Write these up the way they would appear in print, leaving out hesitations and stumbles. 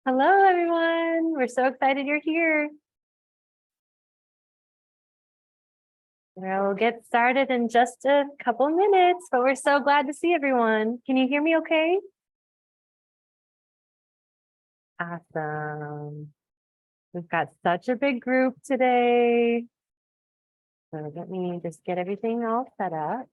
Hello, everyone. We're so excited you're here. We'll get started in just a couple minutes, but we're so glad to see everyone. Can you hear me okay? Awesome. We've got such a big group today. So let me just get everything all set up.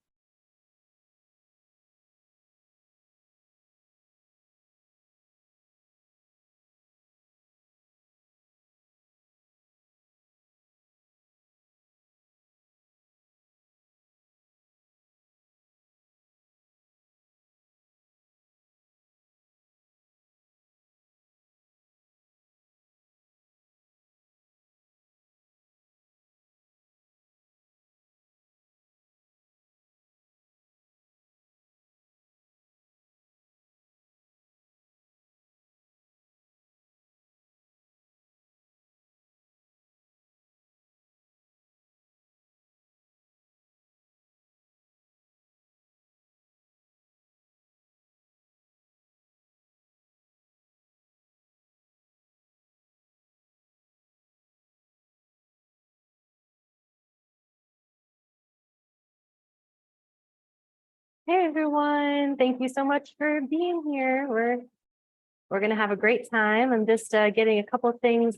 Hey, everyone. Thank you so much for being here. We're going to have a great time. I'm just getting a couple things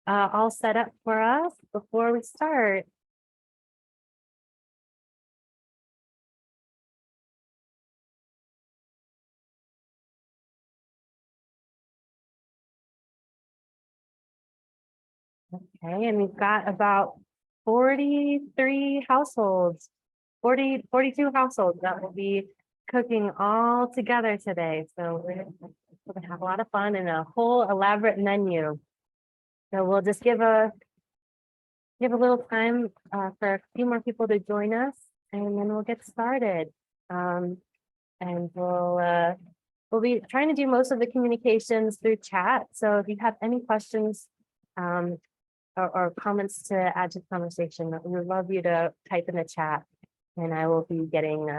all set up for us before we start. Okay, and we've got about 43 households, 42 households that will be cooking all together today. So we're gonna have a lot of fun and a whole elaborate menu. So we'll just give a little time for a few more people to join us, and then we'll get started. And we'll be trying to do most of the communications through chat. So if you have any questions, or comments to add to the conversation, we would love you to type in the chat, and I will be getting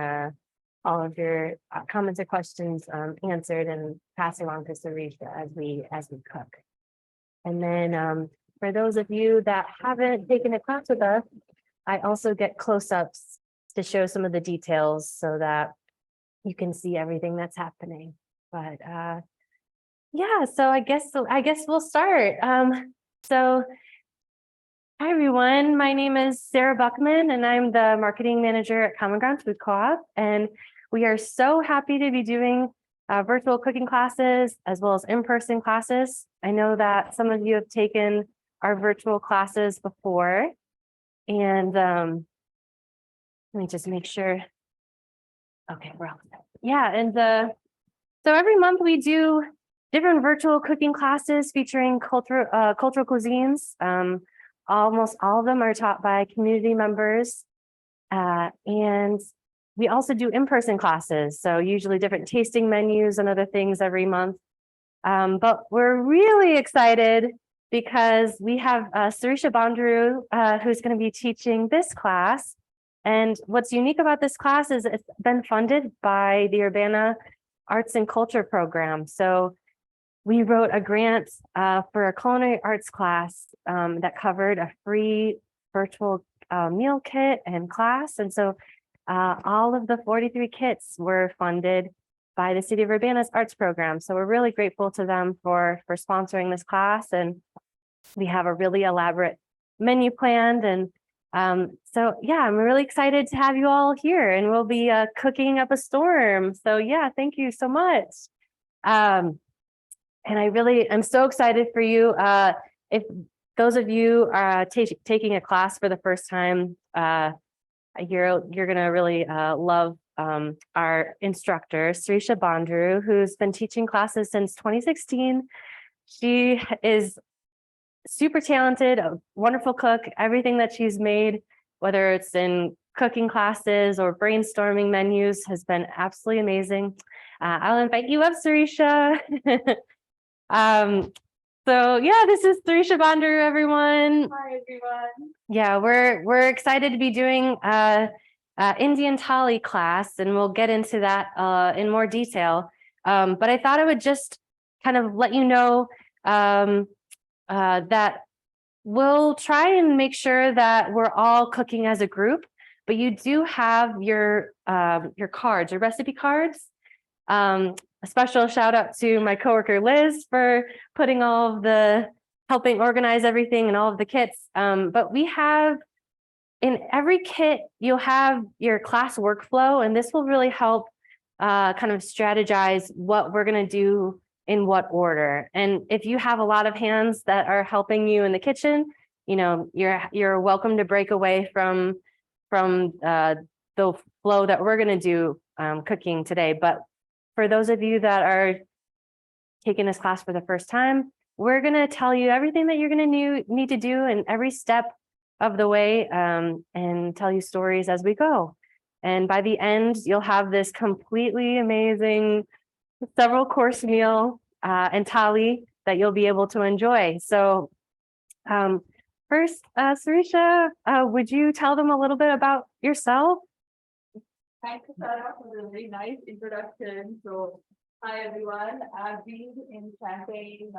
all of your comments or questions answered and passing on to Sarisha as we cook. And then for those of you that haven't taken a class with us, I also get close-ups to show some of the details so that you can see everything that's happening. But yeah, so I guess we'll start. So hi, everyone. My name is Sarah Buckman, and I'm the marketing manager at Common Ground Food Co-op. And we are so happy to be doing virtual cooking classes as well as in-person classes. I know that some of you have taken our virtual classes before. And let me just make sure. Okay, we're all set. Yeah, and so every month we do different virtual cooking classes featuring cultural cuisines. Almost all of them are taught by community members. And we also do in-person classes. So usually different tasting menus and other things every month. But we're really excited because we have Sarisha Bandru, who's going to be teaching this class. And what's unique about this class is it's been funded by the Urbana Arts and Culture Program. So we wrote a grant for a culinary arts class that covered a free virtual meal kit and class. And so all of the 43 kits were funded by the City of Urbana's arts program. So we're really grateful to them for sponsoring this class. And we have a really elaborate menu planned. And so, yeah, I'm really excited to have you all here, and we'll be cooking up a storm. So yeah, thank you so much. And I'm so excited for you. If those of you are taking a class for the first time, you're gonna really love our instructor, Sarisha Bandru, who's been teaching classes since 2016. She is super talented, a wonderful cook. Everything that she's made, whether it's in cooking classes or brainstorming menus, has been absolutely amazing. I'll invite you up, Sarisha. So yeah, this is Sarisha Bandru, everyone. Hi, everyone. Yeah, we're excited to be doing Indian Thali class, and we'll get into that in more detail. But I thought I would just kind of let you know that we'll try and make sure that we're all cooking as a group, but you do have your cards, your recipe cards. A special shout out to my coworker Liz for putting all of the helping organize everything and all of the kits. But we have in every kit, you'll have your class workflow, and this will really help kind of strategize what we're going to do in what order. And if you have a lot of hands that are helping you in the kitchen, you're welcome to break away from the flow that we're going to do cooking today. But for those of you that are taking this class for the first time, we're going to tell you everything that you're going to need to do in every step of the way, and tell you stories as we go. And by the end, you'll have this completely amazing several course meal and thali that you'll be able to enjoy. So first, Sarisha, would you tell them a little bit about yourself? Thank you, Sarah, for the very nice introduction. So, hi everyone. I've been in Champaign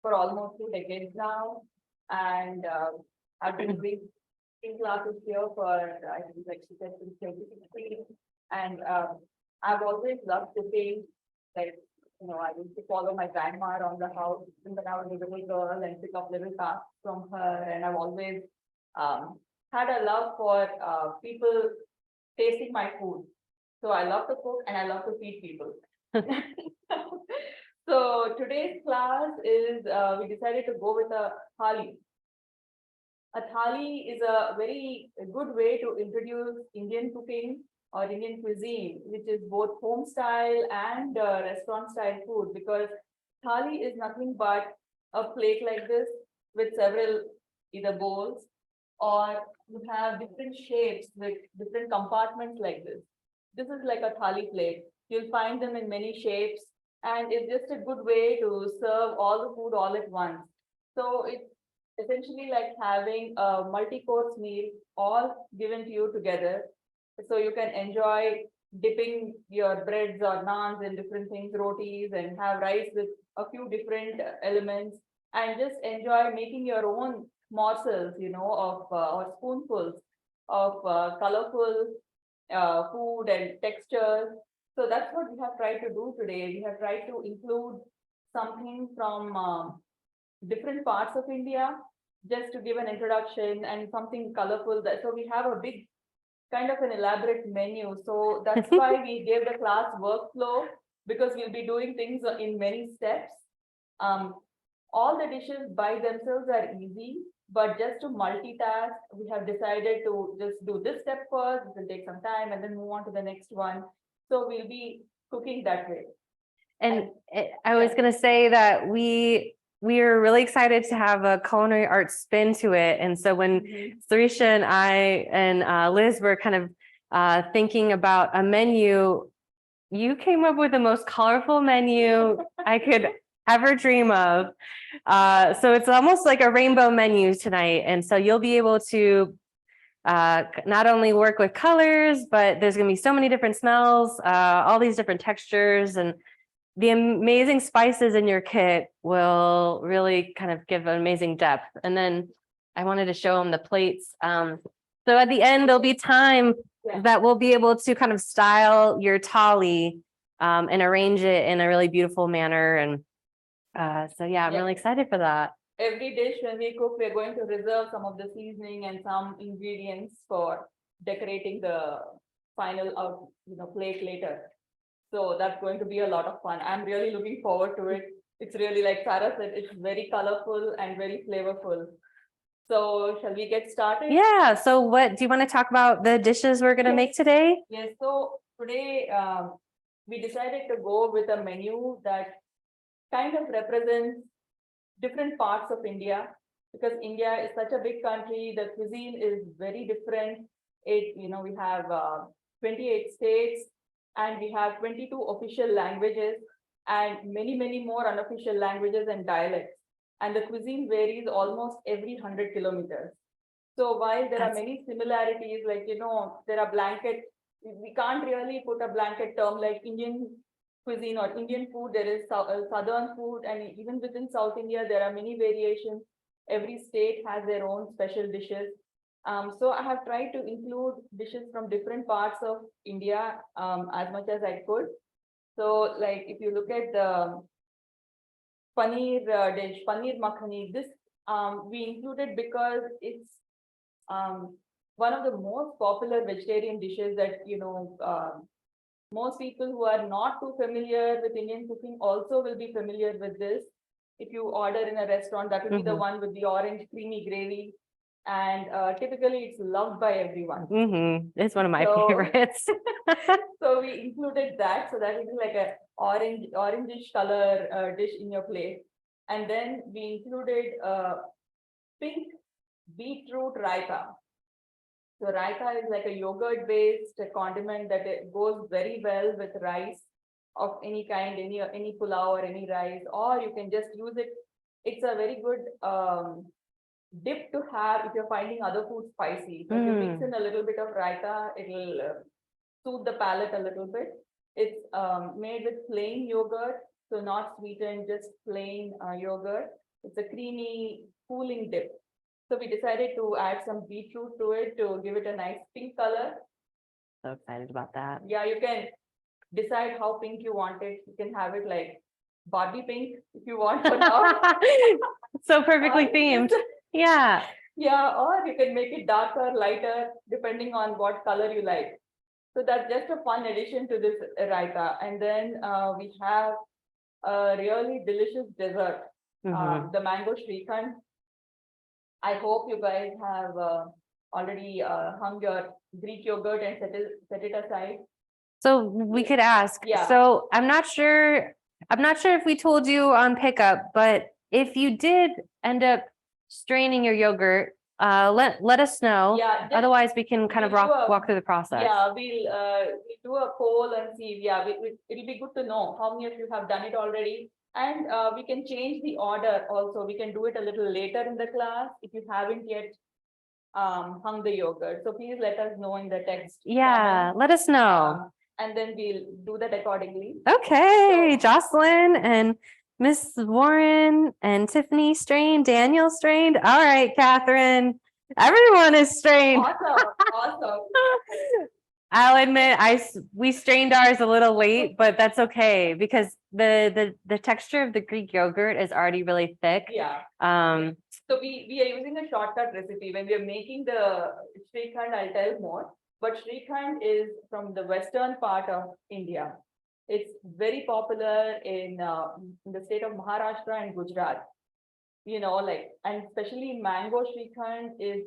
for almost 2 decades now, and I've been doing classes here for I think like she said since 2016, and I've always loved cooking. Like I used to follow my grandma around the house when I was a little girl and pick up little tasks from her, and I've always had a love for people tasting my food. So I love to cook and I love to feed people. So today's class is, we decided to go with a thali. A thali is a very good way to introduce Indian cooking or Indian cuisine, which is both home style and restaurant style food, because thali is nothing but a plate like this with several either bowls, or you have different shapes with different compartments like this. This is like a thali plate. You'll find them in many shapes, and it's just a good way to serve all the food all at once. So it's essentially like having a multi-course meal all given to you together. So you can enjoy dipping your breads or naans in different things, rotis, and have rice with a few different elements, and just enjoy making your own morsels, of or spoonfuls of colorful food and textures. So that's what we have tried to do today. We have tried to include something from different parts of India, just to give an introduction, and something colorful. So we have a big kind of an elaborate menu. So that's why we gave the class workflow, because we'll be doing things in many steps. All the dishes by themselves are easy, but just to multitask, we have decided to just do this step first. It will take some time and then move on to the next one. So we'll be cooking that way. And I was going to say that we are really excited to have a culinary arts spin to it. And so when Sarisha and I and Liz were kind of thinking about a menu, you came up with the most colorful menu I could ever dream of. So it's almost like a rainbow menu tonight. And so you'll be able to not only work with colors, but there's going to be so many different smells, all these different textures, and the amazing spices in your kit will really kind of give an amazing depth. And then I wanted to show them the plates. So at the end, there'll be time that we'll be able to kind of style your thali and arrange it in a really beautiful manner. And so, yeah, I'm really excited for that. Every dish when we cook, we're going to reserve some of the seasoning and some ingredients for decorating the final plate later. So that's going to be a lot of fun. I'm really looking forward to it. It's really, like Sarah said, it's very colorful and very flavorful. So shall we get started? Yeah. So what do you want to talk about the dishes we're going to make today? Yes. So today we decided to go with a menu that kind of represents different parts of India, because India is such a big country. The cuisine is very different. We have 28 states, and we have 22 official languages and many more unofficial languages and dialects. And the cuisine varies almost every 100 kilometers. So while there are many similarities, like, there are we can't really put a blanket term like Indian cuisine or Indian food, there is southern food, and even within South India, there are many variations. Every state has their own special dishes. So I have tried to include dishes from different parts of India as much as I could. So, like if you look at the paneer dish, Paneer Makhani, this we included because it's one of the most popular vegetarian dishes that most people who are not too familiar with Indian cooking also will be familiar with this. If you order in a restaurant, that will be the one with the orange creamy gravy. And typically it's loved by everyone. It's one of my So- favorites. So we included that. So that will be like a orangish color dish in your plate. And then we included pink beetroot raita. So raita is like a yogurt-based condiment that it goes very well with rice of any kind, any pulao or any rice, or you can just use it. It's a very good dip to have if you're finding other food spicy. So if you mix in a little bit of raita, it'll soothe the palate a little bit. It's made with plain yogurt, so not sweetened, just plain yogurt. It's a creamy, cooling dip. So we decided to add some beetroot to it to give it a nice pink color. So excited about that. Yeah, you can decide how pink you want it. You can have it like Barbie pink if you want for now. So perfectly Or themed. just- Yeah. Yeah, or you can make it darker, lighter, depending on what color you like. So that's just a fun addition to this raita. And then we have a really delicious dessert, the mango shrikhand. I hope you guys have already hung your Greek yogurt and set it aside. So we could ask. Yeah. So I'm not sure if we told you on pickup, but if you did end up straining your yogurt, let us know. Yeah, just- Otherwise, we can kind of we'll do a- walk through the process. Yeah, we'll do a poll and see. Yeah, it'll be good to know how many of you have done it already. And we can change the order also. We can do it a little later in the class if you haven't yet hung the yogurt. So please let us know in the text. Yeah, comment. let us know. And then we'll do that accordingly. Okay, So- Jocelyn and Miss Warren and Tiffany strained, Daniel strained. All right, Catherine, everyone is strained. Awesome, awesome. I'll admit, we strained ours a little late, but that's okay because the texture of the Greek yogurt is already really thick. Yeah. Um, So we are using a shortcut recipe. When we are making the Shrikhand, I'll tell more. But Shrikhand is from the western part of India. It's very popular in the state of Maharashtra and Gujarat. And especially mango Shrikhand is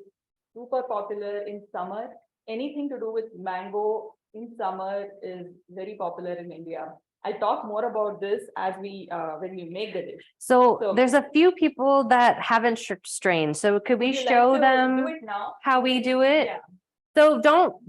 super popular in summer. Anything to do with mango in summer is very popular in India. I'll talk more about this as when we make the dish. so So- there's a few people that haven't strained. So could we Would you like show to them do it now? how we do it? Yeah. So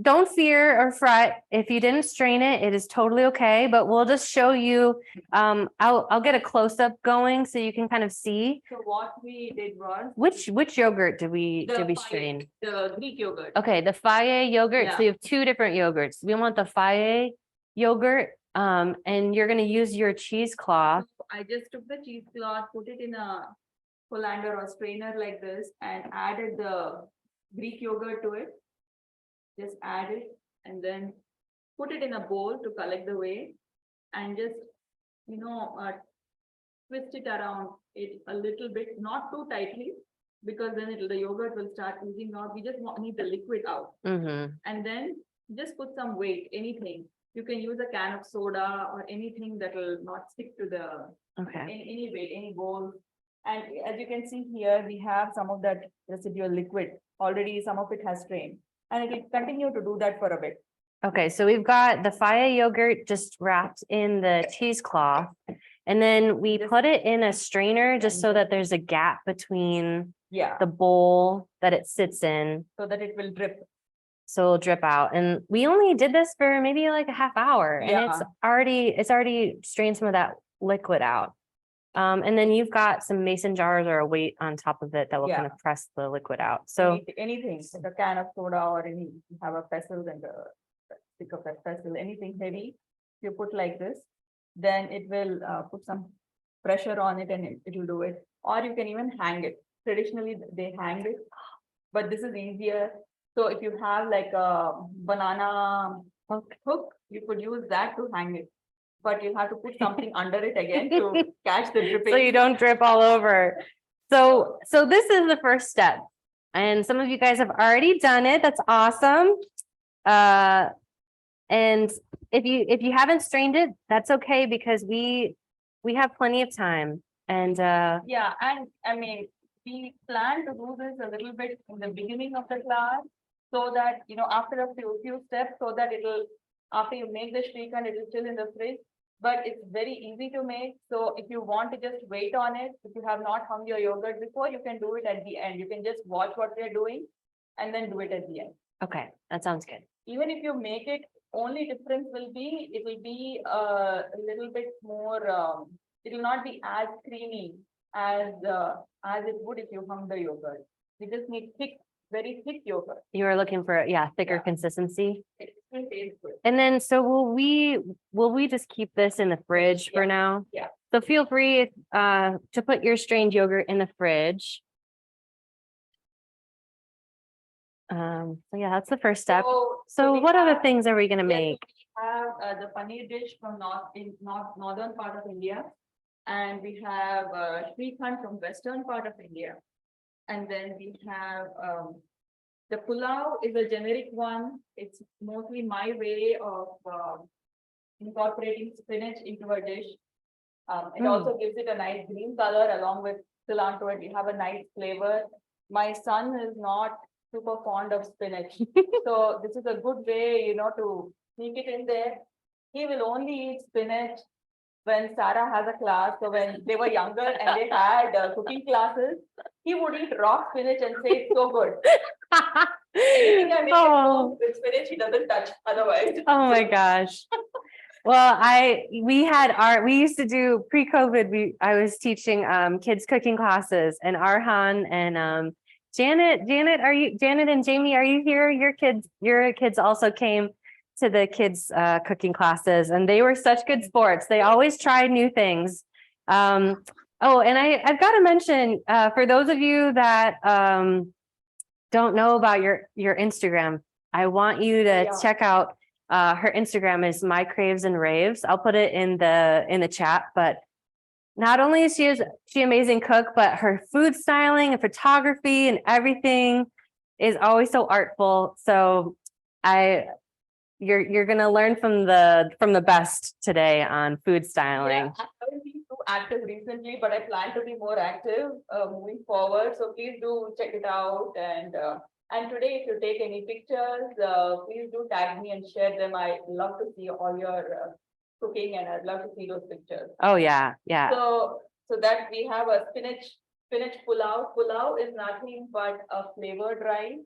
don't fear or fret if you didn't strain it. It is totally okay, but we'll just show you. I'll get a close up going so you can kind of see So what we did was which yogurt did we the strain. the Greek yogurt. Okay, the Faye yogurt. So Yeah. you have two different yogurts. We want the Faye yogurt, and you're gonna use your cheesecloth. So I just took the cheesecloth, put it in a colander or strainer like this, and added the Greek yogurt to it. Just add it and then put it in a bowl to collect the whey, and just twist it around it a little bit, not too tightly, because then the yogurt will start oozing out. We just need the liquid out. Mm-hmm. And then just put some weight, anything. You can use a can of soda or anything that will not stick to the Okay. any weight, any bowl. And as you can see here, we have some of that residual liquid already. Some of it has strained, and it will continue to do that for a bit. Okay, so we've got the Faye yogurt just wrapped in the cheesecloth. And then we put it in a strainer just so that there's a gap between Yeah, the bowl that it sits in. so that it will drip. So it'll drip out. And we only did this for maybe like a half hour and it's already strained some of that liquid out. And then you've got some mason jars or a weight on top of it that will kind of press the liquid out. So Anything, like a can of soda or you have a pestle and a stick of that pestle, anything heavy, you put like this. then it will put some pressure on it and it will do it. Or you can even hang it. Traditionally, they hang it, but this is easier. So if you have like a banana hook, you could use that to hang it. But you have to put something under it again to catch the dripping. So you don't drip all over. So this is the first step. And some of you guys have already done it. That's awesome. And if you haven't strained it, that's okay because we have plenty of time. And Yeah, and I mean, we plan to do this a little bit in the beginning of the class so that, after a few steps, so that it'll, after you make the shrikhand, it is still in the fridge. But it's very easy to make. So if you want to just wait on it, if you have not hung your yogurt before, you can do it at the end. You can just watch what they're doing and then do it at the end. okay, that sounds good. Even if you make it, only difference will be, it will be a little bit more, it will not be as creamy as it would if you hung the yogurt. You just need thick, very thick yogurt. You are looking for, thicker consistency. It will taste good. And then, so will we just keep this in the fridge for now? Yeah. So feel free to put your strained yogurt in the fridge. So yeah, that's the first step. So we what other have- things are we gonna yes, make? We have the paneer dish from northern part of India, and we have shrikhand from western part of India, and then we have the pulao is a generic one. It's mostly my way of incorporating spinach into a dish. It also gives it a nice green color along with cilantro, and we have a nice flavor. My son is not super fond of spinach, so this is a good way, to sneak it in there. He will only eat spinach when Sarah has a class. So when they were younger and they had cooking classes, he would eat raw spinach and say it's so good. Anything I make at home with spinach, he doesn't touch otherwise. Oh my gosh. Well, we used to do pre-COVID, I was teaching kids cooking classes, and Arhan and Janet and Jamie, are you here? Your kids also came to the kids cooking classes, and they were such good sports. They always tried new things. Oh, and I've got to mention, for those of you that don't know about your Instagram, I want you to check out her Instagram is My Craves and Raves. I'll put it in the chat. But not only is she amazing cook, but her food styling and photography and everything is always so artful. So you're gonna learn from the best today on food styling. Yeah, I haven't been too active recently, but I plan to be more active moving forward. So please do check it out. And today, if you take any pictures, please do tag me and share them. I love to see all your cooking, and I'd love to see those pictures. Oh yeah, yeah. So that we have a spinach pulao. Pulao is nothing but a flavored rice.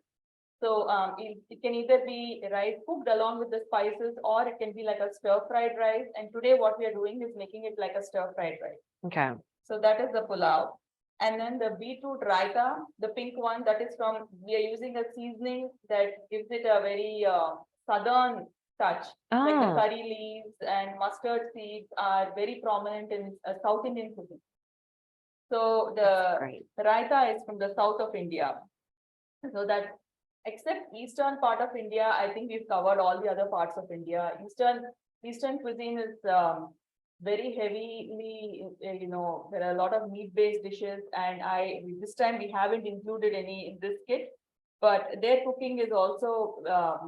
So it can either be rice cooked along with the spices, or it can be like a stir-fried rice. And today what we are doing is making it like a stir-fried rice. Okay. So that is the pulao. And then the beetroot raita, the pink one, that is we are using a seasoning that gives it a very southern touch. Like the curry leaves and mustard seeds are very prominent in South Indian cooking. So the raita is from the south of India. So that, except eastern part of India, I think we've covered all the other parts of India. Eastern cuisine is very heavily, there are a lot of meat-based dishes, and this time we haven't included any in this kit, but their cooking is also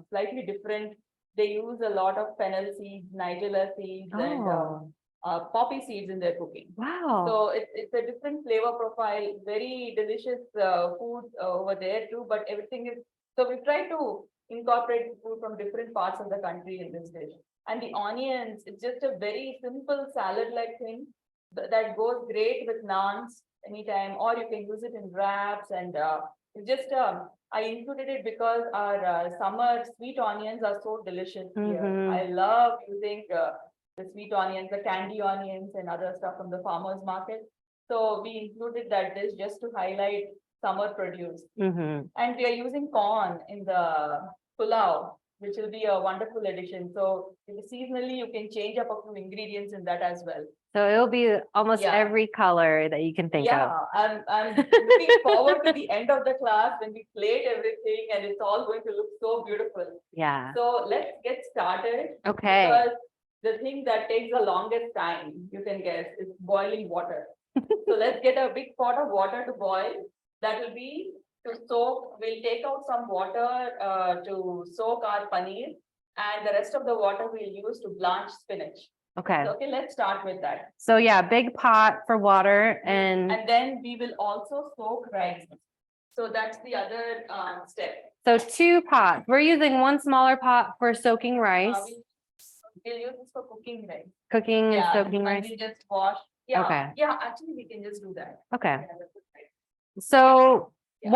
slightly different. They use a lot of fennel seeds, nigella seeds, and poppy seeds in their cooking. Wow. So it's a different flavor profile, very delicious food over there too, but everything is, so we try to incorporate food from different parts of the country in this dish. And the onions, it's just a very simple salad-like thing that goes great with naans anytime, or you can use it in wraps. And it's just, I included it because our summer sweet onions are so delicious here. I love using the sweet onions, the candy onions, and other stuff from the farmer's market. So we included that dish just to highlight summer produce. And we are using corn in the pulao. which will be a wonderful addition. So seasonally, you can change up a few ingredients in that as well. So it'll be almost Yeah. every color that you can think of. Yeah, I'm looking forward to the end of the class when we plate everything and it's all going to look so beautiful. Yeah. So let's get started. Okay. Because the thing that takes the longest time, you can guess, is boiling water. So let's get a big pot of water to boil. That will be to soak. We'll take out some water to soak our paneer, and the rest of the water we'll use to blanch spinach. Okay. So, okay, let's start with that. So yeah, big pot for water and then we will also soak rice. So that's the other step. so 2 pots. We're using one smaller pot for soaking rice, We'll use this for cooking rice. cooking and Yeah, soaking and rice. we'll just wash. Yeah, Okay. yeah, actually we can just do that. Okay. Yeah, that's okay. So Yeah.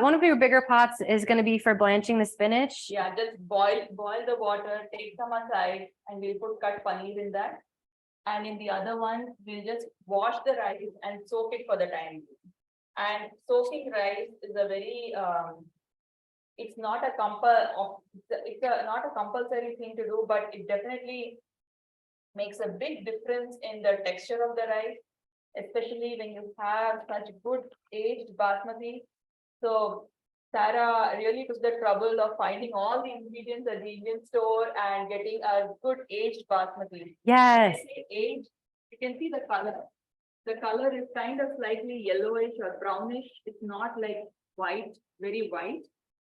one of your bigger pots is going to be for blanching the spinach. Yeah, just boil the water, take some aside, and we'll put cut paneer in that. And in the other one, we'll just wash the rice and soak it for the time being. And soaking rice is a very it's not a not a compulsory thing to do, but it definitely makes a big difference in the texture of the rice, especially when you have such good aged basmati. So Sarah really took the trouble of finding all the ingredients at the Indian store and getting a good aged basmati. Yes. When I say aged, you can see the color. The color is kind of slightly yellowish or brownish. It's not like white, very white.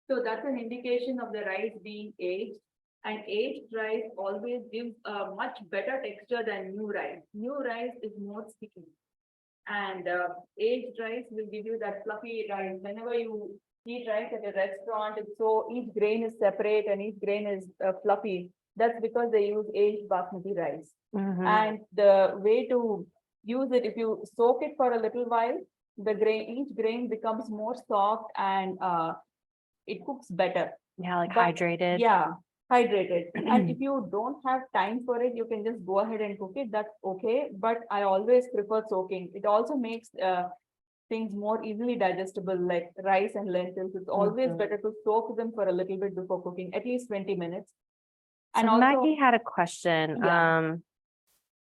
So that's an indication of the rice being aged. And aged rice always gives a much better texture than new rice. New rice is more sticky. And aged rice will give you that fluffy rice. Whenever you eat rice at a restaurant, it's so each grain is separate and each grain is fluffy. That's because they use aged basmati rice. Mhm. And the way to use it, if you soak it for a little while, each grain becomes more soft and it cooks better. Yeah, like But- hydrated. Yeah, hydrated. And if you don't have time for it, you can just go ahead and cook it. That's okay. But I always prefer soaking. It also makes things more easily digestible, like rice and lentils. It's always Mhm. better to soak them for a little bit before cooking, at least 20 minutes. So And also, Maggie had a question. Yeah.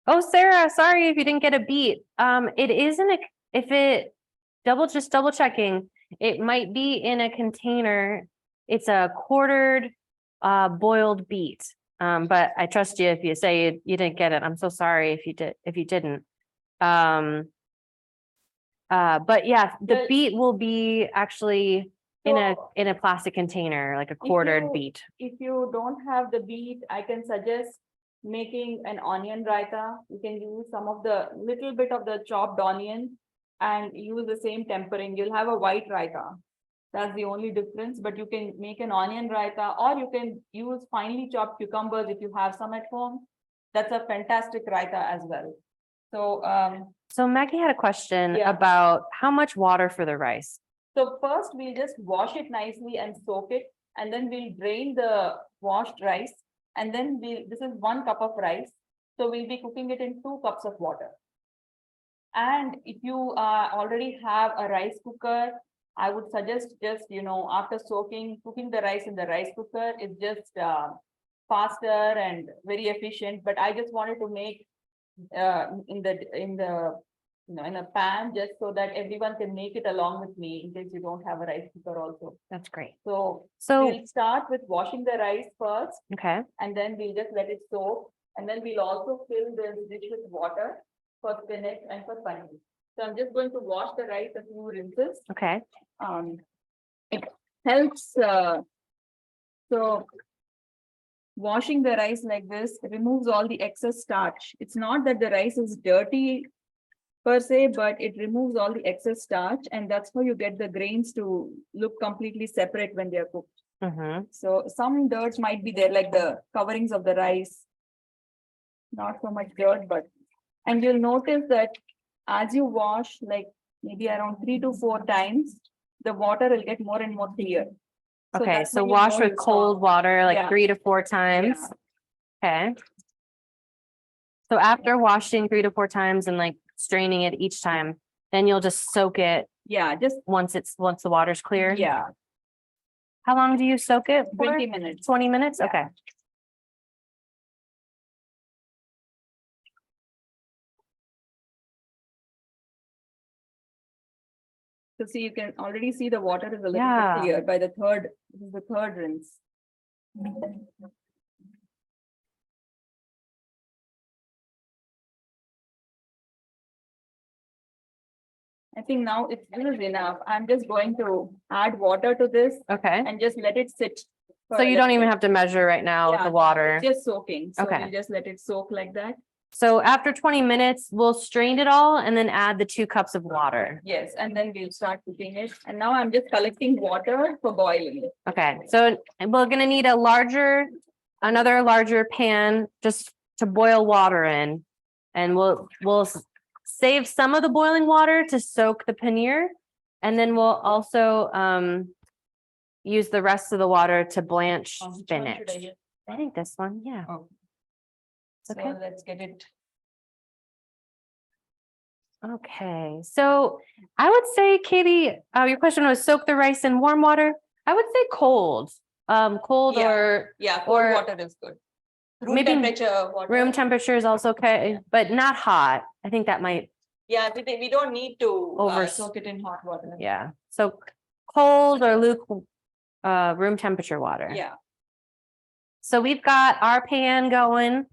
Oh, Sarah, sorry if you didn't get a beet. It isn't if it just double checking, it might be in a container. It's a quartered boiled beet. But I trust you if you say you didn't get it. I'm so sorry if you didn't. But yeah, the Well- beet will be actually in So- a plastic container, like a quartered you- beet. if you don't have the beet, I can suggest making an onion raita. You can use some of the little bit of the chopped onion and use the same tempering. You'll have a white raita. That's the only difference, but you can make an onion raita, or you can use finely chopped cucumbers if you have some at home. That's a fantastic raita as well. So, So Maggie had a question Yeah. about how much water for the rice. So first we'll just wash it nicely and soak it, and then we'll drain the washed rice. And then this is 1 cup of rice. So we'll be cooking it in 2 cups of water. And if you already have a rice cooker, I would suggest just, after cooking the rice in the rice cooker is just faster and very efficient. But I just wanted to make in a pan, just so that everyone can make it along with me in case you don't have a rice cooker also. That's great. So So, we'll start with washing the rice first, okay, and then we'll just let it soak. And then we'll also fill this dish with water for spinach and for paneer. So I'm just going to wash the rice a few rinses. okay. It helps, so washing the rice like this removes all the excess starch. It's not that the rice is dirty per se, but it removes all the excess starch, and that's how you get the grains to look completely separate when they're cooked. Mm-hmm. So some dirt might be there, like the coverings of the rice. Not so much dirt, and you'll notice that as you wash, like maybe around 3 to 4 times, the water will get more and more clear. Okay, that's so when you wash know with it's cold soft. water, like Yeah. 3 to 4 times. Okay. So after washing 3 to 4 times and like straining it each time, then you'll just soak it Yeah, just, once the water's clear. yeah. How long do you soak it for? 20 minutes. 20 minutes? Yeah. Okay. So see, you can already see the water is a little Yeah. bit clear by the third, this is the third rinse. I think now this is enough. I'm just going to add water to this Okay. and just let it sit. for So a you don't little even bit. have to measure right now with Yeah, the water. it's just soaking. So Okay. we'll just let it soak like that. So after 20 minutes, we'll strain it all and then add the 2 cups of water. Yes, and then we'll start cooking it. And now I'm just collecting water for boiling it. Okay, so we're gonna need another larger pan just to boil water in. And we'll save some of the boiling water to soak the paneer. And then we'll also use the rest of the water to blanch Which one should spinach. I use? I think this one, yeah. Oh. So Okay. let's get it. Okay, so I would say, Katie, your question was soak the rice in warm water. I would say cold, cold Yeah. or Yeah, cold Or water is good. Room maybe temperature water. room temperature is also okay, but not hot. I think that might, Yeah, we don't need to Over- soak it in hot water. yeah. So cold or room temperature water. Yeah, So we've got our pan going.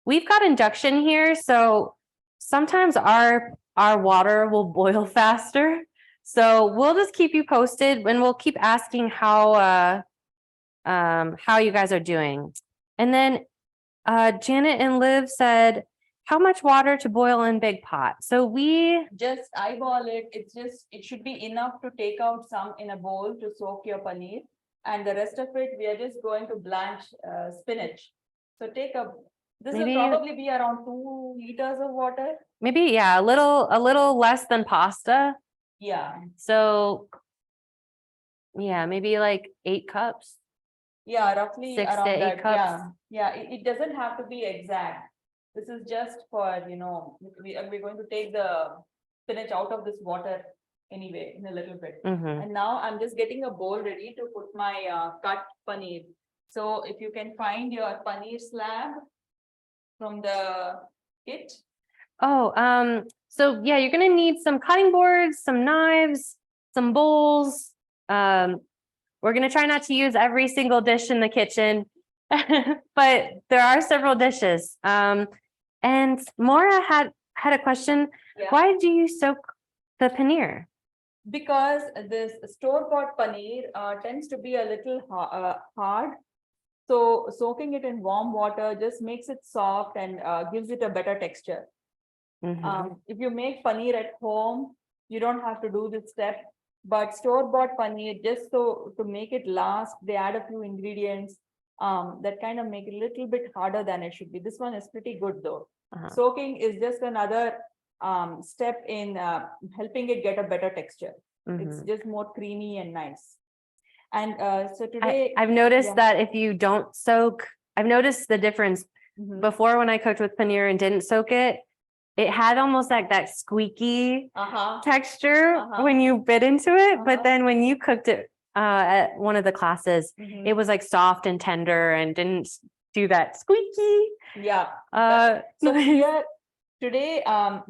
We've got induction here, so sometimes our water will boil faster. So we'll just keep you posted and we'll keep asking how you guys are doing. And then Janet and Liv said, how much water to boil in big pot? So we, just eyeball it. It should be enough to take out some in a bowl to soak your paneer. And the rest of it, we are just going to blanch spinach. So this Maybe- will probably be around 2 liters of water. maybe, yeah, a little less than pasta. Yeah, So yeah, maybe like 8 cups. yeah, roughly 6 to around 8 that. cups. Yeah, yeah, it doesn't have to be exact. This is just for, we're going to take the spinach out of this water anyway in a little bit. Mhm. And now I'm just getting a bowl ready to put my cut paneer. So if you can find your paneer slab from the kit. Oh, so yeah, you're gonna need some cutting boards, some knives, some bowls. We're gonna try not to use every single dish in the kitchen, but there are several dishes. And Maura had a question. Yeah. Why do you soak the paneer? Because this store-bought paneer tends to be a little hard. So soaking it in warm water just makes it soft and gives it a better texture. Mhm. If you make paneer at home, you don't have to do this step. But store-bought paneer, just so to make it last, they add a few ingredients that kind of make it a little bit harder than it should be. This one is pretty good though. Uh-huh. Soaking is just another step in helping it get a better texture. It's Mhm. just more creamy and nice. And so today, I've noticed yeah. that if you don't soak, I've noticed the difference. Mhm. Before when I cooked with paneer and didn't soak it, it had almost like that squeaky texture Uh-huh. when you bit into it. But Uh-huh. then when you cooked it at one of the classes, Mhm. it was like soft and tender and didn't do that squeaky. Yeah. So here today,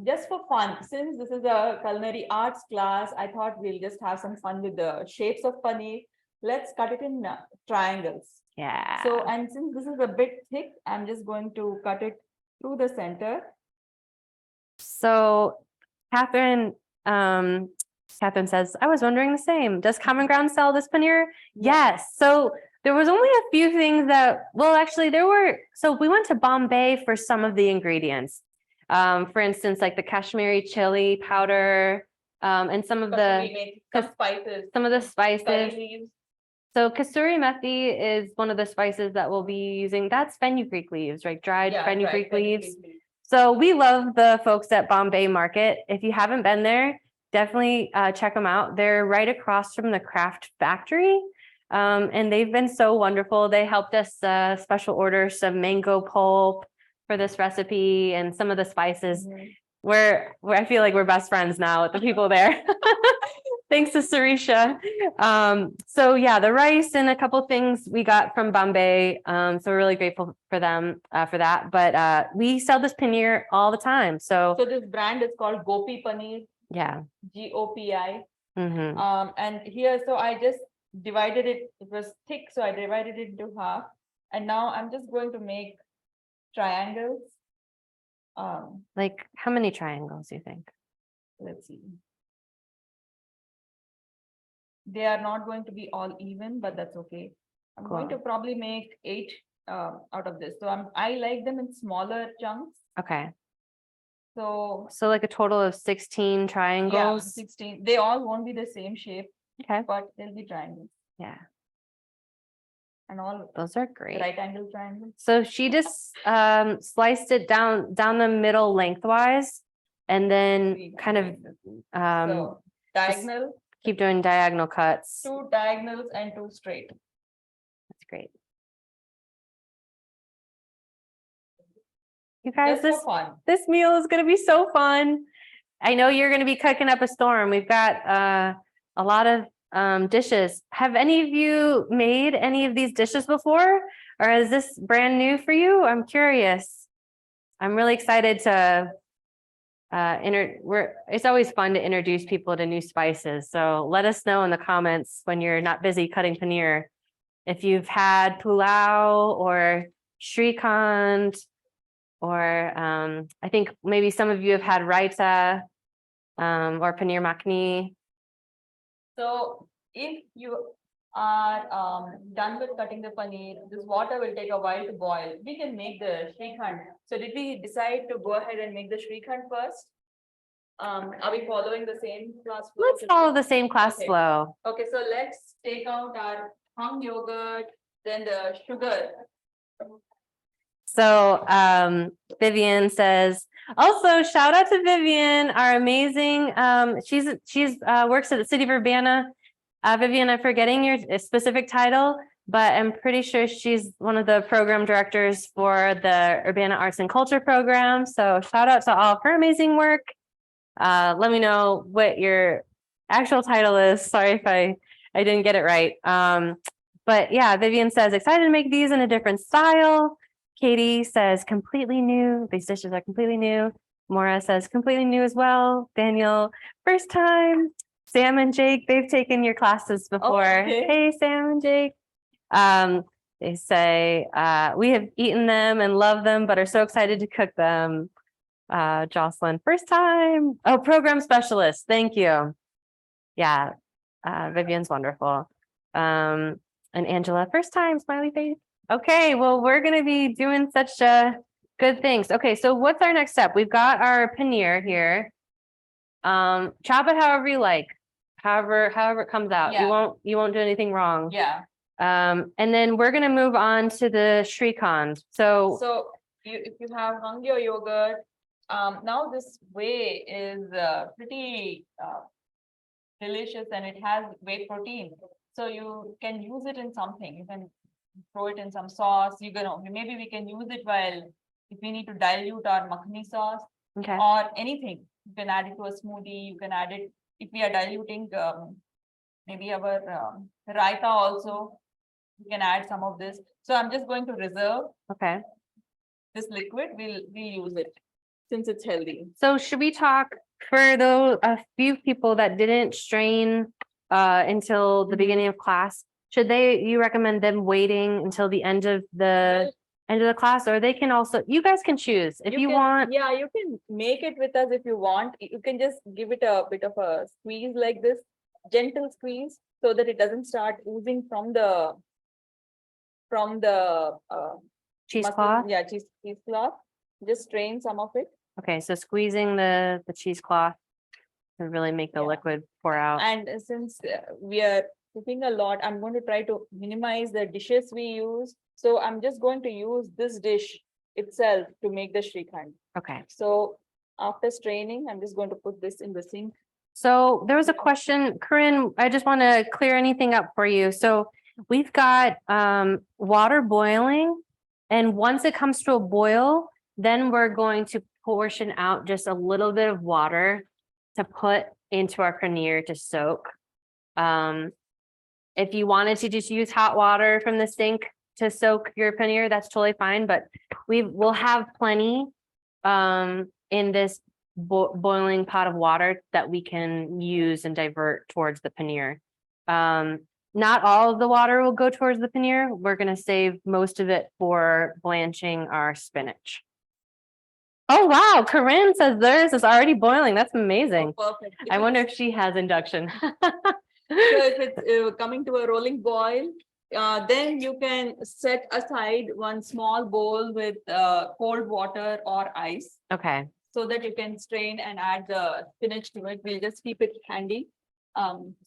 just for fun, since this is a culinary arts class, I thought we'll just have some fun with the shapes of paneer. Let's cut it in triangles. Yeah. So, and since this is a bit thick, I'm just going to cut it through the center. So Catherine says, I was wondering the same. Does Common Ground sell this paneer? Yes. So there was only a few things that, well, actually so we went to Bombay for some of the ingredients. For instance, like the Kashmiri chili powder, and some of Because we make some spices, some of the curry spices. leaves. So kasuri methi is one of the spices that we'll be using. That's fenugreek leaves, right? Dried fenugreek leaves. So we love the folks at Bombay Market. If you haven't been there, definitely check them out. They're right across from the craft factory. And they've been so wonderful. They helped us special order some mango pulp for this recipe and some of the spices. Mhm. Where I feel like we're best friends now with the people there. Thanks to Sarisha. So yeah, the rice and a couple things we got from Bombay. So we're really grateful for them for that. But we sell this paneer all the time. So So this brand is called Gopi Paneer, yeah. GOPI. Hmm. And here, so I just divided it. It was thick, so I divided it into half. And now I'm just going to make triangles. Like how many triangles do you think? Let's see. They are not going to be all even, but that's okay. I'm going to Cool. probably make 8 out of this. So I like them in smaller chunks. Okay. So So like a total of 16 yeah, triangles. 16. They all won't be the same shape, Okay. but they'll be triangles Yeah, and all those are great. right angle triangles. So she just sliced it down the middle lengthwise, and then kind of So diagonal, keep doing diagonal cuts. 2 diagonals and 2 straight. That's great. You guys, Just for fun. this meal is going to be so fun. I know you're going to be cooking up a storm. We've got a lot of dishes. Have any of you made any of these dishes before, or is this brand new for you? I'm curious. I'm really excited to it's always fun to introduce people to new spices. So let us know in the comments when you're not busy cutting paneer if you've had pulao or shrikant, or I think maybe some of you have had raita or paneer makhani. So if you are done with cutting the paneer, this water will take a while to boil. We can make the shrikhand. So did we decide to go ahead and make the shrikhand first? Are we following the same class flow? Let's follow the same class Okay. flow. Okay, so let's take out our hung yogurt, then the sugar. So Vivian says, also shout out to Vivian, our amazing, she's works at the city of Urbana. Vivian, I'm forgetting your specific title, but I'm pretty sure she's one of the program directors for the Urbana Arts and Culture program. So shout out to all of her amazing work. Let me know what your actual title is. Sorry if I didn't get it right. But yeah, Vivian says, excited to make these in a different style. Katie says, completely new. These dishes are completely new. Maura says, completely new as well. Daniel, first time. Sam and Jake, they've taken your classes before. Okay. Hey, Sam and Jake. They say, we have eaten them and love them, but are so excited to cook them. Jocelyn, first time. Oh, program specialist. Thank you. Yeah, Vivian's wonderful. And Angela, first time, smiley face. Okay, well, we're going to be doing such good things. Okay, so what's our next step? We've got our paneer here. Chop it however you like, however it comes out. Yeah. You won't do anything wrong. Yeah. And then we're going to move on to the shrikant. So if you have hung your yogurt, now this whey is pretty delicious and it has whey protein. So you can use it in something. You can throw it in some sauce. Maybe we can use it if we need to dilute our makhani sauce, okay. or anything. You can add it to a smoothie. You can add it if we are diluting maybe our raita also. You can add some of this. So I'm just going to reserve this liquid. We'll use it since it's healthy. So should we talk for a few people that didn't strain until the beginning of class? Should you recommend them waiting until the end of the class, or they can also, you guys can choose if you want. Yeah, you can make it with us if you want. You can just give it a bit of a squeeze like this, gentle squeeze, so that it doesn't start oozing from the cheesecloth. Yeah, cheesecloth. Just strain some of it. Okay, so squeezing the cheesecloth to really make the liquid pour out. And since we are cooking a lot, I'm going to try to minimize the dishes we use. So I'm just going to use this dish itself to make the shrikhand. Okay. So after straining, I'm just going to put this in the sink. So there was a question, Corinne, I just want to clear anything up for you. So we've got water boiling, and once it comes to a boil, then we're going to portion out just a little bit of water to put into our paneer to soak. If you wanted to just use hot water from the sink to soak your paneer, that's totally fine, but we'll have plenty in this boiling pot of water that we can use and divert towards the paneer. Not all of the water will go towards the paneer. We're gonna save most of it for blanching our spinach. Oh, wow, Corinne says theirs is already boiling. That's amazing. Oh, perfect. I wonder if she has induction. So if it's coming to a rolling boil, then you can set aside one small bowl with cold water or ice Okay, so that you can strain and add the spinach to it. We'll just keep it handy.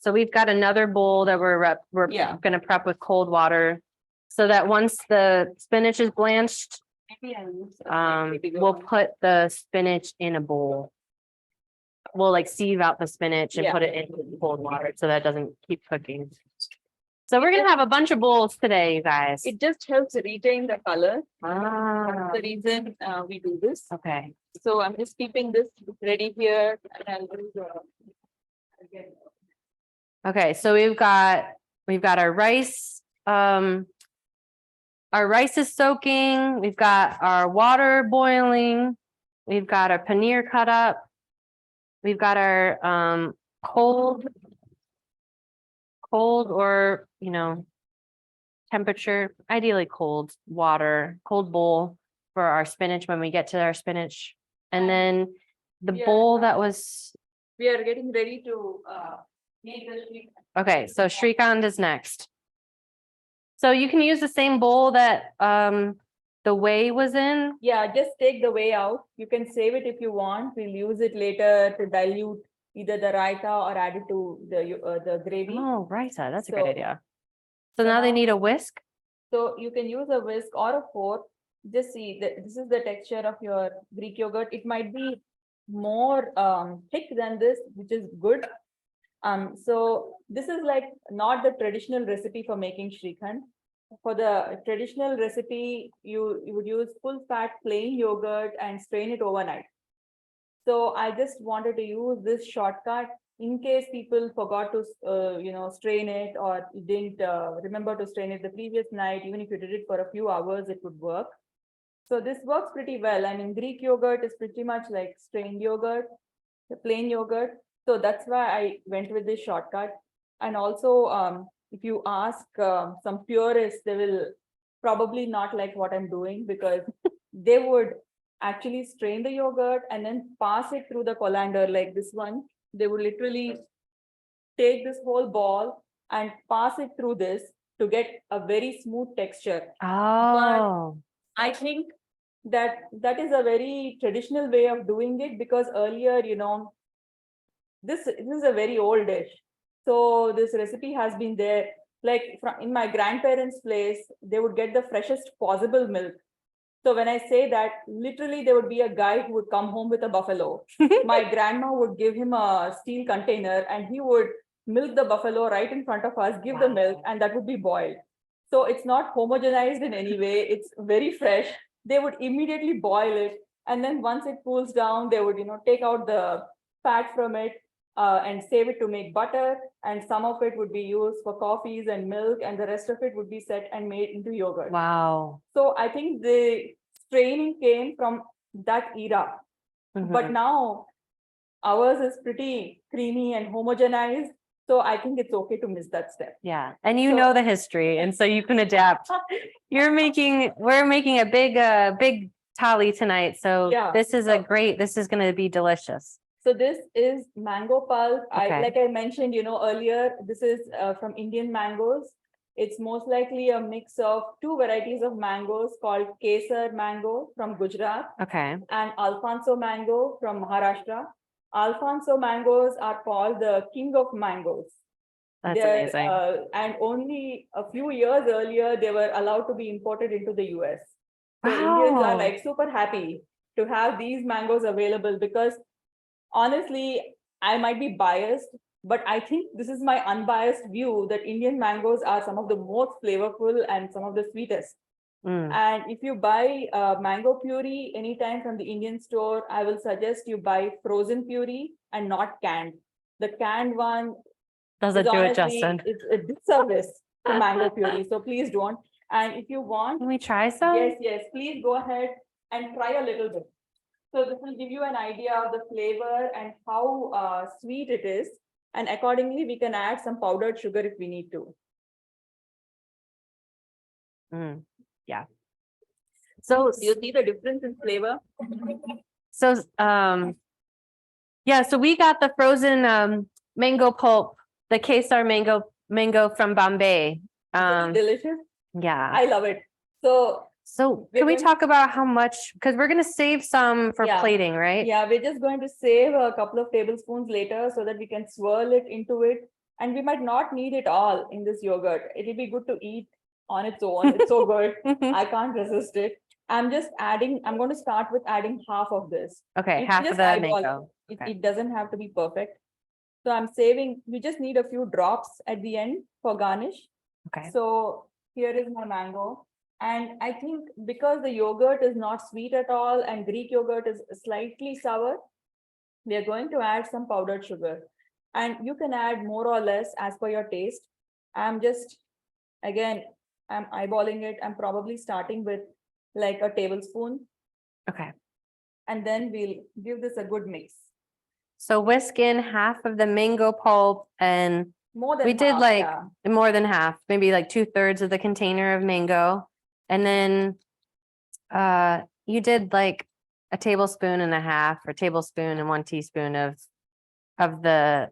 so we've got another bowl that we're Yeah. gonna prep with cold water. So that once the spinach is blanched, Maybe I'll use some, like, bigger we'll one. put the spinach in a bowl. We'll like sieve out the spinach and Yeah. put it in cold water so that it doesn't keep cooking. So we're gonna have a bunch of bowls today, you guys. It just helps retain the color. Ah, That's the reason we do this. okay. So I'm just keeping this ready here and I'll do the. Again. Okay, so we've got our rice. Our rice is soaking. We've got our water boiling. We've got our paneer cut up. We've got our cold or temperature, ideally cold water, cold bowl for our spinach when we get to our spinach. And then the Yeah. bowl that was, We are getting ready to make the sheet. okay, so Shrikant is next. So you can use the same bowl that the whey was in. Yeah, just take the whey out. You can save it if you want. We'll use it later to dilute either the raita or add it to the gravy. Oh, raita, that's a great So- idea. So now they need a whisk. So you can use a whisk or a fork. Just see that this is the texture of your Greek yogurt. It might be more thick than this, which is good. So this is like not the traditional recipe for making Shrikhand. For the traditional recipe, you would use full fat plain yogurt and strain it overnight. So I just wanted to use this shortcut in case people forgot to, strain it or you didn't remember to strain it the previous night. Even if you did it for a few hours, it would work. So this works pretty well. I mean, Greek yogurt is pretty much like strained yogurt, the plain yogurt. So that's why I went with this shortcut. And also, if you ask some purists, they will probably not like what I'm doing because they would actually strain the yogurt and then pass it through the colander like this one. They would literally take this whole ball and pass it through this to get a very smooth texture. Oh, I think that is a very traditional way of doing it because earlier, this is a very old dish. So this recipe has been there. Like in my grandparents' place, they would get the freshest possible milk. So when I say that, literally there would be a guy who would come home with a buffalo. My grandma would give him a steel container and he would milk the buffalo right in front of us, give the milk, and that would be boiled. So it's not homogenized in any way. It's very fresh. They would immediately boil it. And then once it cools down, they would, take out the fat from it and save it to make butter. And some of it would be used for coffees and milk, and the rest of it would be set and made into yogurt. wow. So I think the straining came from that era. But Mhm. now ours is pretty creamy and homogenized. So I think it's okay to miss that step. Yeah, and you So- know the history, and so you can adapt. We're making a big thali tonight, so Yeah, this is this is gonna be delicious. So this is mango pulp. Okay. Like I mentioned, earlier, this is from Indian mangoes. It's most likely a mix of two varieties of mangoes called Kesar mango from Gujarat Okay, and Alfonso mango from Maharashtra. Alfonso mangoes are called the king of mangoes. that's They're, amazing. and only a few years earlier, they were allowed to be imported into the US. So Indians are Wow. like super happy to have these mangoes available because honestly, I might be biased, but I think this is my unbiased view that Indian mangoes are some of the most flavorful and some of the sweetest. Mm. And if you buy mango puree anytime from the Indian store, I will suggest you buy frozen puree and not canned. The canned one Doesn't It's do it honestly, justice. it's a disservice to mango puree. So please don't. And if you want, Can we try some? yes, please go ahead and try a little bit. So this will give you an idea of the flavor and how sweet it is. And accordingly, we can add some powdered sugar if we need to. Yeah. So, Do you see the difference in flavor? so, yeah, so we got the frozen mango pulp, the Kesar mango from Bombay. Delicious. Yeah. I love it. So So we're can we going- talk about how much, because we're gonna save some for Yeah. plating, right? yeah, we're just going to save a couple of tablespoons later so that we can swirl it into it. And we might not need it all in this yogurt. It'll be good to eat on its own. It's so good. I can't resist it. I'm going to start with adding half of this. Okay, You half of just the eyeball mango. It, Okay. it doesn't have to be perfect. So I'm saving, we just need a few drops at the end for garnish. Okay. So here is my mango. And I think because the yogurt is not sweet at all and Greek yogurt is slightly sour, we are going to add some powdered sugar. And you can add more or less as per your taste. I'm eyeballing it. I'm probably starting with like a tablespoon. Okay. And then we'll give this a good mix. So whisk in half of the mango pulp and More than we did half, like yeah. more than half, maybe like 2/3 of the container of mango. And then you did like a tablespoon and a half or tablespoon and 1 teaspoon of the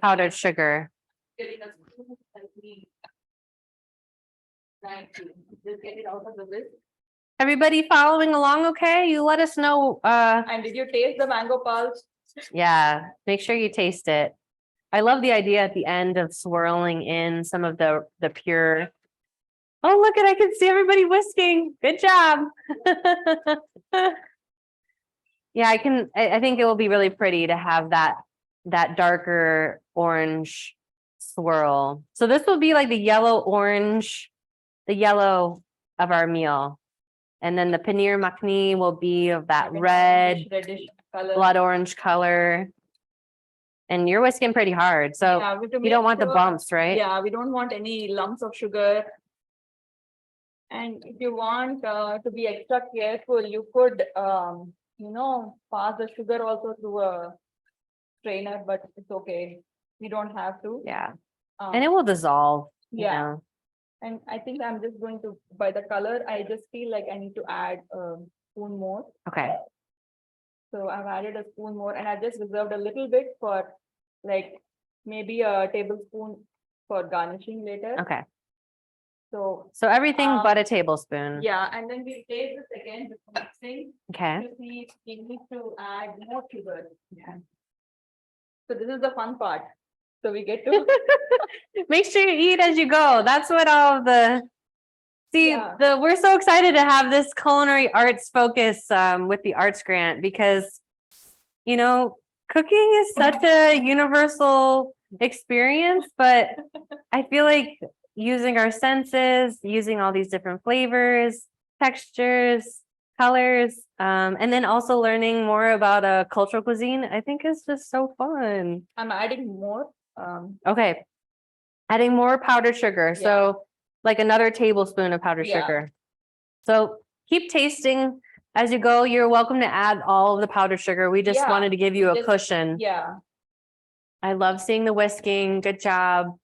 powdered sugar. Getting us and we trying to just get it out of the whisk. Everybody following along okay? You let us know. And did you taste the mango pulp? Yeah, make sure you taste it. I love the idea at the end of swirling in some of the pure. Oh, look at, I can see everybody whisking. Good job. Yeah, I think it will be really pretty to have that darker orange swirl. So this will be like the yellow orange, the yellow of our meal. And then the Paneer Makhani will be of that red, Reddish color. blood orange color. And you're whisking pretty hard, so Yeah, we have to you make don't want the sure- bumps, right? Yeah, we don't want any lumps of sugar. And if you want to be extra careful, you could, pass the sugar also through a strainer, but it's okay. We don't have to. Yeah, Um, and it will dissolve, you yeah. know. And I think I'm just going to, by the color, I just feel like I need to add a spoon more. Okay, So I've added a spoon more and I just reserved a little bit for like maybe a tablespoon for garnishing later. okay. So So everything but a tablespoon. yeah, and then we taste this again before mixing Okay. to see if we need to add more sugar. Yeah. So this is the fun part. So we get to Make sure you eat as you go. That's what all the see Yeah. we're so excited to have this culinary arts focus with the arts grant because cooking is such a universal experience, but I feel like using our senses, using all these different flavors, textures, colors, and then also learning more about a cultural cuisine, I think is just so fun. I'm adding more. Okay. Adding more powdered sugar. Yeah. So like another tablespoon of powdered Yeah. sugar. So keep tasting as you go. You're welcome to add all of the powdered sugar. We just Yeah, wanted to give you a just- cushion. Yeah. I love seeing the whisking. Good job.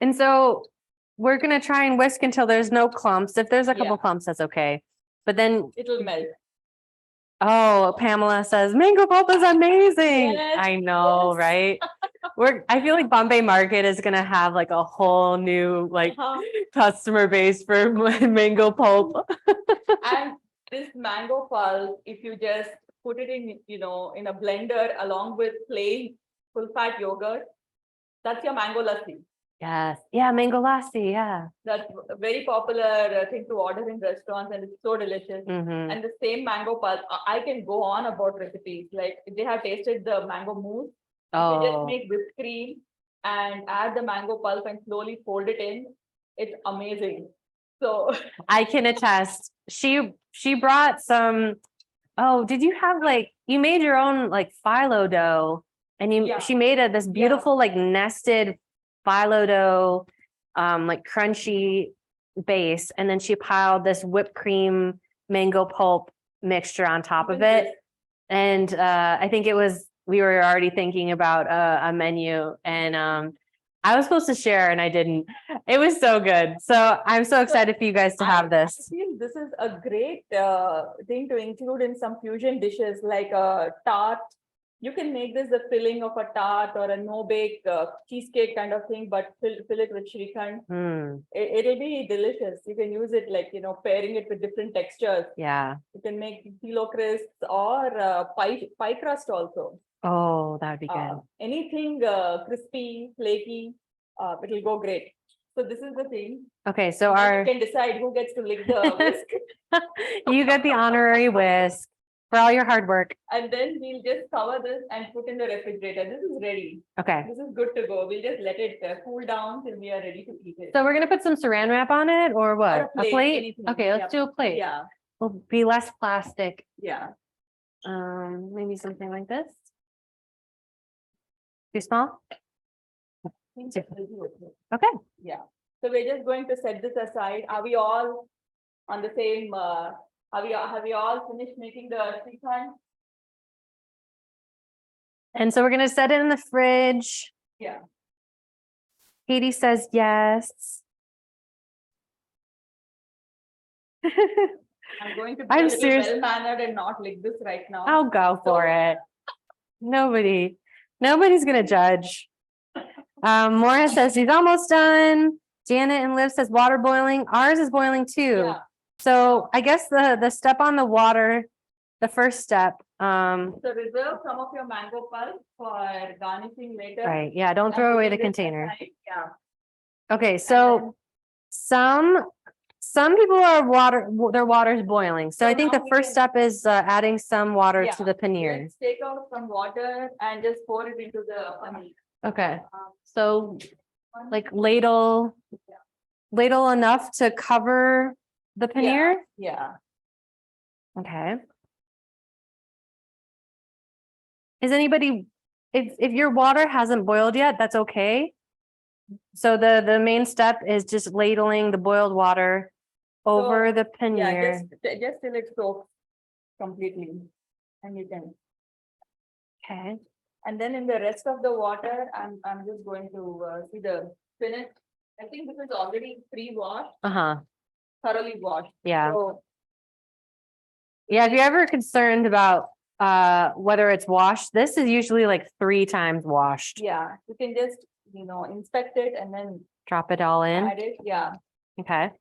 And so we're going to try and whisk until there's no clumps. If there's a couple Yeah. clumps, that's okay. But then, It'll melt. oh, Pamela says mango pulp is amazing. Yes, I know, yes. right? I feel like Bombay Market is going to have like a whole new Uh-huh. customer base for mango pulp. And this mango pulp, if you just put it in a blender along with plain full fat yogurt, that's your mango lassi. Yes. Yeah, mango lassi. Yeah. That's a very popular thing to order in restaurants and it's so delicious. Mhm. And the same mango pulp, I can go on about recipes. Like if they have tasted the mango mousse, you just Oh, make whipped cream and add the mango pulp and slowly fold it in. It's amazing. So I can attest. She brought some Oh, did you have like, you made your own like phyllo dough and Yeah. she made this beautiful like nested phyllo dough, like crunchy base. And then she piled this whipped cream mango pulp mixture on top of it. And I think we were already thinking about a menu and I was supposed to share and I didn't. It was so good. So I'm so excited for you guys to have I this. feel this is a great thing to include in some fusion dishes like a tart. You can make this the filling of a tart or a no-bake cheesecake kind of thing, but fill it with shrikhand. Mm, It'll be delicious. You can use it like, pairing it with different textures. yeah. You can make phyllo crisps or pie crust also. Oh, that would be good. Anything crispy, flaky, it'll go great. So this is the thing. Okay, so And then our you can decide who gets to lick the whisk. you get the honorary whisk for all your hard work. And then we'll just cover this and put in the refrigerator. This is ready. Okay. This is good to go. We'll just let it cool down till we are ready to eat it. So we're gonna put some saran wrap on it or what? Or a plate, anything. Okay, let's do a plate. Yeah, We'll be less plastic. yeah. Maybe something like this. Too small? Okay. Yeah. So we're just going to set this aside. Are we all on the same, have we all finished making the shrikhand? And so we're gonna set it in the fridge. Yeah. Katie says yes. I'm going to be I'm a little serious. well-mannered and not lick this right now. I'll go for it. Nobody's gonna judge. Maura says she's almost done. Janet and Liv says water boiling. Ours is boiling too. Yeah. So I guess the step on the water, the first step, So reserve some of your mango pulp for garnishing later. right, yeah, don't And throw away putting the this container. aside. Yeah. Okay, so some people are their water's boiling. So So I think now the we first can- step is adding some water Yeah, to the paneer. Let's take out some water and just pour it into the paneer. Okay, so like ladle enough to cover the paneer? Yeah. Okay. Is anybody, if your water hasn't boiled yet, that's okay. So the main step is just ladling the boiled water over the Yeah, paneer. just till it soaks completely. And you can, Okay, and then in the rest of the water, I'm just going to see the spinach. I think this is already pre-washed, uh-huh, thoroughly washed. yeah. So Yeah, if you're ever concerned about whether it's washed, this is usually like 3 times washed. yeah, you can just, inspect it and then Drop it all in. add it. Yeah. Okay.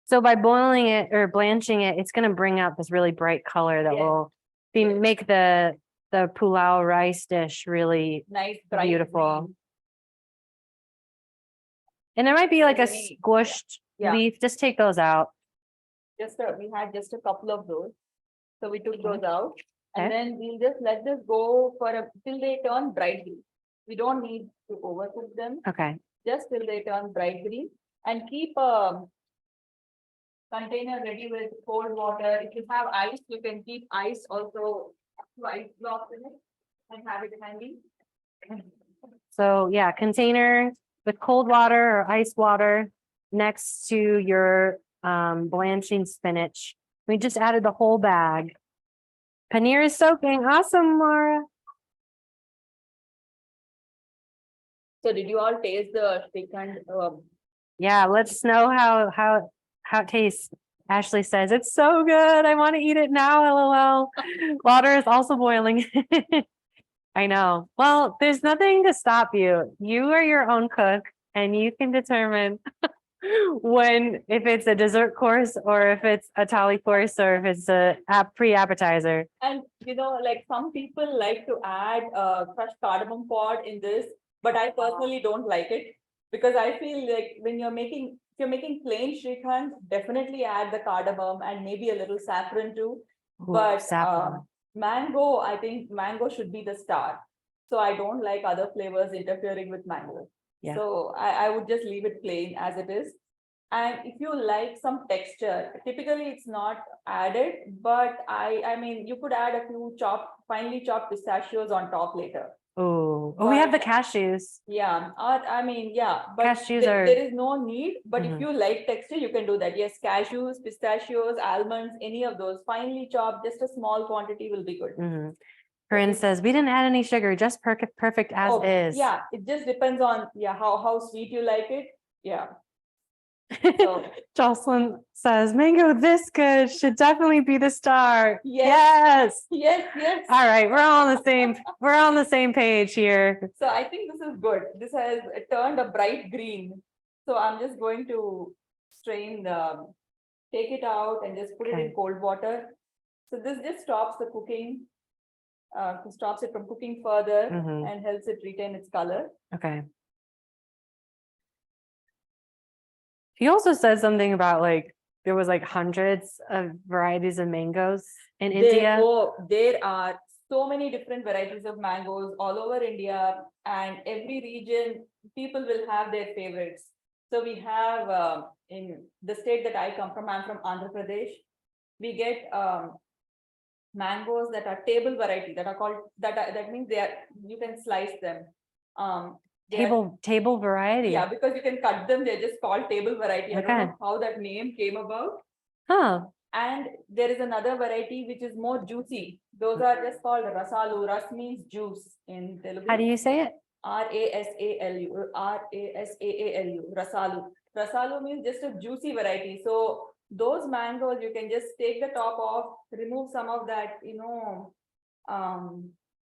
So by boiling it or blanching it, it's gonna bring out this really bright color that Yes. will Yes. make the pulao rice dish really, Nice, bright beautiful. green. and there might be like a Very- squished Yeah. leaf, just take those out. We had just a couple of those. So we took those out. Okay. And then we'll just let this go till they turn bright green. We don't need to overcook them, Okay, just till they turn bright green. And keep a container ready with cold water. If you have ice, you can keep ice also, 2 ice blocks in it and have it handy. so yeah, container with cold water or ice water next to your blanching spinach. We just added the whole bag. Paneer is soaking. Awesome, Laura. So did you all taste the shrikhand? Yeah, let us know how it tastes. Ashley says it's so good. I want to eat it now. LOL. Water is also boiling. I know. Well, there's nothing to stop you. You are your own cook and you can determine if it's a dessert course or if it's a thali course or if it's a pre-appetizer. And like some people like to add crushed cardamom pod in this, but I personally don't like it because I feel like when if you're making plain shrikhand, definitely add the cardamom and maybe a little saffron too. Ooh, But saffron. mango, I think mango should be the star. So I don't like other flavors interfering with mango. Yeah. So I would just leave it plain as it is. And if you like some texture, typically it's not added, but I mean, you could add a few finely chopped pistachios on top later. Oh, we have the But- cashews. Yeah, or I mean, yeah, but Cashews are- there is no need, but if Mhm. you like texture, you can do that. Yes, cashews, pistachios, almonds, any of those finely chopped, just a small quantity will be good. Mhm. Corinne says, we didn't add any sugar, just perfect as Oh, is. yeah, it just depends on, yeah, how sweet you like it. Yeah. So, Jocelyn says, mango this good should definitely be the star. Yes. Yes. yes. All right, we're on the same page here. So I think this is good. This has turned a bright green. So I'm just going to take it out and just put it in Okay. cold water. So this just stops the cooking, stops it from cooking further Mhm. and helps it retain its color. Okay. He also said something about like there was like hundreds of varieties of mangoes in India. There are so many different varieties of mangoes all over India, and every region, people will have their favorites. So we have in the state that I come from, I'm from Andhra Pradesh. We get mangoes that are table variety that are called that means you can slice them. They are- Table variety. yeah, because you can cut them, they're just called table variety. I don't Okay. know how that name came about. Oh, And there is another variety which is more juicy. Those are just called rasalu. Ras means juice in Telugu. how do you say it? Rasalu. Rasalu. Rasalu. Rasalu means just a juicy variety. So those mangoes, you can just take the top off, remove some of that,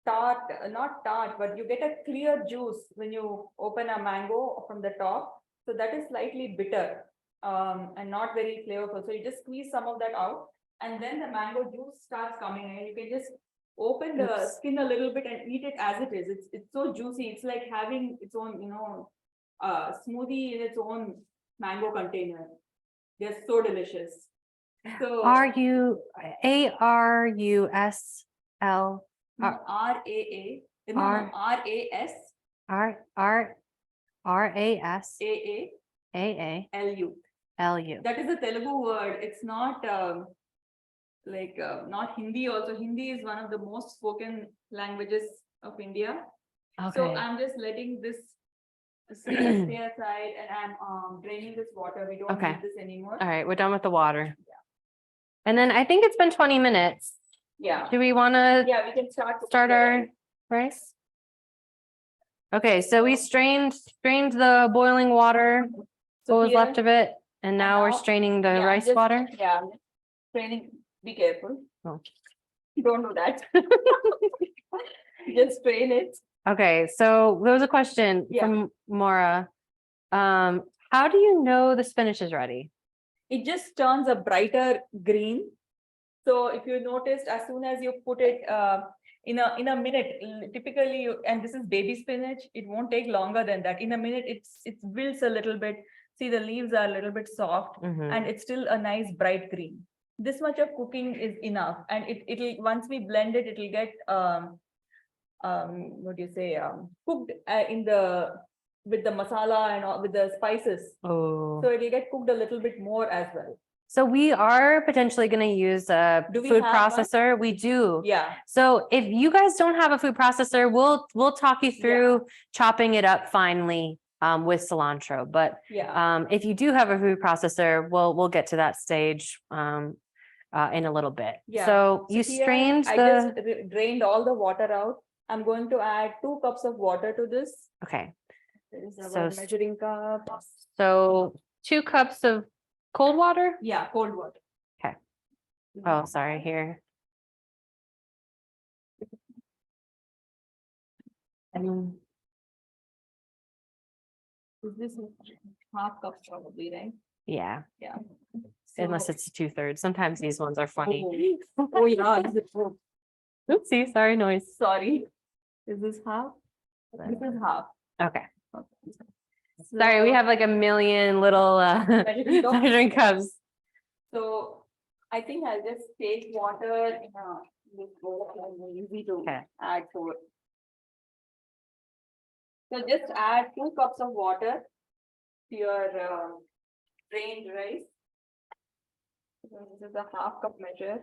tart, not tart, but you get a clear juice when you open a mango from the top. So that is slightly bitter and not very flavorful. So you just squeeze some of that out, and then the mango juice starts coming, and you can just open the Oops. skin a little bit and eat it as it is. It's so juicy. It's like having its own, smoothie in its own mango container. They're so delicious. So ARUSL RAA, R- RAS RAS AA AALU. LU. That is a Telugu word. It's not not Hindi. Also, Hindi is one of the most spoken languages of India. So Okay. I'm just letting this stay aside, and I'm draining this water. We don't Okay. need this anymore. All right, we're done with the water. And then I think it's been 20 minutes. Yeah. Do we want to Yeah, we can start our rice? Okay, so we strained the boiling water, what was left of it, and now we're straining the rice water. Yeah, straining. Be careful. Oh. Don't do that. Just strain it. Okay, so there was a question from Maura. How do you know the spinach is ready? It just turns a brighter green. So if you noticed, as soon as you put it in a minute, typically, and this is baby spinach, it won't take longer than that. In a minute, it wilts a little bit. See, the leaves are a little bit soft, and it's still a nice bright green. This much of cooking is enough, and it'll once we blend it, it'll get what do you say, cooked with the masala and all, with the spices. Oh. So it'll get cooked a little bit more as well. So we are potentially going to use a food processor. We do. Yeah. So if you guys don't have a food processor, we'll talk you through chopping it up finely with cilantro. But if you do have a food processor, we'll get to that stage in a little bit. Yeah. So you strained I just drained all the water out. I'm going to add 2 cups of water to this. Okay. So measuring cup. So 2 cups of cold water? Yeah, cold water. Okay. Oh, sorry, here. Is this half cup probably, right? Yeah. Yeah. Unless it's 2/3. Sometimes these ones are funny. Oh yeah. Oopsie, sorry, noise. Sorry. Is this half? This is half. Okay. Sorry, we have like a million little measuring cups. So I think I'll just take water in this bowl and easy to add to it. So just add 2 cups of water to your drained rice. So this is a half cup measure.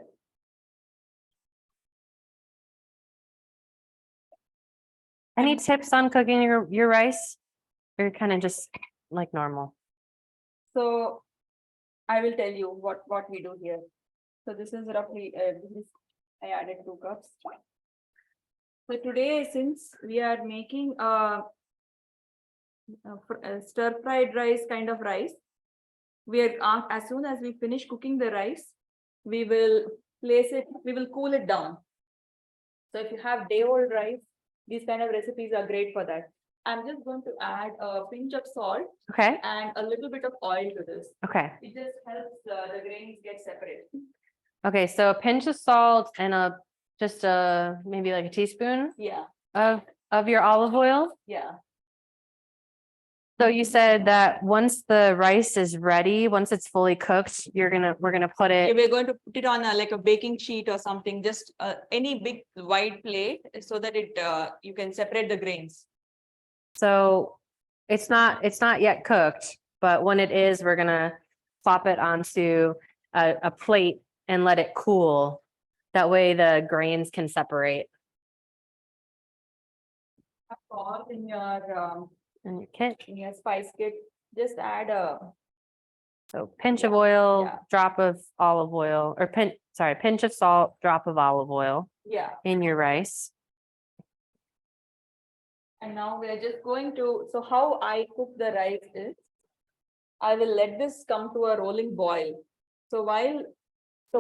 Any tips on cooking your rice? Or kind of just like normal? So I will tell you what we do here. So this is roughly, I added 2 cups. So today, since we are making a stir fried rice kind of rice, we are as soon as we finish cooking the rice, we will cool it down. So if you have day old rice, these kind of recipes are great for that. I'm just going to add a pinch of salt Okay, and a little bit of oil to this. okay. It just helps the grains get separate. Okay, so a pinch of salt and just maybe like a teaspoon Yeah, of your olive oil. yeah. So you said that once the rice is ready, once it's fully cooked, we're gonna put Yeah, it. we're going to put it on like a baking sheet or something, just any big wide plate so that you can separate the grains. So it's not yet cooked, but when it is, we're gonna plop it onto a plate and let it cool. That way the grains can separate. Or in your And your kit. spice kit, just add a So pinch of oil, yeah. drop of olive oil, or pinch of salt, drop of olive oil yeah. in your rice. And now we are just going to, so how I cook the rice is, I will let this come to a rolling boil. So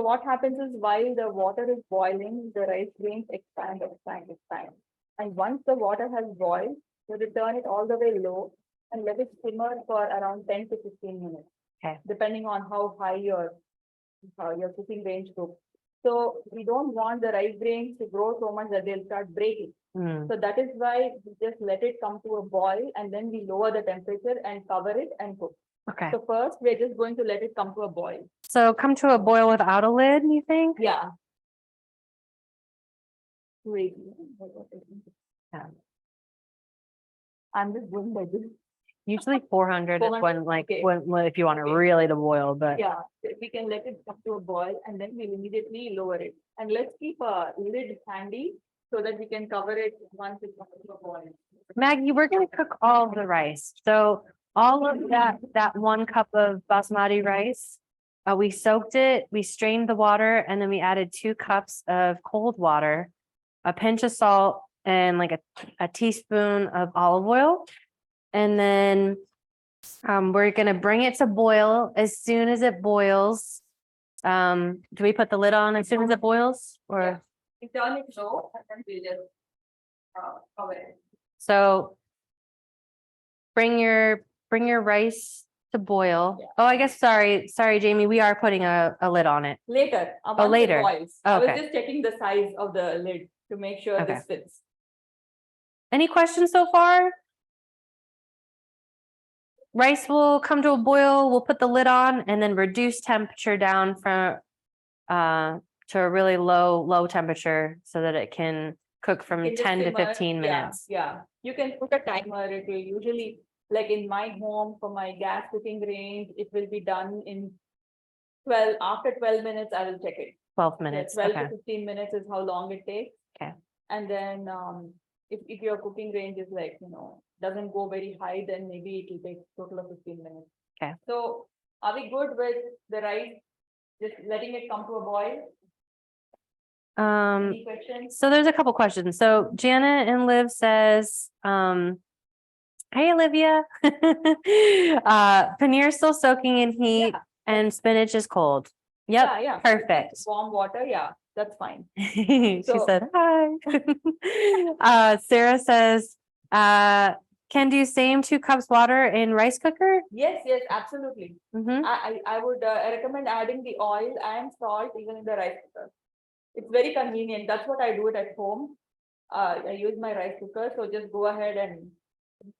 what happens is while the water is boiling, the rice grains expand. And once the water has boiled, you return it all the way low and let it simmer for around 10 to 15 minutes. Okay. Depending on how high your cooking range cooks. So we don't want the rice grains to grow so much that they'll start breaking. So that is why we just let it come to a boil and then we lower the temperature and cover it and cook. Okay. So first, we're just going to let it come to a boil. So come to a boil without a lid, you think? Yeah. Wait. Yeah. I'm just going by this. Usually 400 is 400, when okay. when if you want to Okay. really to boil, but Yeah, we can let it come to a boil and then we'll immediately lower it. And let's keep a lid handy so that we can cover it once it comes to a boil. Maggie, we're gonna cook all of the rice. So all of that 1 cup of basmati rice, we soaked it, we strained the water, and then we added 2 cups of cold water, a pinch of salt, and like a teaspoon of olive oil. And then we're gonna bring it to boil. As soon as it boils, do we put the lid on as soon as it boils, or? Yeah. We turn it low and then we just cover it. So bring your rice to boil. Yeah. Oh, I guess, sorry, Jamie, we are putting a lid on it. Later. Once later. It boils. Oh, I was okay. just checking the size of the lid to make sure Okay. this fits. Any questions so far? Rice will come to a boil, we'll put the lid on and then reduce temperature down from to a really low temperature so that it can cook from It just 10 to simmer. 15 minutes. Yeah, you can put a timer. It will usually, like in my home for my gas cooking range, it will be done in 12, after 12 minutes, I will check it. 12 minutes. 12 Okay. to 15 minutes is how long it takes. Okay. And then if your cooking range is like, doesn't go very high, then maybe it will take total of 15 minutes. Okay. So are we good with the rice, just letting it come to a boil? Any questions? So there's a couple questions. So Janet and Liv says, hey, Olivia. Paneer's still soaking in heat and spinach is cold. Yep. Yeah. Perfect. Warm water, yeah, that's fine. She So- said, hi. Sarah says, can do same 2 cups water in rice cooker. Yes, absolutely. Mhm. I would recommend adding the oil and salt even in the rice cooker. It's very convenient. That's what I do it at home. I use my rice cooker, so just go ahead and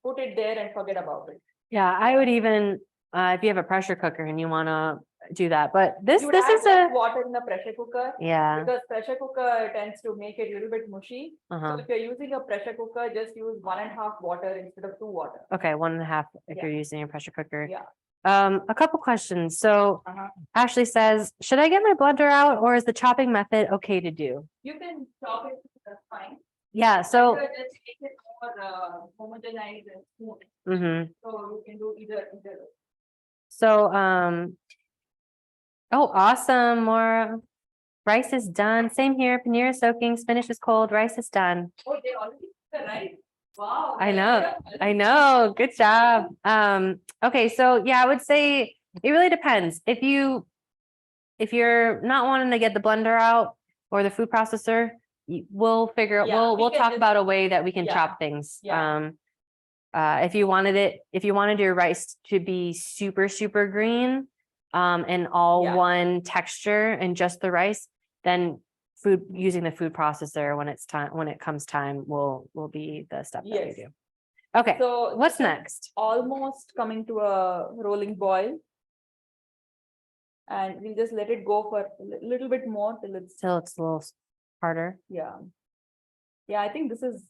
put it there and forget about it. Yeah, I would even, if you have a pressure cooker and you want to do that, but this You would is add less water in the pressure cooker yeah. because pressure cooker tends to make it a little bit mushy. Uh-huh. So if you're using a pressure cooker, just use 1.5 water instead of 2 water. Okay, 1.5 if Yeah. you're using a pressure cooker. Yeah. A couple questions. So Uh-huh. Ashley says, should I get my blender out or is the chopping method okay to do? You can chop it, that's fine. Yeah, so, Just make it more homogenized and smooth. mhm. So you can do either. So, oh, awesome, Maura. Rice is done. Same here. Paneer is soaking, spinach is cold, rice is done. Oh, they already did the rice. Wow. I know. Good job. Okay, so yeah, I would say it really depends. If you're not wanting to get the blender out or the food processor, we'll figure out, Yeah, we we'll can talk just- about a way that we can yeah, chop things. yeah. If you wanted your rice to be super, super green, and all Yeah. one texture and just the rice, then using the food processor when it comes time will be the step that we Yes. do. Okay, So what's this is next? almost coming to a rolling boil. And we'll just let it go for a little bit more till it's, Till it's a little harder. yeah. Yeah, I think this is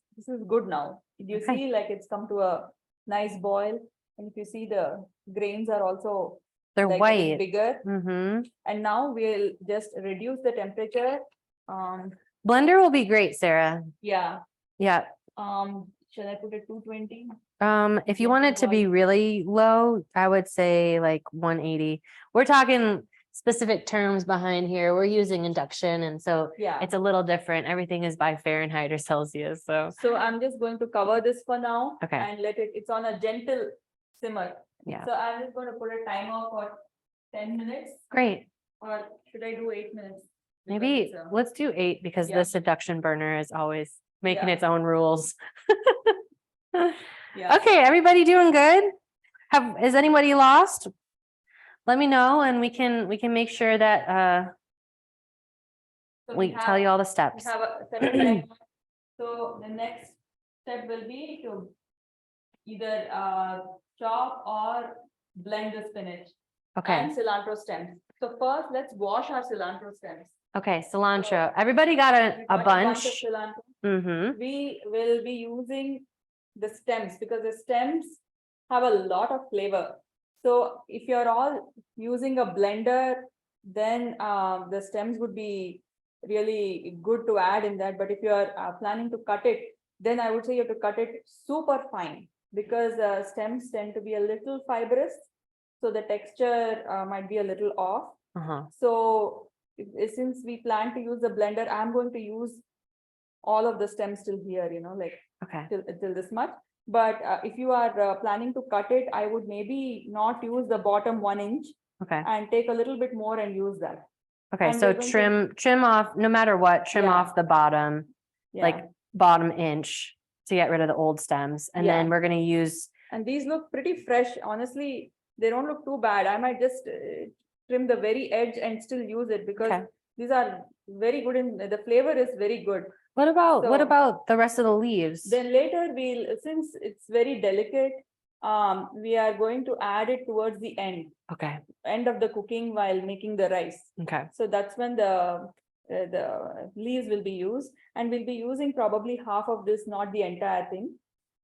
good now. You Okay. see, like it's come to a nice boil. And if you see the grains are also They're like a bit white. bigger. Mm-hmm. And now we'll just reduce the temperature. Blender will be great, Sarah. Yeah. Yeah. Shall I put it 220? If you Yes, want it to be boil. really low, I would say like 180. We're talking specific terms behind here. We're using induction, and so Yeah. it's a little different. Everything is by Fahrenheit or Celsius. So So I'm just going to cover this for now. Okay. And it's on a gentle simmer. yeah, So I'm just going to put a timer for 10 minutes, great. or should I do 8 minutes? Because Maybe it's, let's do 8 because yeah. this induction burner is always making Yeah. its own rules. Yeah. Okay, everybody doing good? Is anybody lost? Let me know and we can make sure that So we tell you all the we steps. have a separate timer. So the next step will be to either chop or blend the spinach Okay. and cilantro stems. So first, let's wash our cilantro stems. Okay, cilantro. Everybody got We a got of bunch. cilantro. Mm-hmm. We will be using the stems because the stems have a lot of flavor. So if you're all using a blender, then the stems would be really good to add in that. But if you're planning to cut it, then I would say you have to cut it super fine because stems tend to be a little fibrous. So the texture might be a little off. Uh-huh. So since we plan to use the blender, I'm going to use all of the stems till here, like Okay. till this much. But if you are planning to cut it, I would maybe not use the bottom 1 inch Okay. and take a little bit more and use that. Okay. And So we're going to- trim off, no matter what, trim Yeah. off the bottom, Yeah. like bottom inch to get rid of the old stems. And then Yeah. we're gonna use, And these look pretty fresh. Honestly, they don't look too bad. I might just trim the very edge and still use it because Okay. these are very good the flavor is very good. what So- about the rest of the leaves? Then later since it's very delicate, we are going to add it towards the Okay. end of the cooking while making the rice. Okay. So that's when the leaves will be used, and we'll be using probably half of this, not the entire thing.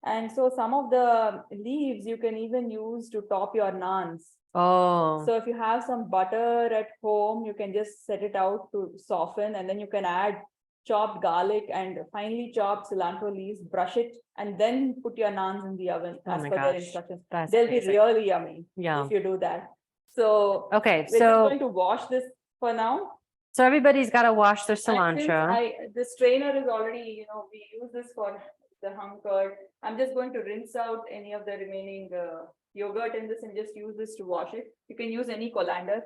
And so some of the leaves you can even use to top your naans. Oh, So if you have some butter at home, you can just set it out to soften, and then you can add chopped garlic and finely chopped cilantro leaves, brush it, and then put your naans in the oven Oh as my per their gosh, instructions. that's They'll be amazing. really yummy Yeah. if you do that. So Okay. we're just going to wash this for now. So everybody's got to wash their And since cilantro. the strainer is already, we use this for the hung curd. I'm just going to rinse out any of the remaining yogurt in this and just use this to wash it. You can use any colander.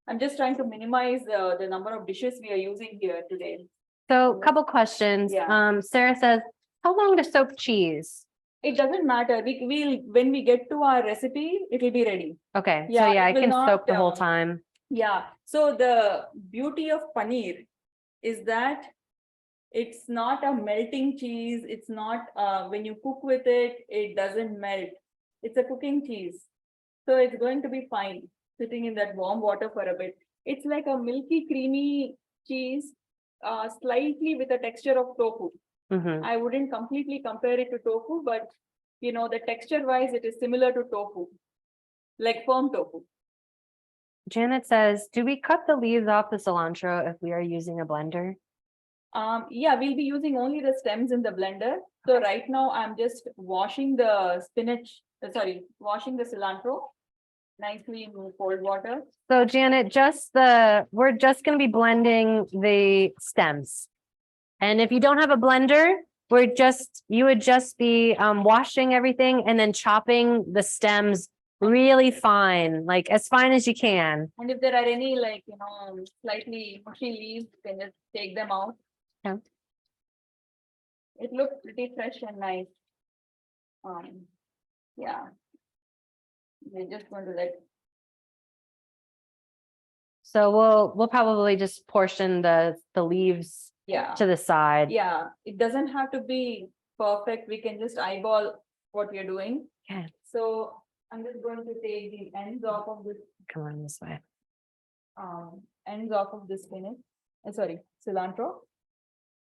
I'm just trying to minimize the number of dishes we are using here today. So couple questions. Yeah. Sarah says, how long to soak cheese? It doesn't matter. When we get to our recipe, it will be ready. Okay. Yeah, So yeah, it I will can not, soak the whole time. Yeah. So the beauty of paneer is that it's not a melting cheese. It's not when you cook with it, it doesn't melt. It's a cooking cheese. So it's going to be fine sitting in that warm water for a bit. It's like a milky, creamy cheese, slightly with a texture of tofu. Mhm. I wouldn't completely compare it to tofu, but the texture wise, it is similar to tofu. like firm tofu. Janet says, do we cut the leaves off the cilantro if we are using a blender? Yeah, we'll be using only the stems in the blender. So right now I'm just washing the spinach, washing the cilantro nicely in cold water. So Janet, we're just gonna be blending the stems. And if you don't have a blender, you would just be washing everything and then chopping the stems really fine, like as fine as you can. And if there are any slightly mushy leaves, you can just take them out. Yeah. It looks pretty fresh and nice. Yeah. We're just going to So we'll probably just portion the leaves to the side. Yeah, it doesn't have to be perfect. We can just eyeball what we're doing. Okay. So I'm just going to take the ends off of this. Come on this way. Ends off of this spinach. Cilantro.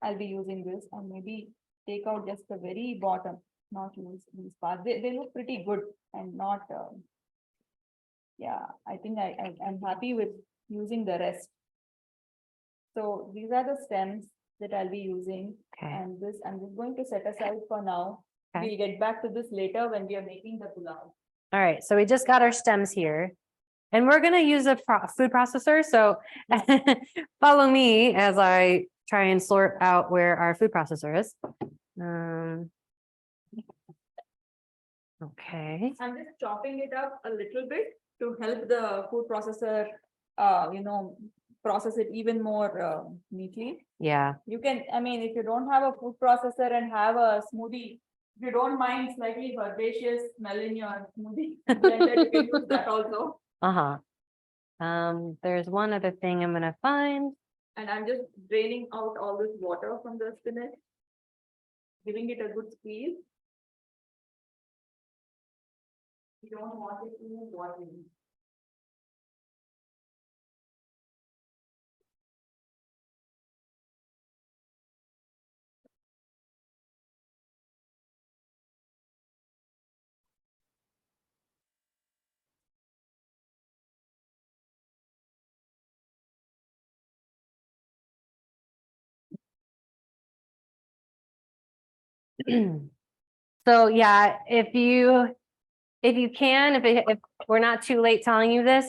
I'll be using this and maybe take out just the very bottom, not use these parts. They look pretty good and not. Yeah, I think I'm happy with using the rest. So these are the stems that I'll be using. Okay. And this I'm just going to set aside for now. Okay. We'll get back to this later when we are making the pulao. All right, so we just got our stems here. And we're gonna use a food processor, so follow me as I try and sort out where our food processor is. Okay. I'm just chopping it up a little bit to help the food processor, process it even more neatly. Yeah. You can, if you don't have a food processor and have a smoothie, if you don't mind slightly herbaceous smell in your smoothie blender, you can use that also. There's one other thing I'm gonna find. And I'm just draining out all this water from the spinach, giving it a good squeeze. You don't want it too watery. So yeah, if we're not too late telling you this,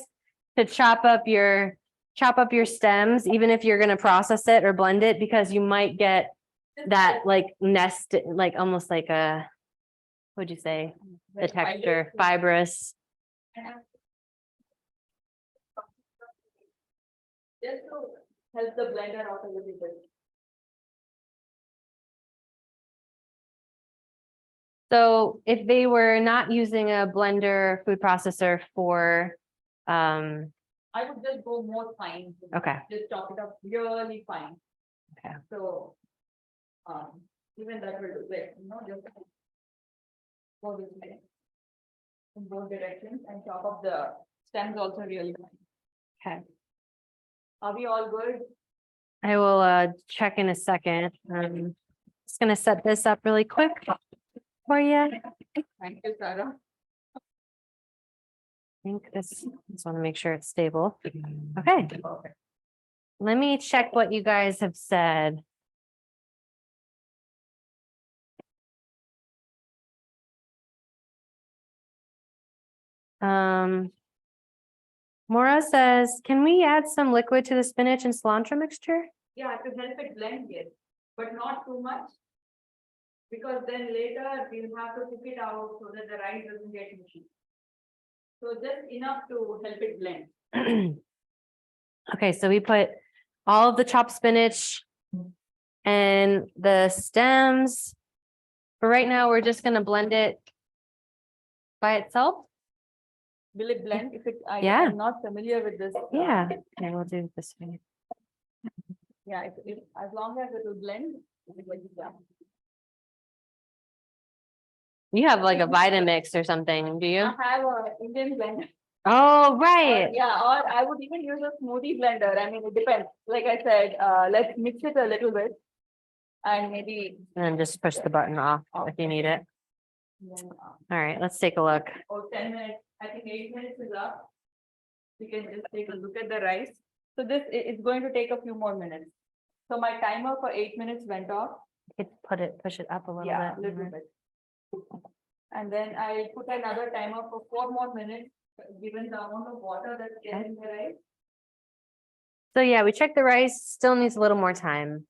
to chop up your stems, even if you're gonna process it or blend it, because you might get that like nest, like almost like a, what'd you say? The texture, fibrous. Just to help the blender out a little bit. So if they were not using a blender food processor for, I would just go more fine. Okay. Just chop it up really fine. Okay. So, even that will do it, just go this way in both directions and chop up the stems also really fine. Okay. Are we all good? I will check in a second. Just gonna set this up really quick for you. Thank you, Sarah. I think just want to make sure it's stable. Okay. Let me check what you guys have said. Maura says, can we add some liquid to the spinach and cilantro mixture? Yeah, to help it blend, yes, but not too much. Because then later we'll have to cook it out so that the rice doesn't get mushy. So just enough to help it blend. Okay, so we put all of the chopped spinach and the stems. For right now, we're just gonna blend it by itself. Will it blend? Yeah. I'm not familiar with this. Yeah, okay, we'll do it this way. Yeah, if as long as it will blend. Yeah. You have like a Vitamix or something, do you? I have a Indian blender. Oh, right. Yeah, or I would even use a smoothie blender. It depends. Like I said, let's mix it a little bit. And maybe. And then just push the button off if you need it. Then, All right, let's take a look. 10 minutes. I think think 8 minutes is up. You can just take a look at the rice. So this is going to take a few more minutes. So my timer for 8 minutes went off. Could push it up a little Yeah, bit. little bit. And then I put another timer for 4 more minutes, given the amount of water that's there in the rice. So yeah, we checked the rice, still needs a little more time.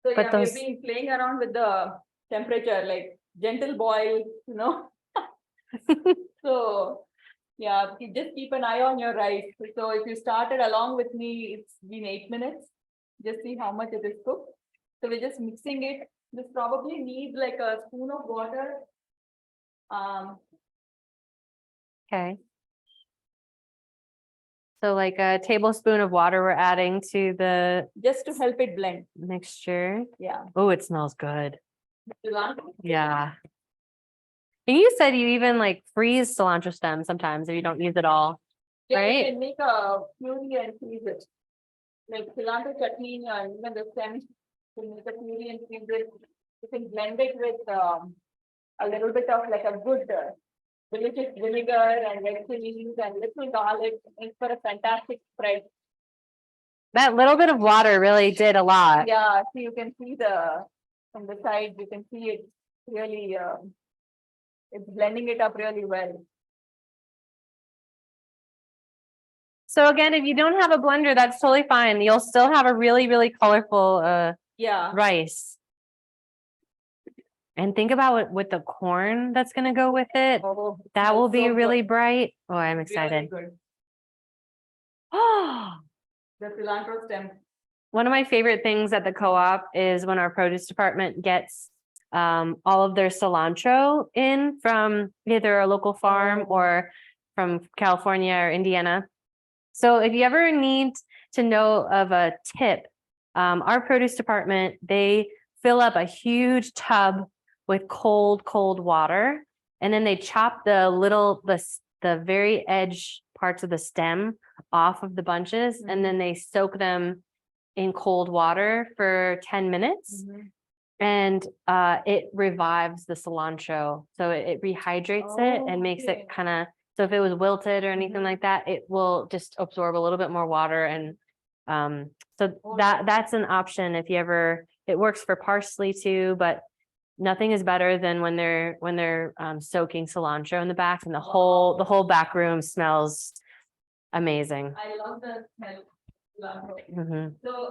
So But yeah, those- we've been playing around with the temperature, like gentle boil, you know. So yeah, just keep an eye on your rice. So if you started along with me, it's been 8 minutes. Just see how much it is cooked. So we're just mixing it. This probably needs like a spoon of water. Okay. So like a tablespoon of water we're adding to the Just to help it blend. mixture. Yeah. Oh, it smells good. Cilantro. Yeah. And you said you even like freeze cilantro stems sometimes if you don't use it all. Yeah, you Right? can make a puree and freeze it. Like cilantro chutney and even the stems, you can make a puree and freeze it. You can blend it with a little bit of like a good delicious vinegar and red chilies and little garlic. Makes for a fantastic spread. That little bit of water really did a lot. Yeah, so you can see from the side, you can see it really, it's blending it up really well. So again, if you don't have a blender, that's totally fine. You'll still have a really, really colorful Yeah. rice. And think about it with the corn that's gonna go with it. Oh, That will smells be so really good. bright. Oh, I'm Really excited. good. Oh, The cilantro stem. one of my favorite things at the co-op is when our produce department gets all of their cilantro in from either a local farm or from California or Indiana. So if you ever need to know of a tip, our produce department, they fill up a huge tub with cold water, and then they chop the very edge parts of the stem off of the bunches, and then they soak them in cold water for 10 minutes. And it revives the cilantro. So it rehydrates it and makes it kind of, so if it was wilted or anything like that, it will just absorb a little bit more water. And so that's an option if you ever, it works for parsley too, but nothing is better than when they're soaking cilantro in the back, and the whole back room smells amazing. I love the smell. Cilantro. Mhm. So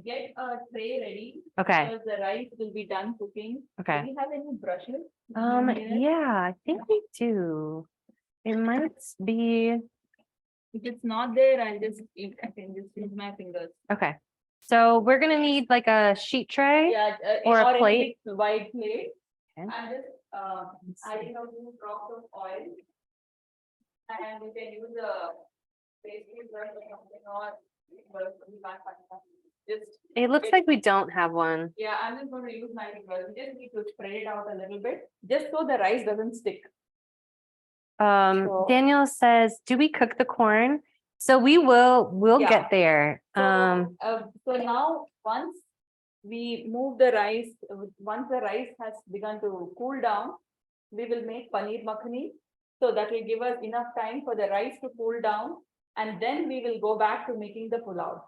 get a tray ready. Okay. Because the rice will be done cooking. Okay. Do we have any brushes? Yeah, I think we do. It might be, If it's not there, I can just use my fingers. okay. So we're gonna need like a sheet tray. Yeah, Or a any plate. big wide plate. Okay. And just adding a few drops of oil. And you can use a pastry brush or something, or just, It looks like we don't have one. yeah, I'm just going to use my fingers. We just need to spread it out a little bit, just so the rice doesn't stick. So- Daniel says, do we cook the corn? So we'll Yeah. get there. So now, once we move the rice, once the rice has begun to cool down, we will make Paneer Makhani. So that will give us enough time for the rice to cool down, and then we will go back to making the pulao.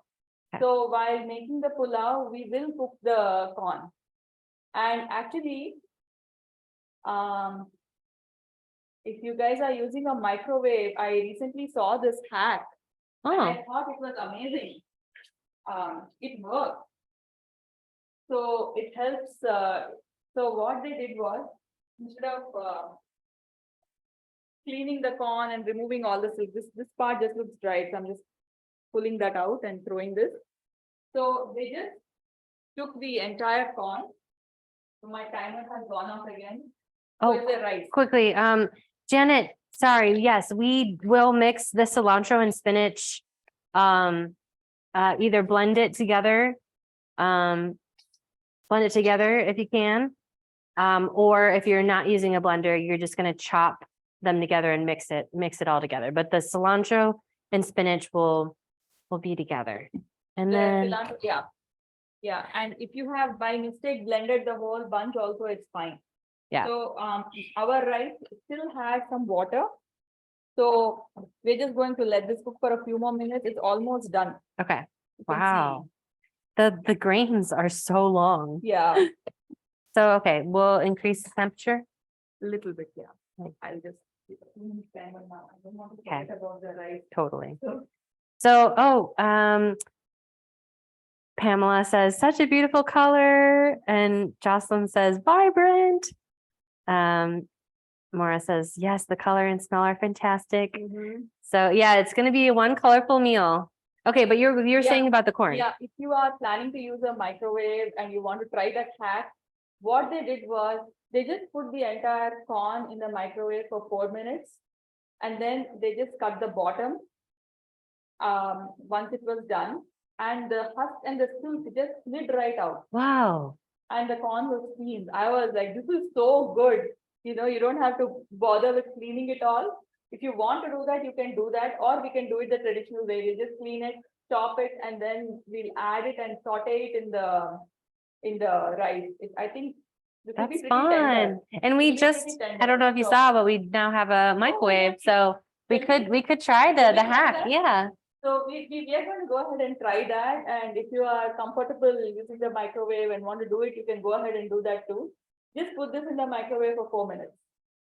Okay. So while making the pulao, we will cook the corn. And actually, if you guys are using a microwave, I recently saw this hack. And Oh, I thought it was amazing. It worked. So it helps, so what they did was, instead of cleaning the corn and removing all the seeds, this part just looks dry, so I'm just pulling that out and throwing this. So they just took the entire corn. So my timer has gone off again. Oh, With the rice. quickly, Janet, sorry, yes, we will mix the cilantro and spinach. Either blend it together if you can. Or if you're not using a blender, you're just gonna chop them together and mix it all together. But the cilantro and spinach will be together. And The then, cilantro, yeah. Yeah, and if you have by mistake blended the whole bunch also, it's fine. Yeah. So our rice still has some water. So we're just going to let this cook for a few more minutes. It's almost done. Okay. You can Wow. The grains are so long. see. Yeah, So, okay, we'll increase the temperature. a little bit, yeah. Okay. I'll just. I don't want to Okay. forget about the rice. Totally. So, So, Pamela says, such a beautiful color. And Jocelyn says, vibrant. Maura says, yes, the color and smell are fantastic. So yeah, it's going to be one colorful meal. Okay, but you're Yeah. saying about the corn. Yeah, if you are planning to use a microwave and you want to try that hack, what they did was they just put the entire corn in the microwave for 4 minutes. And then they just cut the bottom. Once it was done, and the husk and the skin just slid right out. Wow. And the corn was clean. I was like, this is so good. You know, you don't have to bother with cleaning it all. If you want to do that, you can do that, or we can do it the traditional way. We just clean it, chop it, and then we'll add it and saute it in the rice. I think this will be That's pretty fun. tender. And we It'll be just, pretty I tender. don't know if you So- saw, but we now have a microwave. So we could try Can we the try hack. that? Yeah. So we are going to go ahead and try that. And if you are comfortable using the microwave and want to do it, you can go ahead and do that too. Just put this in the microwave for 4 minutes.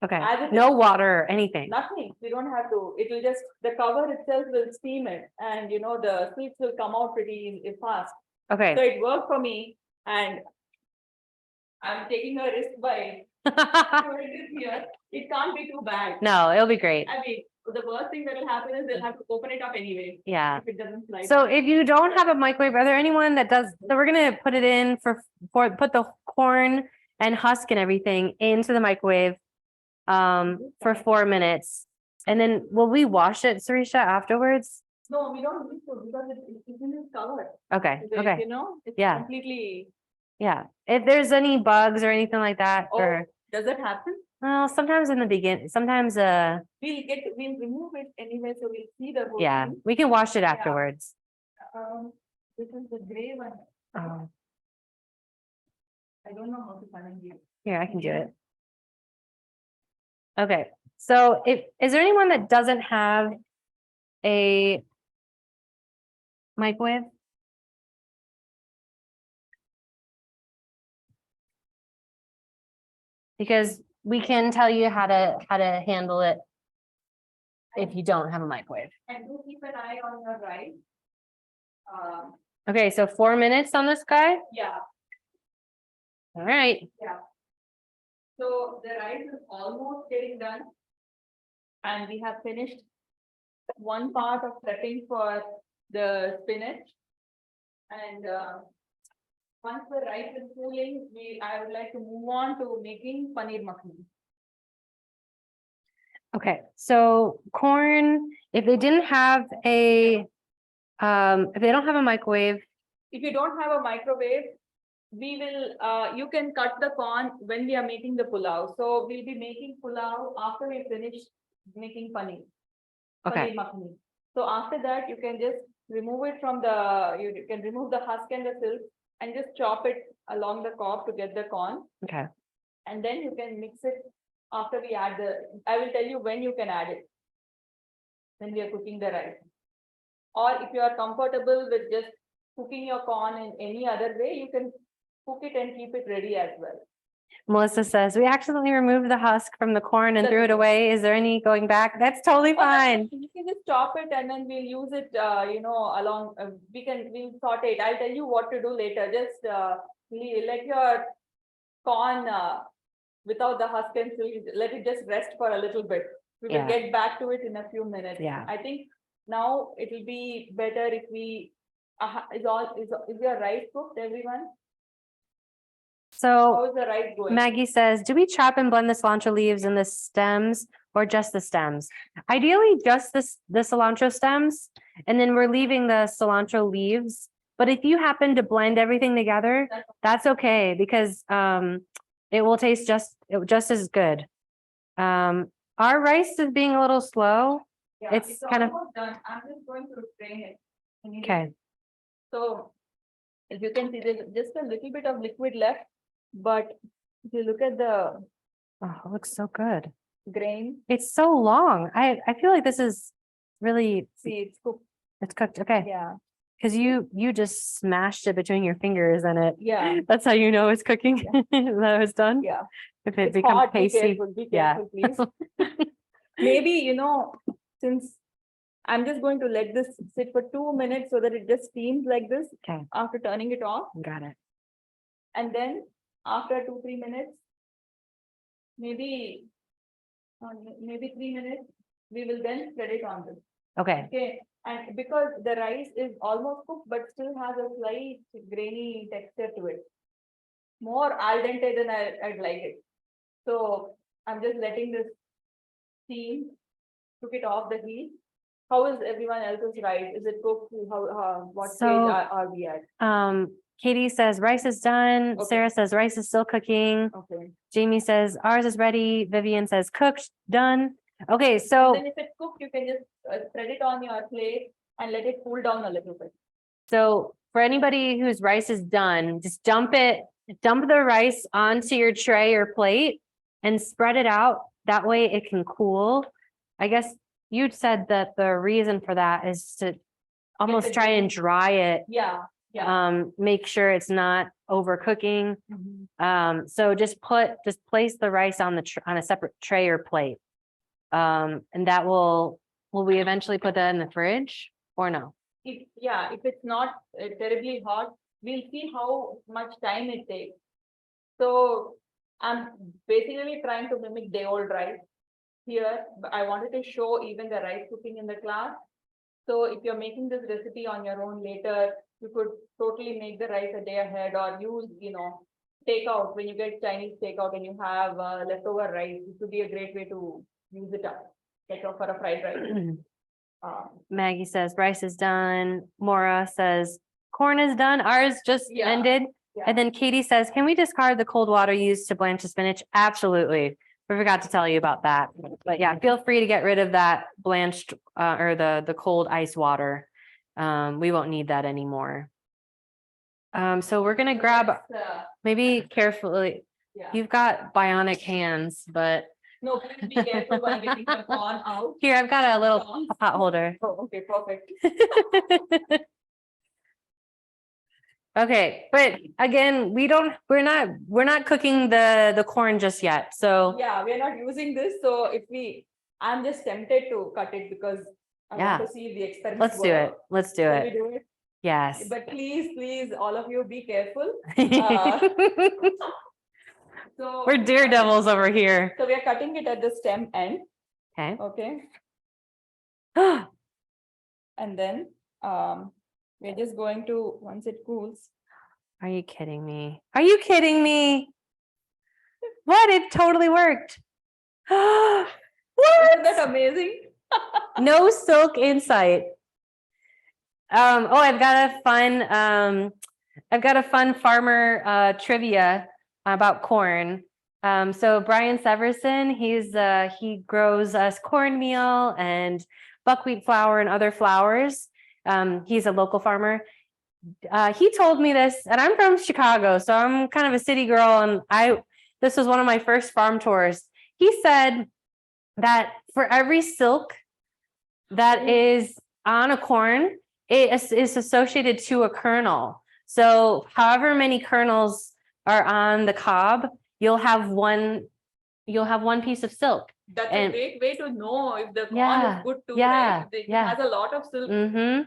Okay. As it No is. water or anything. Nothing. You don't have to. It will just, the cover itself will steam it, and you know the sweets will come out pretty fast. So Okay. it worked for me, and I'm taking a risk by doing this here. It can't be too bad. No, it'll be great. I mean, the worst thing that will happen is they'll have to open it up anyway Yeah. if it doesn't slide. So if you don't have a microwave, are there anyone that does, so we're gonna put it in put the corn and husk and everything into the microwave for 4 minutes. And then will we wash it, Sarisha, afterwards? No, we don't need to because it's in this cover. Okay, okay, You know, it's Yeah. completely. yeah. If there's any bugs or anything like that, Oh, or, does that happen? well, sometimes in the beginning, sometimes, We'll remove it anyway, so we'll see the whole yeah, thing. we can wash it afterwards. This is the gray one. Oh, I don't know how to find it. here, I can do it. Okay, so is there anyone that doesn't have a microwave? Because we can tell you how to handle it if you don't have a microwave. And do keep an eye on your rice. Okay, so 4 minutes on this guy. Yeah, All right. so the rice is almost getting done. And we have finished one part of prepping for the spinach. And once the rice is cooling, I would like to move on to making Paneer Makhani. Okay, so corn, if they didn't have a, if they don't have a microwave, If you don't have a microwave, we will, you can cut the corn when we are making the pulao. So we'll be making pulao after we finish making paneer. okay, Paneer Makhani. So after that, you can just remove it from you can remove the husk and the silk and just chop it along the cob to get the corn. okay. And then you can mix it after we add I will tell you when you can add it. When we are cooking the rice. Or if you are comfortable with just cooking your corn in any other way, you can cook it and keep it ready as well. Melissa says, we accidentally removed the husk from the corn and That's threw it okay. away. Is there any going back? That's totally Oh, that's fine. fine. You can just chop it and then we'll use it, you know, along, we'll saute it. I'll tell you what to do later. Just let your corn without the husk and let it just rest for a little bit. We will Yeah. get back to it in a few minutes. Yeah. I think now it will be better if we, is your rice cooked, everyone? So How is the rice going? Maggie says, do we chop and blend the cilantro leaves and the stems or just the stems? Ideally, just the cilantro stems, and then we're leaving the cilantro leaves. But if you happen to blend everything together, that's okay because it will taste just as good. Our rice is being a little slow. Yeah, it's kind of- almost done. I'm just going to strain it. Okay. So as you can see, there's just a little bit of liquid left, but if you look at the Oh, it looks so good. grain. It's so long. I feel like this is really, See, it's cooked. it's cooked. Okay. Yeah, Because you just smashed it between your fingers and it. yeah, That's how you know it's cooking. That it's done. yeah. If it It's becomes hot. Be pasty. careful. Be Yeah. careful, please. Maybe, since I'm just going to let this sit for 2 minutes so that it just steams like this Okay, after turning it off. got it. And then after 2-3 minutes, maybe, maybe 3 minutes, we will then spread it on this. Okay. Okay, and because the rice is almost cooked, but still has a slight grainy texture to it. More al dente than I'd like it. So I'm just letting this steam, took it off the heat. How is everyone else's rice? Is it cooked? What stage So- are we at? Katie says rice is done. Okay. Sarah says rice is still cooking. Okay. Jamie says ours is ready. Vivian says cooked, done. Okay, so Then if it's cooked, you can just spread it on your plate and let it cool down a little bit. for anybody whose rice is done, just dump the rice onto your tray or plate and spread it out. That way it can cool. I guess you'd said that the reason for that is to almost the try and grain. dry it. Yeah, yeah. Make sure it's not overcooking. Mhm. So just place the rice on on a separate tray or plate. And that will we eventually put that in the fridge or no? If it's not terribly hot, we'll see how much time it takes. So I'm basically trying to mimic day old rice here, but I wanted to show even the rice cooking in the class. So if you're making this recipe on your own later, you could totally make the rice a day ahead or use, takeout when you get Chinese takeout and you have leftover rice. This would be a great way to use it up, like for a fried rice. Maggie says rice is done. Maura says corn is done. Ours just Yeah. ended. Yeah. And then Katie says, can we discard the cold water used to blanch the spinach? Absolutely. We forgot to tell you about that. But yeah, feel free to get rid of that blanched or the cold ice water. We won't need that anymore. So we're gonna grab maybe carefully. Yeah. You've got bionic hands, but No, please be careful while getting the corn out. here I've got a little pot holder. Oh, okay, perfect. Okay, but again, we're not cooking the corn just yet. So Yeah, we are not using this, so I'm just tempted to cut it because I Yeah. want to see if the experiment let's do it. Let's do Will we it. do it? Yes. But please, all of you be careful. So We're daredevils over here. So we are cutting it at the stem end, Okay. okay? And then we're just going to, once it cools. Are you kidding me? Are you kidding me? What? It totally worked. Isn't What? that amazing? No silk insight. Oh, I've got a fun farmer trivia about corn. So Brian Severson, he grows us cornmeal and buckwheat flour and other flours. He's a local farmer. He told me this, and I'm from Chicago, so I'm kind of a city girl, and this was one of my first farm tours. He said that for every silk that is on a corn, it is associated to a kernel. So however many kernels are on the cob, you'll have one piece of silk. That's And- a great way to know if the corn Yeah, is good too, yeah, right? It yeah. has a lot of silk. Mm-hmm.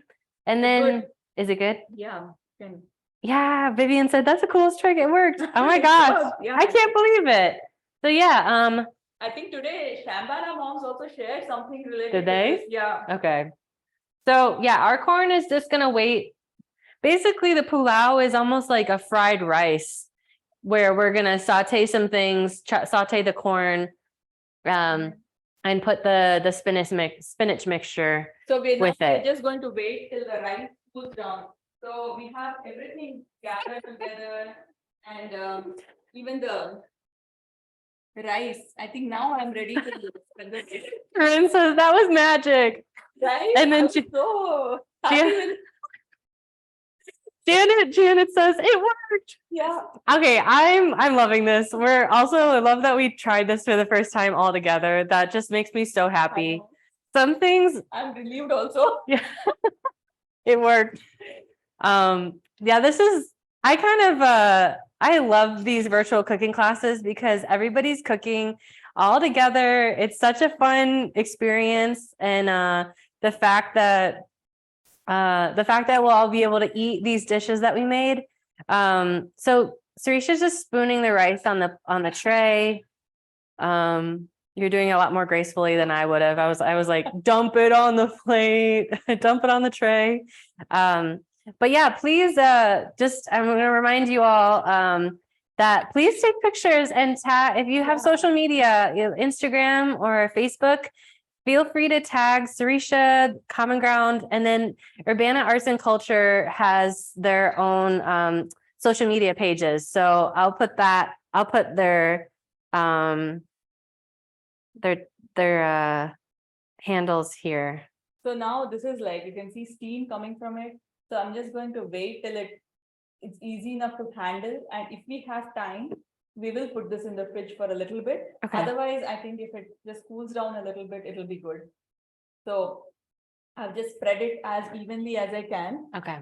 And It's then, good. is it good? Yeah. Can. Yeah, Vivian said that's the coolest trick. It worked. Oh my It gosh, worked, yeah. I can't believe it. So yeah, I think today Shambhala moms also shared something related Did to they? this. Yeah. okay. So yeah, our corn is just gonna wait. Basically, the pulao is almost like a fried rice, where we're gonna saute some things, saute the corn, and put the spinach mixture. So we're With it. just going to wait till the rice cools down. So we have everything gathered together and even the rice. I think now I'm ready to present it. Corinne says that was magic. Right? And then I'm she- so she- happy with Janet says it worked. Yeah. Okay, I'm loving this. I love that we tried this for the first time all together. That just makes me so I happy. know. Some things, I'm relieved also. yeah, it worked. Yeah, I love these virtual cooking classes because everybody's cooking all together. It's such a fun experience. And the fact that we'll all be able to eat these dishes that we made. So Sarisha's just spooning the rice on the tray. You're doing it a lot more gracefully than I would have. I was like, dump it on the plate, dump it on the tray. But yeah, please, I'm going to remind you all that please take pictures and tag if you have social media, Instagram or Facebook. Feel free to tag Sarisha, Common Ground, and then Urbana Arts and Culture has their own social media pages. So I'll put their handles here. So now this is like, you can see steam coming from it. So I'm just going to wait till it's easy enough to handle. And if we have time, we will put this in the fridge for a little bit. Okay. Otherwise, I think if it just cools down a little bit, it'll be good. So I've just spread it as evenly as I can. Okay.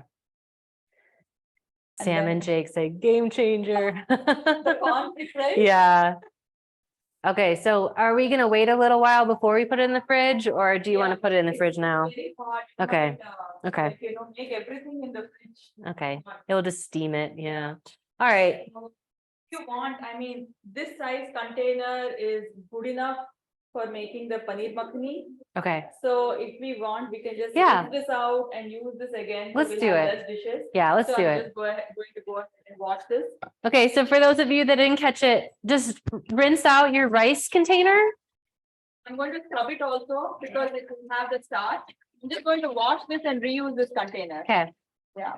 And Sam then- and Jake say game changer. The conflict, right? Yeah. Okay, so are we gonna wait a little while before we put it in the fridge, or do you want to put it in the fridge now? Very hot, Okay. but, Okay. like, make everything in the fridge. Okay, it'll just steam it, yeah. All right, If you want, I mean, this size container is good enough for making the Paneer Makhani. okay, So if we want, we can just Yeah. rinse this out and use this again. So Let's we'll do have it. less dishes. yeah, let's So do I'm it. just going to go ahead and wash this. Okay, so for those of you that didn't catch it, just rinse out your rice container. I'm going to scrub it also because it will have the starch. I'm just going to wash this and reuse this container. Okay, Yeah.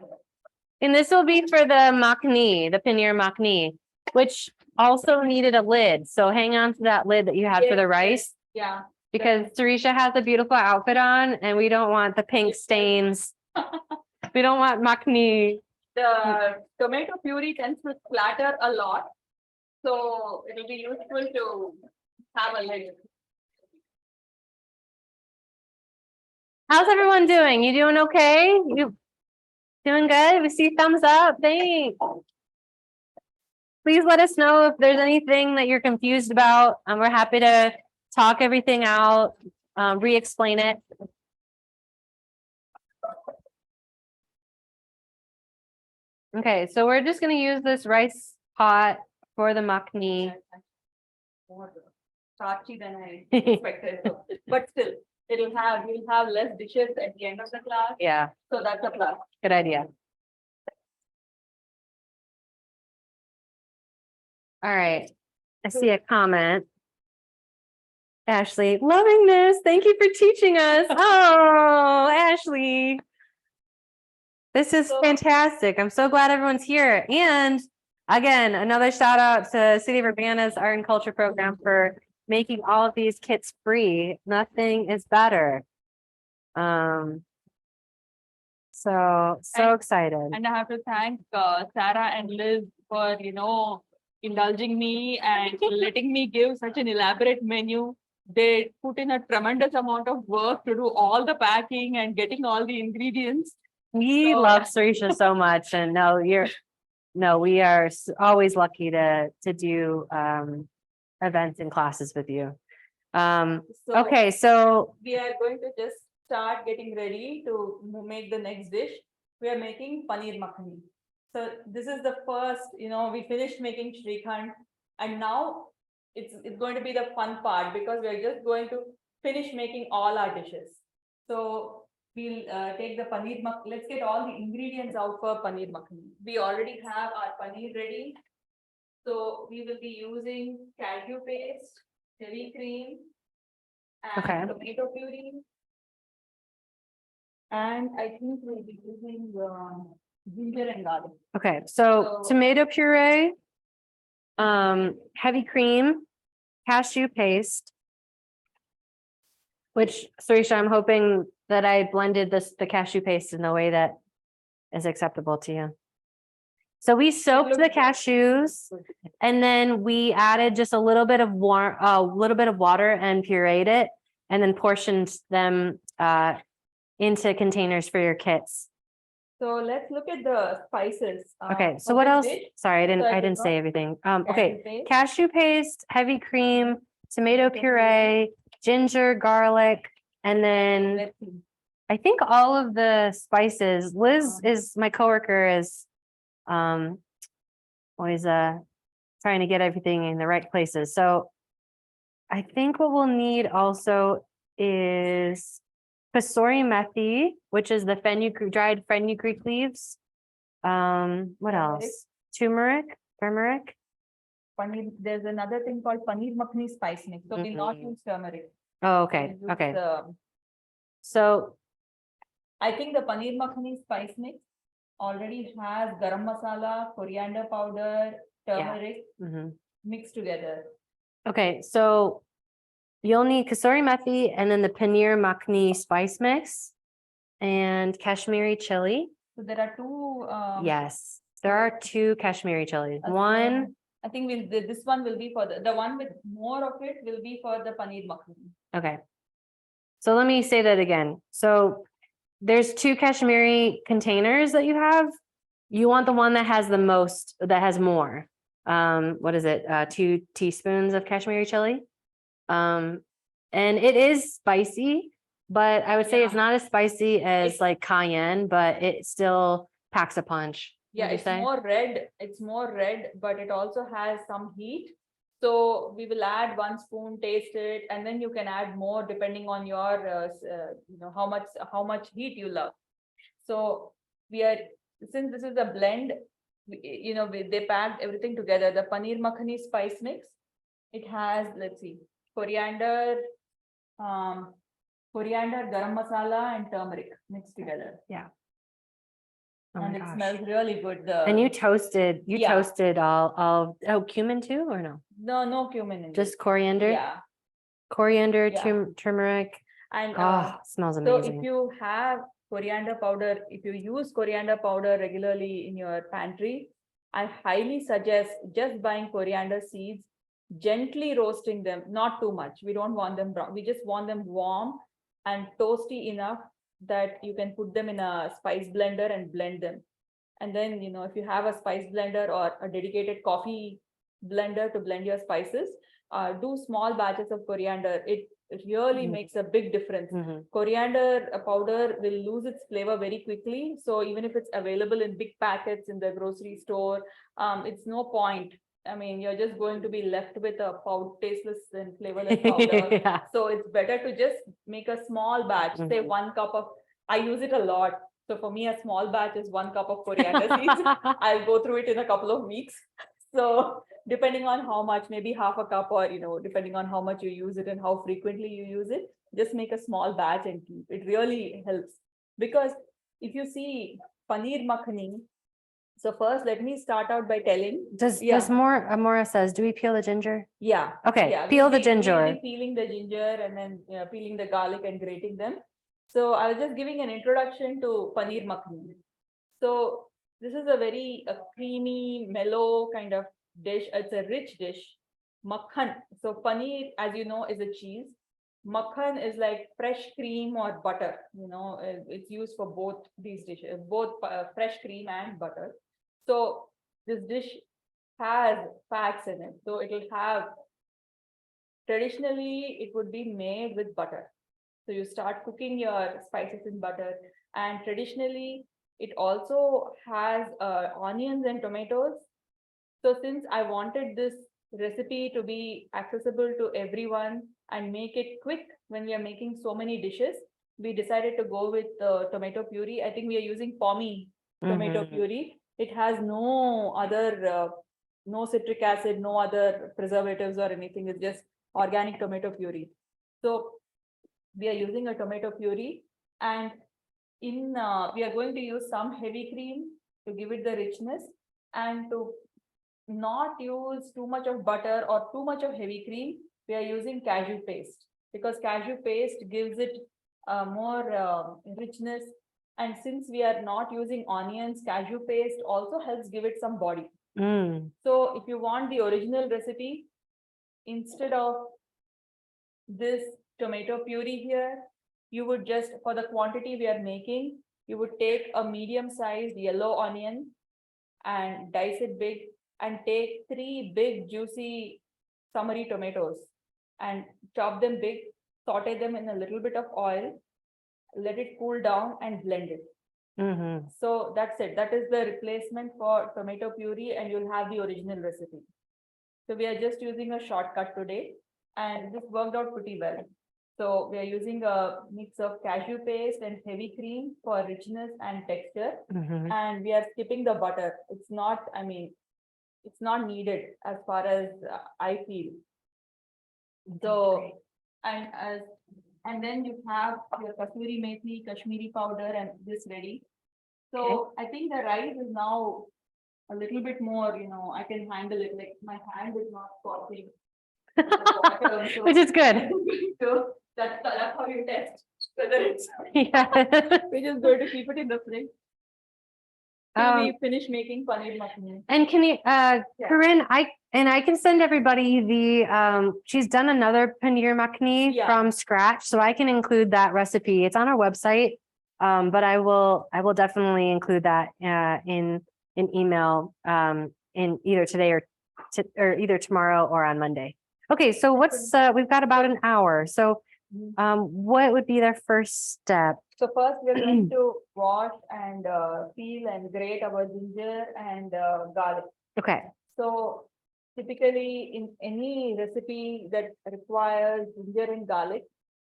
and this will be for the makhani, the paneer makhani, which also needed a lid. So hang on to that lid that you had for the rice. Yeah. Because Sarisha has a beautiful outfit on and we don't want the pink stains. We don't want makhani. The tomato puree tends to splatter a lot. So it'll be useful to have a lid. How's everyone doing? You doing okay? You doing good? We see thumbs up. Thanks. Please let us know if there's anything that you're confused about. We're happy to talk everything out, re-explain it. Okay, so we're just going to use this rice pot for the makhani. More starchy than I expected. But still, we'll have less dishes at the end of the class. Yeah, So that's a plus. good idea. All right, I see a comment. Ashley, loving this. Thank you for teaching us. Oh, Ashley. This is fantastic. I'm so glad everyone's here. And again, another shout out to City of Urbana's Art and Culture program for making all of these kits free. Nothing is better. So excited. And I have to thank Sarah and Liz for, indulging me and letting me give such an elaborate menu. They put in a tremendous amount of work to do all the packing and getting all the ingredients. We love Sarisha so much, and we are always lucky to do events and classes with you. Okay, so we are going to just start getting ready to make the next dish. We are making Paneer Makhani. So this is the first, we finished making Shrikhand, and now it's going to be the fun part because we are just going to finish making all our dishes. So we'll take the Paneer Makhani. Let's get all the ingredients out for Paneer Makhani. We already have our paneer ready. So we will be using cashew paste, heavy cream, and tomato puree. And I think we'll be using ginger and garlic. okay, so tomato puree, heavy cream, cashew paste, which Sarisha, I'm hoping that I blended the cashew paste in the way that is acceptable to you. So we soaked the looks good. cashews and then we added just a little bit of water and pureed it and then portioned them into containers for your kits. So let's look at the spices. Okay, so for what this else? dish, Sorry, I I didn't forgot. say everything. Cashew Okay, paste. cashew paste, heavy cream, tomato Tomato puree, ginger, garlic, and then Let's see. I think all of the spices. Liz is my coworker is always trying to get everything in the right places. So I think what we'll need also is pasori methi, which is the dried fenugreek leaves. What Turmeric. else? Turmeric. Paneer, there's another thing called Paneer Makhani spice mix. So we not use turmeric. Oh, okay, We use, okay. So I think the Paneer Makhani spice mix already has garam masala, coriander powder, turmeric mhm. mixed together. Okay, so you'll need kasuri methi and then the paneer makhani spice mix and Kashmiri chili. So there are two. Yes, there are two Kashmiri chilies. One, I think this one will be for the one with more of it will be for the Paneer Makhani. okay. So let me say that again. So there's two Kashmiri containers that you have. You want the one that has the most, that has more. What is it? 2 teaspoons of Kashmiri chili. And it is spicy, but I would say it's Yeah. not as spicy as It's- like cayenne, but it still packs a punch. Yeah, would you it's say? more red. It's more red, but it also has some heat. So we will add 1 spoon, taste it, and then you can add more depending on your, how much heat you love. So since this is a blend, they packed everything together. The Paneer Makhani spice mix. It has, let's see, coriander, garam masala, and turmeric mixed together. Oh And my it gosh. smells really good. And you toasted Yeah. all, cumin too, or no? No cumin in Just it. coriander? Yeah. Coriander, Yeah. turmeric. And Smells so if amazing. you have coriander powder, if you use coriander powder regularly in your pantry, I highly suggest just buying coriander seeds, gently roasting them, not too much. We don't want them brown. We just want them warm and toasty enough that you can put them in a spice blender and blend them. And then, if you have a spice blender or a dedicated coffee blender to blend your spices, do small batches of coriander. It really makes a big difference. Mhm. Coriander powder will lose its flavor very quickly. So even if it's available in big packets in the grocery store, it's no point. I mean, you're just going to be left with a tasteless and flavorless powder. Yeah. So it's better to just make a small batch, say 1 cup of, I use it a lot. So for me, a small batch is 1 cup of coriander seeds. I'll go through it in a couple of weeks. So depending on how much, maybe half a cup or, depending on how much you use it and how frequently you use it, just make a small batch and keep. It really helps. Because if you see Paneer Makhani, so first let me start out by telling. Does Amora says, do we peel the ginger? Yeah. Okay, Yeah, peel the we'll ginger. be peeling the ginger and then peeling the garlic and grating them. So I was just giving an introduction to Paneer Makhani. So this is a very creamy, mellow kind of dish. It's a rich dish. Makhan. So paneer, as you know, is a cheese. Makhan is like fresh cream or butter. It's used for both these dishes, both fresh cream and butter. So this dish has fats in it. So it will have, traditionally, it would be made with butter. So you start cooking your spices in butter, and traditionally it also has onions and tomatoes. So since I wanted this recipe to be accessible to everyone and make it quick when we are making so many dishes, we decided to go with tomato puree. I think we are using Pommy tomato puree. It has no other, no citric acid, no other preservatives or anything. It's just organic tomato puree. So we are using a tomato puree, and we are going to use some heavy cream to give it the richness, and to not use too much of butter or too much of heavy cream, we are using cashew paste, because cashew paste gives it more richness And since we are not using onions, cashew paste also helps give it some body. Mm. So if you want the original recipe, instead of this tomato puree here, you would just, for the quantity we are making, you would take a medium-sized yellow onion and dice it big, and take 3 big juicy summery tomatoes and chop them big, saute them in a little bit of oil, let it cool down and blend it. Hmm. So that's it. That is the replacement for tomato puree, and you'll have the original recipe. So we are just using a shortcut today, and this worked out pretty well. So we are using a mix of cashew paste and heavy cream for richness and texture. Hmm. And we are skipping the butter. It's not, I mean, it's not needed as far as I feel. So, and then you have your kasuri methi, Kashmiri powder, and this ready. So I think the rice is now a little bit more, I can handle it, like my hand is not scorching. Which is good. So that's how you test whether it's, Yeah. we're just going to keep it in the fridge till we finish making paneer makhani. And can you, Yeah. Corinne, I can send everybody she's done another paneer makhani Yeah. from scratch, so I can include that recipe. It's on our website. But I will definitely include that, in an email, in either today or either tomorrow or on Monday. Okay, so we've got about an hour. So, what would be their first step? So first we're going to wash and peel and grate our ginger and garlic. Okay. So typically in any recipe that requires ginger and garlic,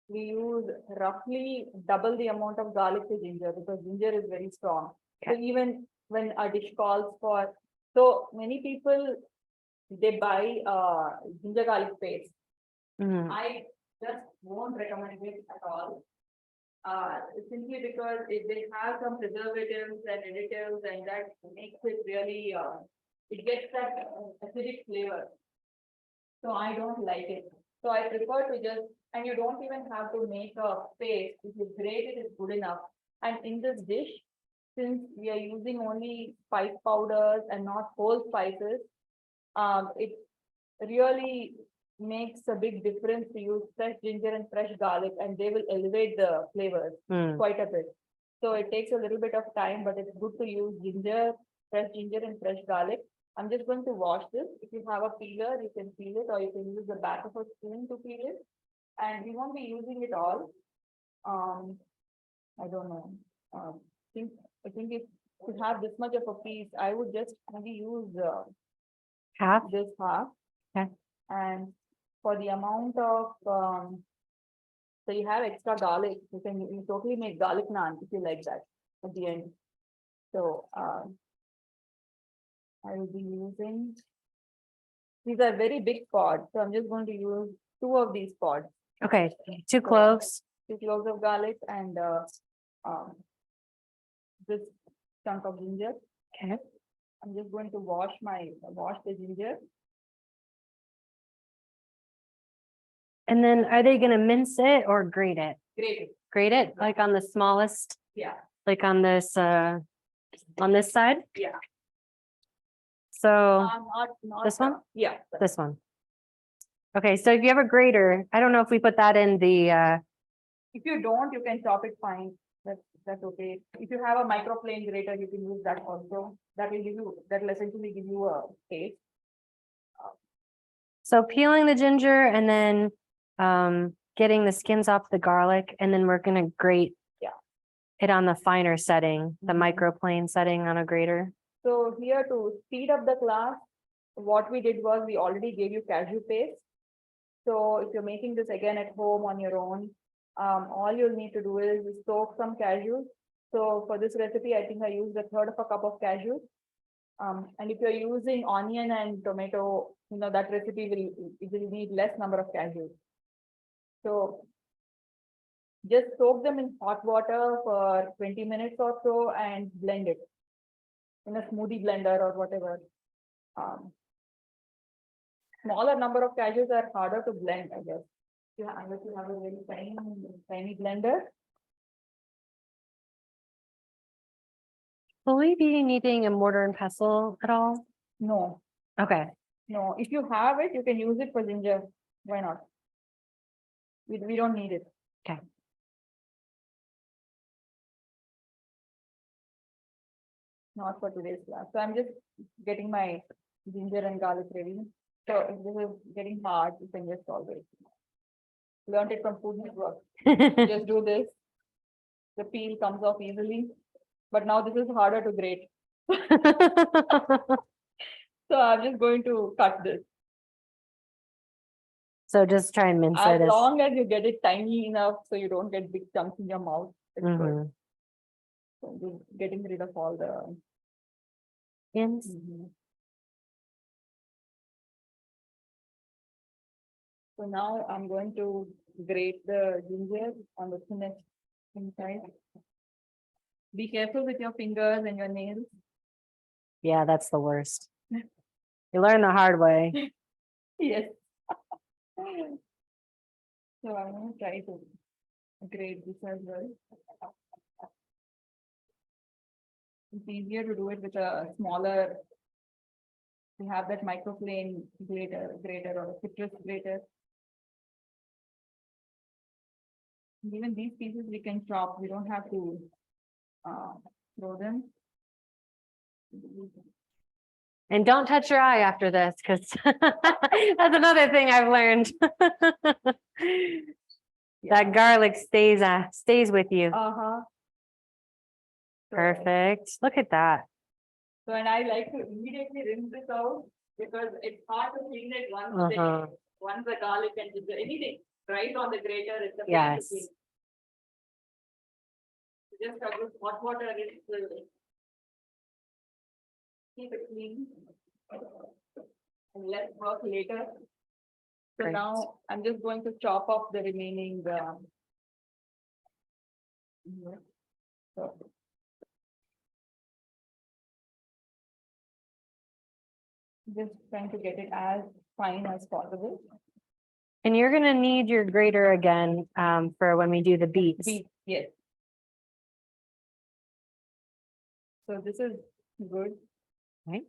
we use roughly double the amount of garlic to ginger, because ginger is very strong. So even when a dish calls for, so many people, they buy ginger garlic paste. Mhm. I just won't recommend it at all. Simply because they have some preservatives and additives, and that makes it really, it gets that acidic flavor. So I don't like it. So I prefer to just, and you don't even have to make a paste. If you grate it, it's good enough. And in this dish, since we are using only spice powders and not whole spices, it really makes a big difference to use fresh ginger and fresh garlic, and they will elevate the flavors quite a bit. So it takes a little bit of time, but it's good to use fresh ginger and fresh garlic. I'm just going to wash this. If you have a peeler, you can peel it, or you can use the back of a spoon to peel it. And we won't be using it all. I don't know. I think if you have this much of a piece, I would just maybe use Half. this half. Okay. And for the amount of, so you have extra garlic, you totally make garlic naan if you like that at the end. So I will be using, these are very big pods, so I'm just going to use 2 of these pods. Okay, 2 cloves. 2 cloves of garlic and this chunk of ginger. Okay. I'm just going to wash the ginger. And then are they going to mince it or grate it? Grate it. Grate it, like on the smallest, Yeah. like on this side? Yeah. So Not this one? Yeah. This one. Okay, so if you have a grater, I don't know if we put that in the If you don't, you can chop it fine. That's okay. If you have a microplane grater, you can use that also. That will essentially give you a taste. so peeling the ginger and then getting the skins off the garlic, and then we're gonna grate it on the finer setting, the microplane setting on a grater. So here, to speed up the class, what we did was we already gave you cashew paste. So if you're making this again at home on your own, all you'll need to do is soak some cashews. So for this recipe, I think I used 1/3 of a cup of cashews. And if you're using onion and tomato, that recipe will need less number of cashews. So just soak them in hot water for 20 minutes or so and blend it in a smoothie blender or whatever. Smaller number of cashews are harder to blend, I guess. Unless you have a very tiny blender. Will we be needing a mortar and pestle at all? No, Okay, no, if you have it, you can use it for ginger. Why not? We don't need it. okay. Not for today's class. So I'm just getting my ginger and garlic ready. So if this is getting hard, you can just solve it. Learned it from Food Network. Just do this. The peel comes off easily. But now this is harder to grate. So I'm just going to cut this. So just try and mince As it. long as you get it tiny enough so you don't get big chunks in your mouth. It's good. Mhm. So just getting rid of all the. Yes. So now I'm going to grate the ginger on the thinnest inside. Be careful with your fingers and your nails. Yeah, that's the worst. You learn the hard way. Yes. So I'm going to try to grate this as well. It's easier to do it with a smaller. We have that microplane grater or a citrus grater. Even these pieces we can chop. We don't have to throw them. And don't touch your eye after this, because that's another thing I've learned. That garlic stays with you. So- Perfect. Look at that. So, and I like to immediately rinse this out because it's hard to clean it once the garlic and ginger, anything right on the grater, it's a pain to Yes. clean. Just a good hot water, it will keep it clean. And let's work later. So Great. now I'm just going to chop off the remaining. So just trying to get it as fine as possible. And you're gonna need your grater again for when we do the beets. Yes. So this is good. Right.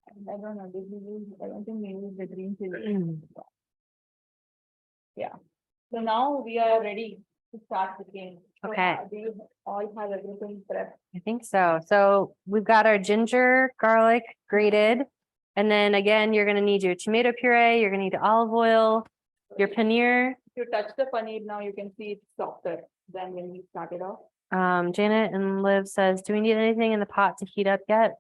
I don't know, I don't think we use the green chili. Mm. Yeah. So now we are ready to start cooking. So, Okay. do you all have everything prepped? I think so. So we've got our ginger, garlic grated. And then again, you're gonna need your tomato puree, you're gonna need olive oil, your paneer. If you touch the paneer now, you can see it's softer than when we started off. Janet and Liv says, do we need anything in the pot to heat up yet?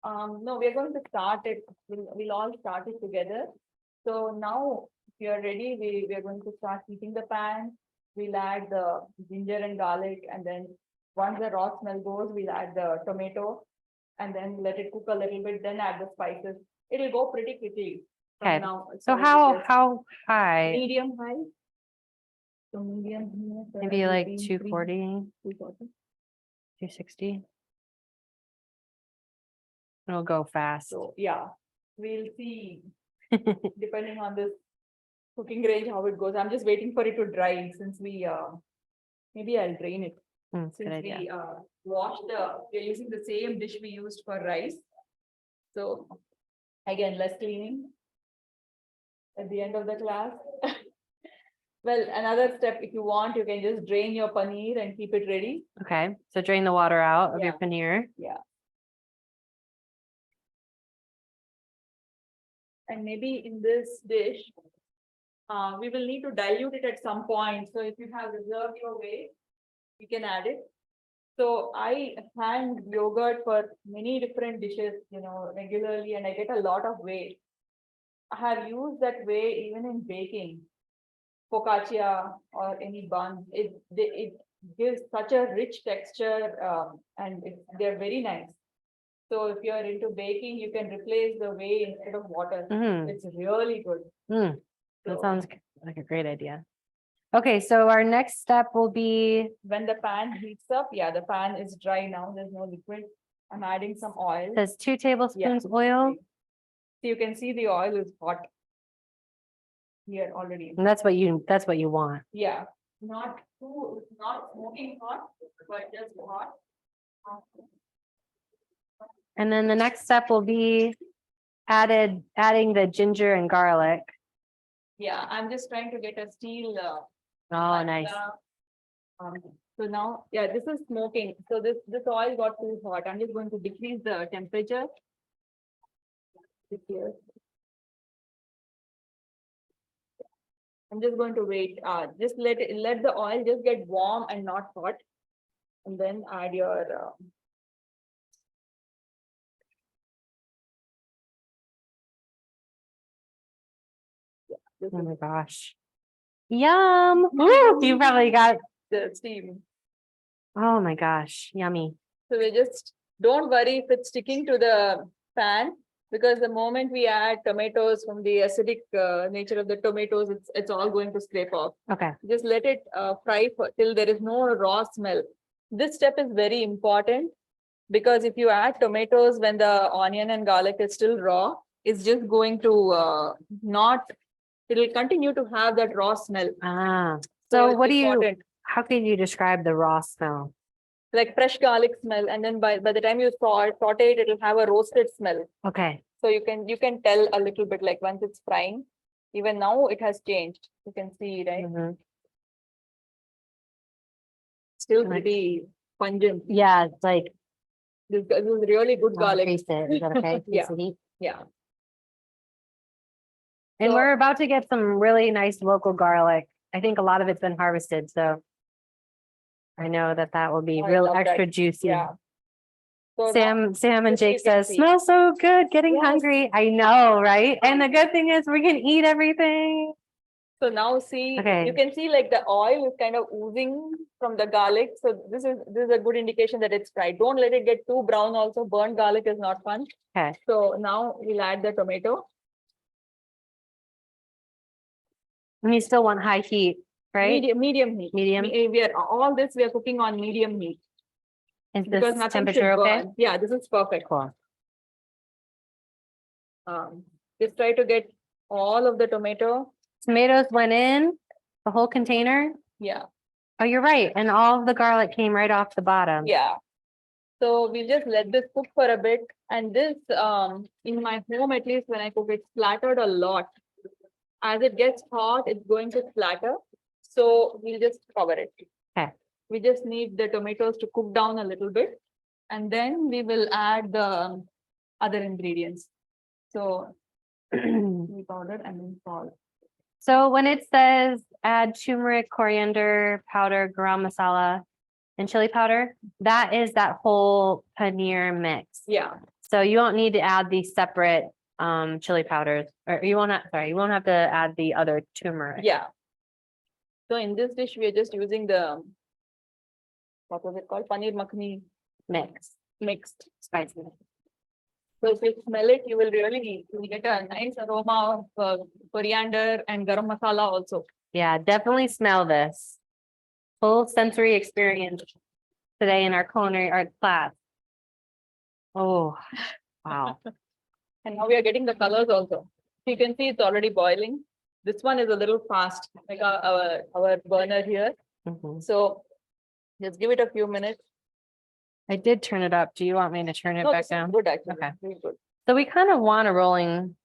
No, we're going to start it. We'll all start it together. So now, if you're ready, we're going to start heating the pan. We'll add the ginger and garlic, and then once the raw smell goes, we'll add the tomato, and then let it cook a little bit, then add the spices. It'll go pretty quickly from Okay. now. So how high? Medium high. So medium. Maybe like between 240, 240. 260. It'll go fast. So yeah, we'll see depending on this cooking range how it goes. I'm just waiting for it to dry since we maybe I'll drain it. Good Since idea. we we're using the same dish we used for rice. So again, less cleaning at the end of the class. Well, another step, if you want, you can just drain your paneer and keep it ready. Okay, so drain the water out of your Yeah. paneer. Yeah. And maybe in this dish, we will need to dilute it at some point. So if you have reserved your whey, you can add it. So I hand yogurt for many different dishes, regularly, and I get a lot of whey. I have used that whey even in baking, focaccia or any bun. It gives such a rich texture, and they're very nice. So if you're into baking, you can replace the whey instead of water. Mhm. It's really good. That So sounds like a great idea. Okay, so our next step will be, when the pan heats up, yeah, the pan is dry now. There's no liquid. I'm adding some oil. says 2 tablespoons oil, So you can see the oil is hot here already. and that's what you want. Yeah, not smoking hot, but just hot. And then the next step will be adding the ginger and garlic. Yeah, I'm just trying to get a steel. Oh, nice. Um, so now, yeah, this is smoking. So this oil got too hot. I'm just going to decrease the temperature. Here. I'm just going to wait. Just let the oil just get warm and not hot, and then add your. Oh my gosh. Yum. Ooh, you probably got, The steam. oh my gosh, yummy. So we just don't worry if it's sticking to the pan, because the moment we add tomatoes from the acidic nature of the tomatoes, it's all going to scrape off. Okay. Just let it fry till there is no raw smell. This step is very important, because if you add tomatoes when the onion and garlic is still raw, it's just going to not, it will continue to have that raw smell. Ah, So so it's what do you, important. how could you describe the raw smell? Like fresh garlic smell, and then by the time you saute it, it'll have a roasted smell. Okay. So you can tell a little bit, like once it's frying. Even now it has changed. You can see, right? Mhm. Still pretty pungent. Yeah, it's like, This is really good I'll garlic. taste it. Is that okay? Yeah. Taste the heat? Yeah. And So- we're about to get some really nice local garlic. I think a lot of it's been harvested, so I know that will be I real love that. extra juicy. Yeah. So now- Sam and this you Jake can says, see. smells so good, getting Yes. hungry. I know, right? And the good thing is we can eat everything. So now see, Okay. you can see like the oil is kind of oozing from the garlic. So this is a good indication that it's fried. Don't let it get too brown also. Burnt garlic is not fun. Okay. So now we'll add the tomato. And you still want high heat, right? Medium heat. Medium. We are all this we are cooking on medium heat. Is Because this nothing temperature should okay? burn. Yeah, this is perfect. Cool. Just try to get all of the tomato. Tomatoes went in, the whole container. Yeah, Oh, you're right. And all of the garlic came right off the bottom. yeah. So we'll just let this cook for a bit. And this, in my home, at least when I cook, it's splattered a lot. As it gets hot, it's going to splatter. So we'll just cover it. Okay. We just need the tomatoes to cook down a little bit. And then we will add the other ingredients. So we powder and then salt. So when it says add turmeric, coriander powder, garam masala, and chili powder, that is that whole paneer mix. Yeah. So you won't need to add these separate chili powders, or you won't have to add the other turmeric. Yeah. So in this dish, we are just using the, what was it called? Paneer Makhani mixed. Spicy. So if you smell it, you will get a nice aroma of coriander and garam masala also. Yeah, definitely smell this. Full sensory experience today in our culinary arts class. Oh, wow. And now we are getting the colors also. You can see it's already boiling. This one is a little fast, like our burner here. Mhm. So just give it a few minutes. I did turn it up. Do you want me to turn it No, back this is down? good actually. Okay. Very good. So we kind of want a rolling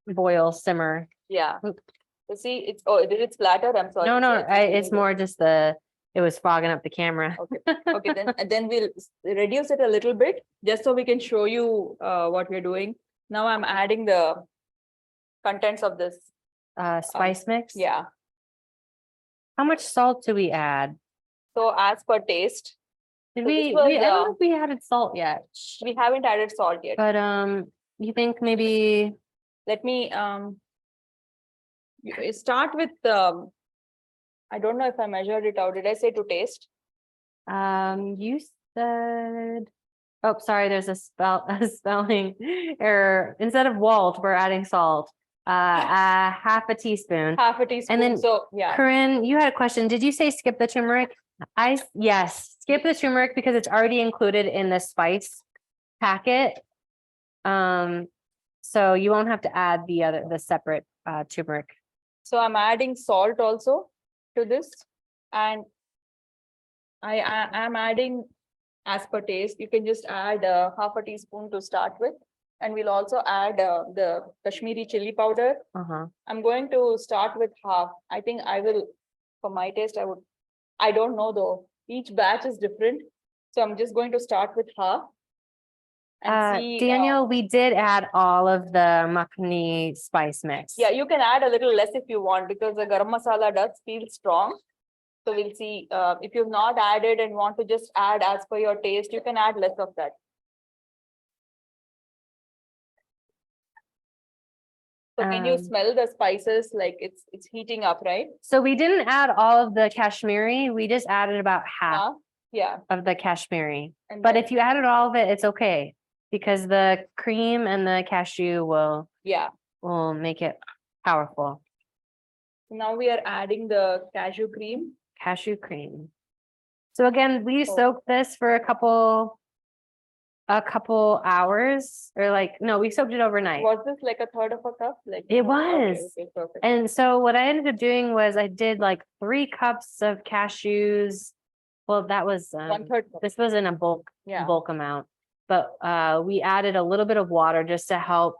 boil simmer. Yeah. You see, it's, oh, did it splatter? I'm sorry. No, Yeah, it's more just it was fogging up the camera. Okay. Okay, then we'll reduce it a little bit just so we can show you what we're doing. Now I'm adding the contents of this. Spice mix. Yeah. How much salt do we add? So as per taste, Did So this we, was, I don't know if we added salt yet, we haven't added salt yet. but you think maybe Let me you start with I don't know if I measured it out. Did I say to taste? you said, oh, sorry, there's a spelling error. Instead of Walt, we're adding salt. Half a teaspoon. Half a teaspoon. then So yeah. Corinne, you had a question. Did you say skip the turmeric? Yes, skip the turmeric because it's already included in the spice packet. So you won't have to add the separate turmeric. So I'm adding salt also to this, and I am adding as per taste. You can just add half a teaspoon to start with. And we'll also add the Kashmiri chili powder. I'm going to start with half. I think I will, for my taste, I don't know though. Each batch is different. So I'm just going to start with half. And see, Daniel, we did add all of the makhani spice mix. yeah, you can add a little less if you want because the garam masala does feel strong. So we'll see if you've not added and want to just add as per your taste, you can add less of that. So can you smell the spices? Like it's heating up, right? So we didn't add all of the Kashmiri. We just added about half Yeah. of the Kashmiri. And But then- if you added all of it, it's okay because the cream and the cashew will make it powerful. Now we are adding the cashew cream. Cashew cream. So again, we soaked this for a couple hours or we soaked it overnight. Was this like a third of a cup? Like It was. Okay, perfect. And so what I ended up doing was I did like 3 cups of cashews. Well, that was 1/3 cup. this was in a bulk amount, but we added a little bit of water just to help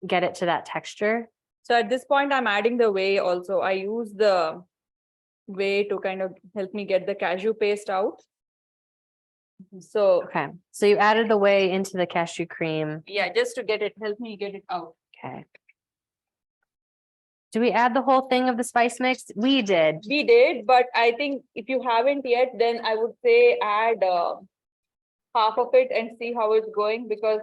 get it to that texture. So at this point, I'm adding the whey also. I use the whey to kind of help me get the cashew paste out. So Okay, so you added the whey into the cashew cream. yeah, just to help me get it out. Okay. Do we add the whole thing of the spice mix? We did. We did, but I think if you haven't yet, then I would say add half of it and see how it's going because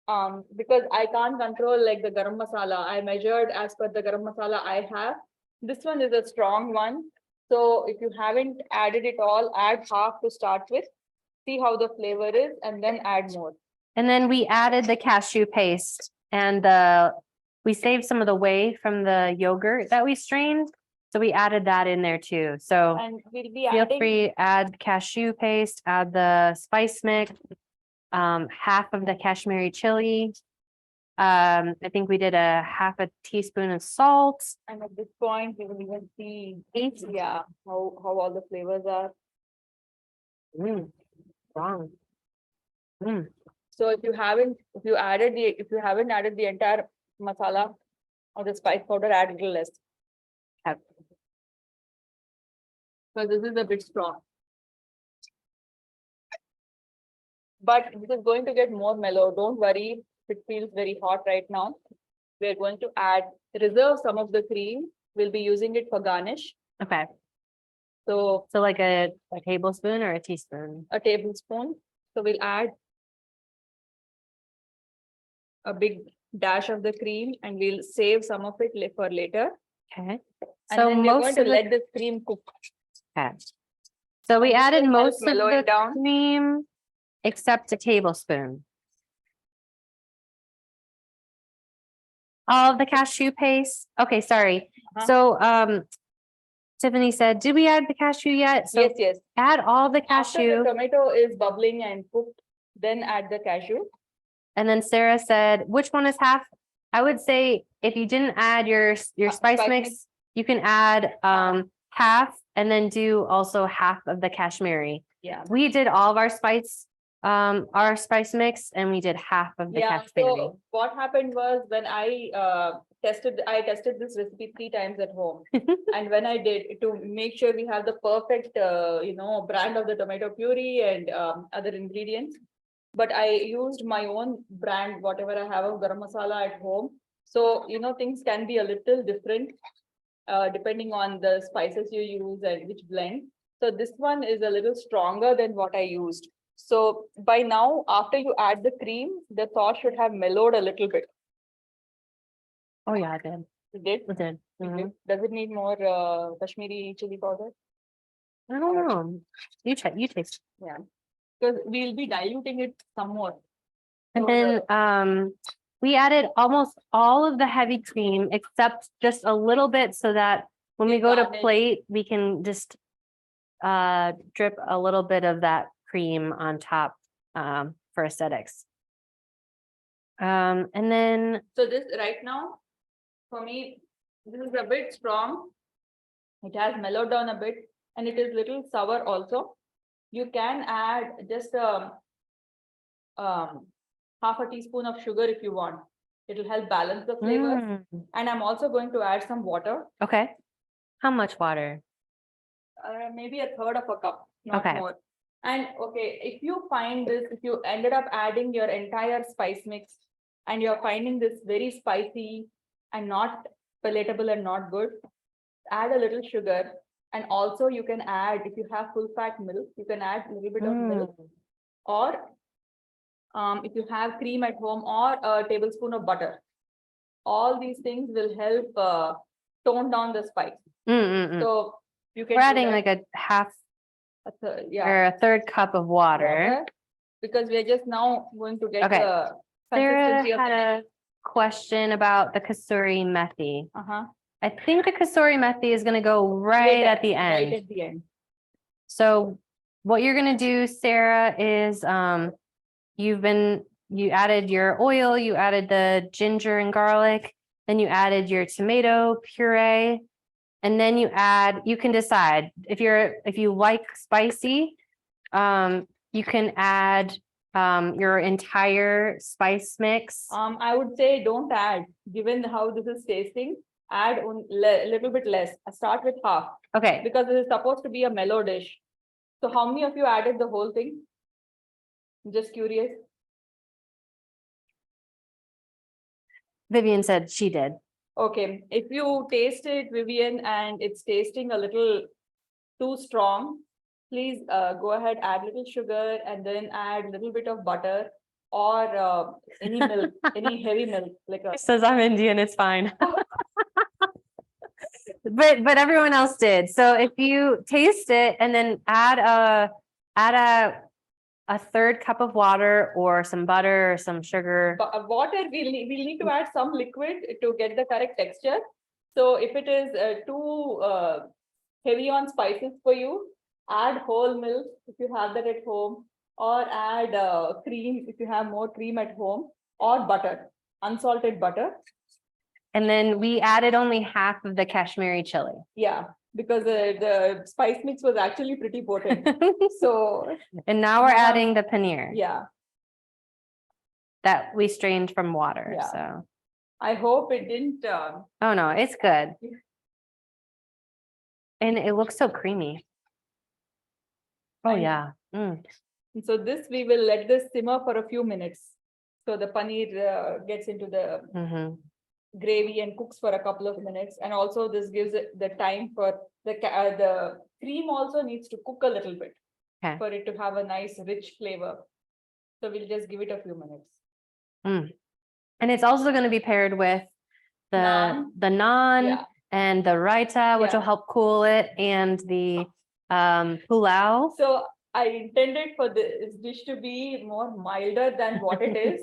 I can't control like the garam masala. I measured as per the garam masala I have. This one is a strong one. So if you haven't added it all, add half to start with. See how the flavor is and then add more. And then we added the cashew paste and we saved some of the whey from the yogurt that we strained. So we added that in there too. So and we'll be feel adding free, add cashew paste, add the spice mix, half of the Kashmiri chili. I think we did a half a teaspoon of salt. and at this point we will even see how all the flavors are. Wrong. So if you haven't added the entire masala or the spice powder, add a little less. Okay. Because this is a bit strong. But this is going to get more mellow. Don't worry if it feels very hot right now. We're going to reserve some of the cream. We'll be using it for garnish. Okay. So like a tablespoon or a teaspoon? A tablespoon. So we'll add a big dash of the cream and we'll save some of it for later. Okay. And then we're going to let the cream cook. Okay. So we added most of mellow the it down. cream except a tablespoon. All of the cashew paste. Okay, sorry. So Tiffany said, did we add the cashew yet? So Yes. add all the After cashew. the tomato is bubbling and cooked, then add the cashew. And then Sarah said, which one is half? I would say if you didn't add your spice spice mix, mix. you can add half and then do also half of the Kashmiri. Yeah. We did all of our spice mix and we did half of the Kashmiri. So what happened was when I tested this recipe 3 times at home. And when I did to make sure we have the perfect brand of the tomato puree and other ingredients, but I used my own brand, whatever I have of garam masala at home. So things can be a little different depending on the spices you use and which blend. So this one is a little stronger than what I used. So by now, after you add the cream, the sauce should have mellowed a little bit. Oh yeah, I did. It did? It did. Mhm. Does it need more Kashmiri chili powder? I don't know. You taste. Yeah. Because we'll be diluting it some more. And So then we added almost all of the heavy cream except just a little bit so that when we go to garnish. plate, we can just drip a little bit of that cream on top for aesthetics. And then So this right now, for me, this is a bit strong. It has mellowed down a bit and it is little sour also. You can add just half a teaspoon of sugar if you want. It'll help balance the flavors. And I'm also going to add some water, Okay. How much water? maybe a third of a cup, not Okay. more. And okay, if you find this, if you ended up adding your entire spice mix and you're finding this very spicy and not palatable and not good, add a little sugar. And also you can add, if you have full fat milk, you can add a little bit of milk, or if you have cream at home, or a tablespoon of butter. All these things will help tone down the spice. So you can We're do adding that. like a half Yeah, or a third cup of water. because we're just now going to get Okay. the Sarah consistency of. had a question about the kasuri methi. I think the kasuri methi is going to go right at the end. Right at the end. So what you're going to do, Sarah, is you added your oil, you added the ginger and garlic, then you added your tomato puree, and then you can decide if you like spicy, you can add your entire spice mix. I would say don't add, given how this is tasting, add a little bit less. Start with half. Okay. Because this is supposed to be a mellow dish. So how many of you added the whole thing? Just curious. Vivian said she did. Okay, if you taste it, Vivian, and it's tasting a little too strong, please go ahead, add little sugar, and then add a little bit of butter, or any milk, any heavy milk, like a. She says I'm Indian, it's fine. But everyone else did. So if you taste it and then add a third cup of water or some butter or some sugar. Water, we'll need to add some liquid to get the correct texture. So if it is too heavy on spices for you, add whole milk if you have that at home, or add cream if you have more cream at home, or butter, unsalted butter. And then we added only half of the Kashmiri chili. Yeah, because the spice mix was actually pretty potent. So. And now we're adding the paneer. Yeah. That we strained from water. Yeah. So I hope it didn't. Oh no, it's good. And it looks so creamy. Oh yeah. So this, we will let this simmer for a few minutes. So the paneer gets into the gravy and cooks for a couple of minutes. And also this gives it the time for the cream also needs to cook a little bit for it to have a nice rich flavor. So we'll just give it a few minutes. And it's also going to be paired with the naan and the raita, which will help cool it, and the pulao. So I intended for this dish to be more milder than what it is,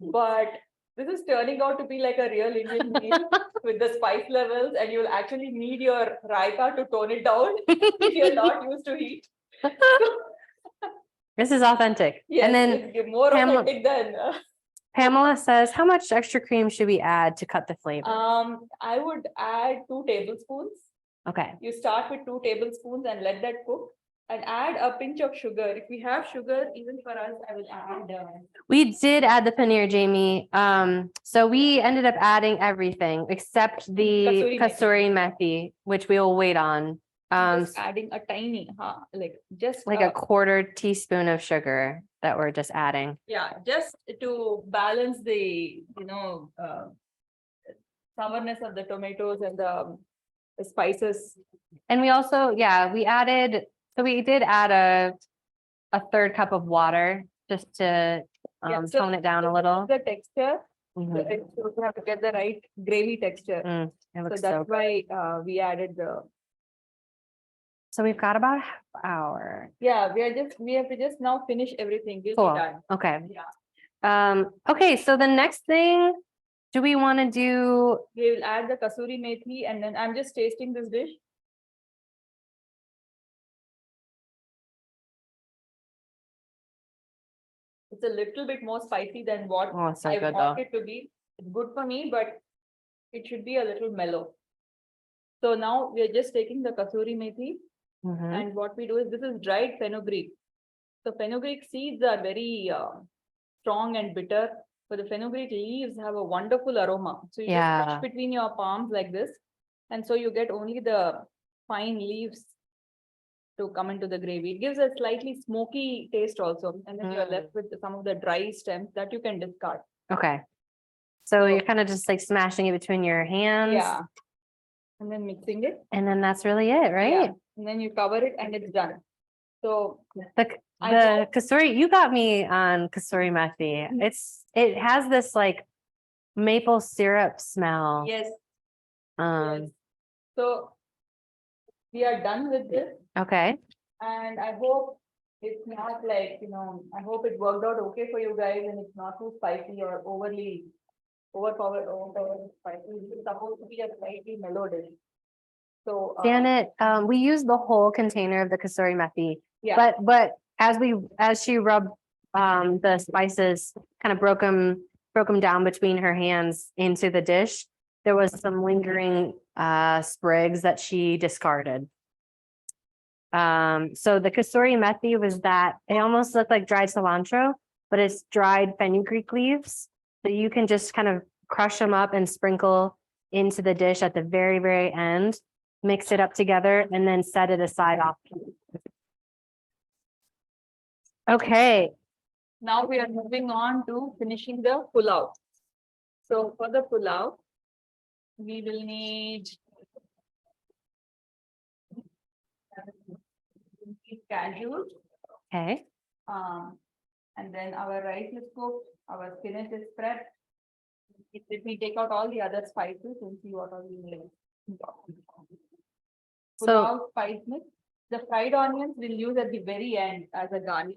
but this is turning out to be like a real Indian meal with the spice levels, and you'll actually need your raita to tone it down if you're not used to heat. This is authentic. Yes, and then it's more authentic than. Pamela says, how much extra cream should we add to cut the flavor? I would add 2 tablespoons. Okay. You start with 2 tablespoons and let that cook. And add a pinch of sugar. If we have sugar, even for us, I will add. We did add the paneer, Jamie. So we ended up adding everything except the kasuri methi, which we will wait on. Just adding a tiny, just like a quarter teaspoon of sugar that we're just adding. Yeah, just to balance the, sourness of the tomatoes and the spices. And we also, we did add a third cup of water just to tone it down a little. The texture, we have to get the right gravy texture. So that's why we added the. So we've got about a half hour. Yeah, we have to just now finish everything. We'll be done. Okay. Yeah. Okay, so the next thing, do we want to do? We will add the kasuri methi, and then I'm just tasting this dish. It's a little bit more spicy than what I want it to be. It's good for me, but it should be a little mellow. So now we are just taking the kasuri methi. Mhm. And what we do is, this is dried fenugreek. So fenugreek seeds are very strong and bitter, but the fenugreek leaves have a wonderful aroma. So you just Yeah. crush between your palms like this, and so you get only the fine leaves to come into the gravy. It gives a slightly smoky taste also, and then you're left with some of the dry stems that you can discard. Okay. So you're kind of just like smashing it between your hands. Yeah. And then mixing it. And then that's really it, right? Yeah. And then you cover it and it's done. So The kasuri, you got me on kasuri methi. It has this like maple syrup smell. yes. Yes. So we are done with this, Okay. and I hope it's not like, I hope it worked out okay for you guys and it's not too spicy or overly overpowered spicy. It's supposed to be a slightly mellow dish. So Janet, we use the whole container of the kasuri methi, yeah. but as she rubbed the spices, kind of broke them down between her hands into the dish, there was some lingering sprigs that she discarded. So the kasuri methi was that it almost looked like dried cilantro, but it's dried fenugreek leaves. So you can just kind of crush them up and sprinkle into the dish at the very, very end, mix it up together, and then set it aside off. Okay. Now we are moving on to finishing the pulao. So for the pulao, we will need cashews. Okay. And then our rice is cooked, our spinach is prepped. Let me take out all the other spices and see what all we need. So Pulao spice mix. The fried onions we'll use at the very end as a garnish.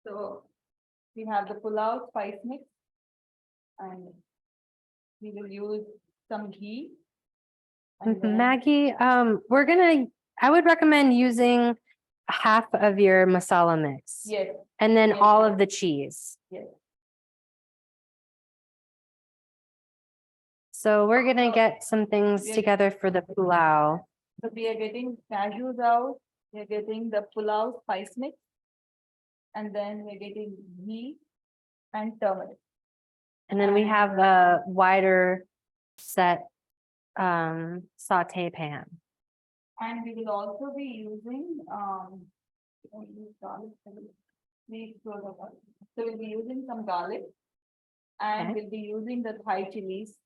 So we have the pulao spice mix, and we will use some ghee. And then Maggie, I would recommend using half of your masala mix. yes, And then Yes, all yes. of the cheese. yes. So we're gonna get some things Yes. together for the pulao. So we are getting cashews out, we are getting the pulao spice mix. And then we're getting ghee and turmeric. And then we have a wider set saute pan. And we will also be using, so we'll be using some garlic. And Okay. we'll be using the Thai chilies.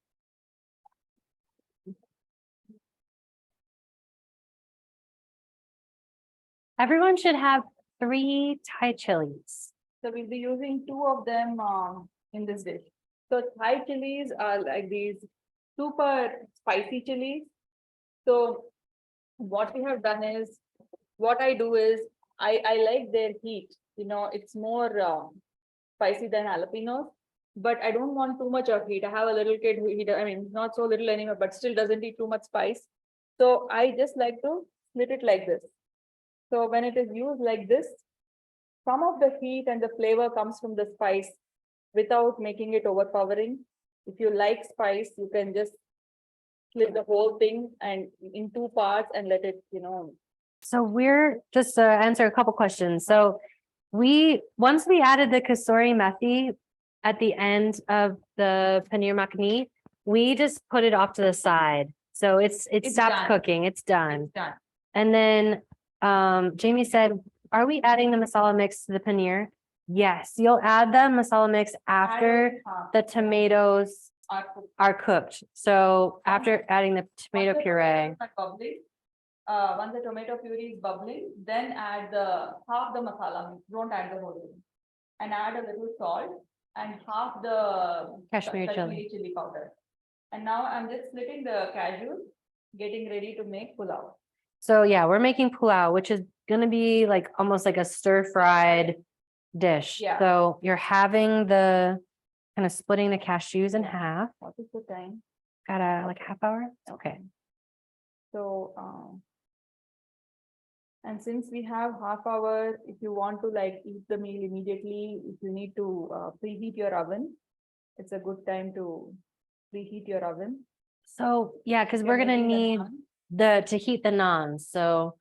Everyone should have 3 Thai chilies. So we'll be using 2 of them in this dish. So Thai chilies are like these super spicy chilies. So what we have done is, what I do is, I like their heat, it's more spicy than jalapenos, but I don't want too much of heat. I have a little kid who not so little anymore, but still doesn't eat too much spice. So I just like to split it like this. So when it is used like this, some of the heat and the flavor comes from the spice without making it overpowering. If you like spice, you can just split the whole thing and in 2 parts and let it, So we're just to answer a couple questions. So once we added the kasuri methi at the end of the paneer makhani, we just put it off to the side. So it stopped done. cooking. It's done. It's done. And then Jamie said, are we adding the masala mix to the paneer? Yes, you'll add the masala mix after the tomatoes are cooked. So after adding the tomato puree. Once the tomato puree is bubbling, then add half the masala mix. Don't add the whole thing. And add a little salt and half the Kashmiri chili. chili powder. And now I'm just splitting the cashews, getting ready to make pulao. So yeah, we're making pulao, which is gonna be like almost like a stir-fried dish. Yeah. So you're having kind of splitting the cashews in half. What is the time? Got a like half hour? Okay. So, and since we have half hour, if you want to like eat the meal immediately, if you need to preheat your oven, it's a good time to preheat your oven. So yeah, because You're we're gonna making the need naan. to heat the naans. So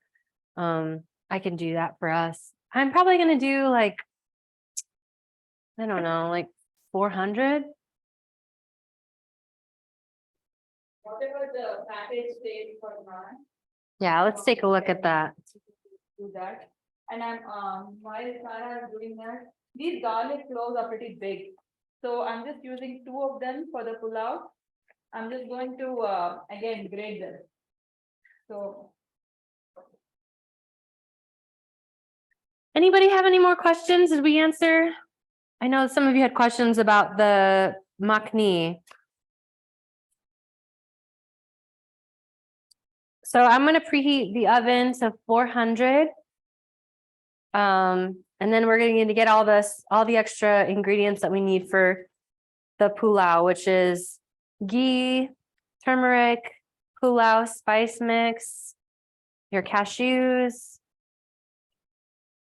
I can do that for us. I'm probably gonna do like, I don't know, like 400. Whatever the package stays for naan. Yeah, let's take a look at that. Do that. And I'm while Sarah is doing that, these garlic cloves are pretty big. So I'm just using 2 of them for the pulao. I'm just going to again grate them. So Anybody have any more questions? Did we answer? I know some of you had questions about the makhni. So I'm gonna preheat the oven to 400. And then we're going to get all the extra ingredients that we need for the pulao, which is ghee, turmeric, pulao spice mix, your cashews,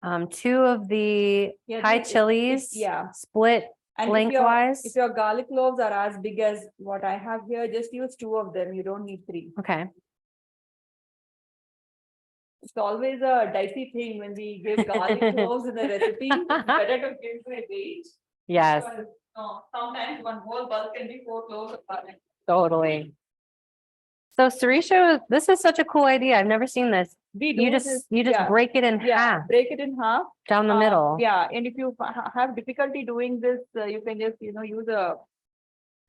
2 of the yeah, Thai chilies, yeah. split And lengthwise. if your garlic cloves are as big as what I have here, just use 2 of them. You don't need 3. Okay. It's always a dicey thing when we give garlic cloves in the recipe. It's better to give it each. Yes, Because, sometimes one whole bulk can be 4 cloves of garlic. totally. So Sarisha, this is such a cool idea. I've never seen this. We You do just this, just break it in half break it in half. down the middle. Yeah, and if you have difficulty doing this, you can just, use a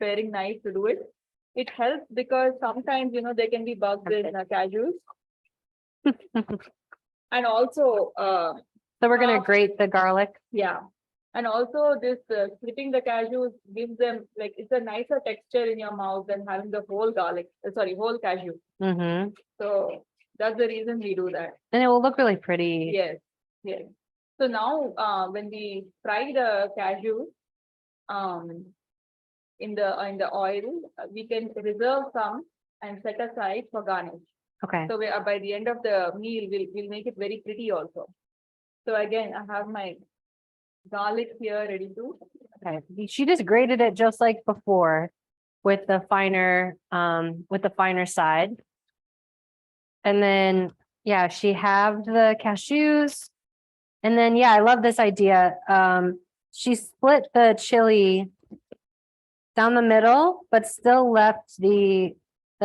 paring knife to do it. It helps because sometimes, there can be bugs in cashews. And also, So we're gonna grate the garlic. yeah. And also this splitting the cashews gives them like, it's a nicer texture in your mouth than having the whole garlic, whole cashew. Mm-hmm. So that's the reason we do that. And it will look really pretty. Yes, yes. So now, when we fry the cashew, in the oil, we can reserve some and set aside for garnish. Okay. So by the end of the meal, we'll make it very pretty also. So again, I have my garlic here ready to. Okay. She just grated it just like before with the finer side. And then, yeah, she halved the cashews. And then, yeah, I love this idea. She split the chili down the middle, but still left the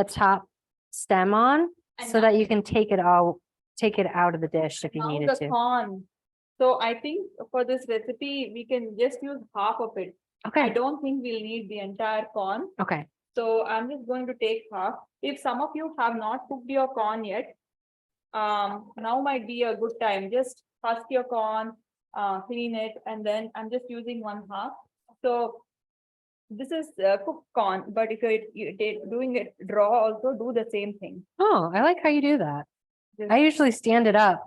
top stem on And so that you can take it out of the dish if you now needed the to. corn. So I think for this recipe, we can just use half of it. I Okay. don't think we'll need the entire corn. Okay. So I'm just going to take half. If some of you have not cooked your corn yet, now might be a good time. Just husk your corn, clean it, and then I'm just using 1/2. So this is cooked corn, but if you're doing it raw, also do the same thing. Oh, I like how you do that. Just- I usually stand it up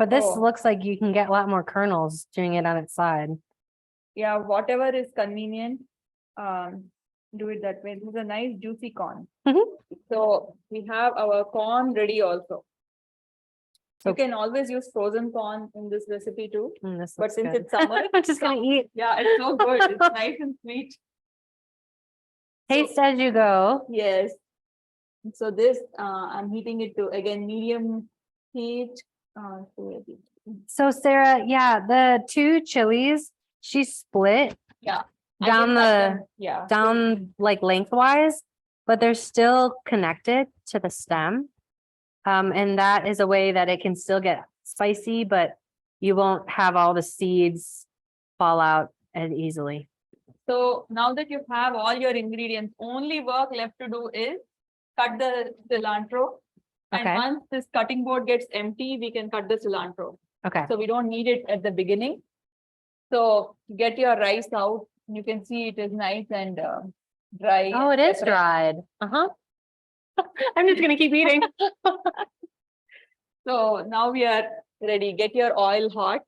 but this Oh. looks like you can get a lot more kernels doing it on its side. Yeah, whatever is convenient, do it that way. This is a nice juicy corn. Mhm. So we have our corn ready also. So- You can always use frozen corn in this recipe too. This But looks since good. it's summer, I'm just gonna eat. yeah, it's so good. It's nice and sweet. Taste as you go. Yes. So this, I'm heating it to again medium heat. So Sarah, yeah, the 2 chilies, she split Yeah. down Yeah. down like lengthwise, but they're still connected to the stem. And that is a way that it can still get spicy, but you won't have all the seeds fall out as easily. So now that you have all your ingredients, only work left to do is cut the cilantro. And Okay. once this cutting board gets empty, we can cut the cilantro. Okay. So we don't need it at the beginning. So get your rice out. You can see it is nice and dry. Oh, it is dried. Uh-huh. I'm just gonna keep eating. So now we are ready. Get your oil hot.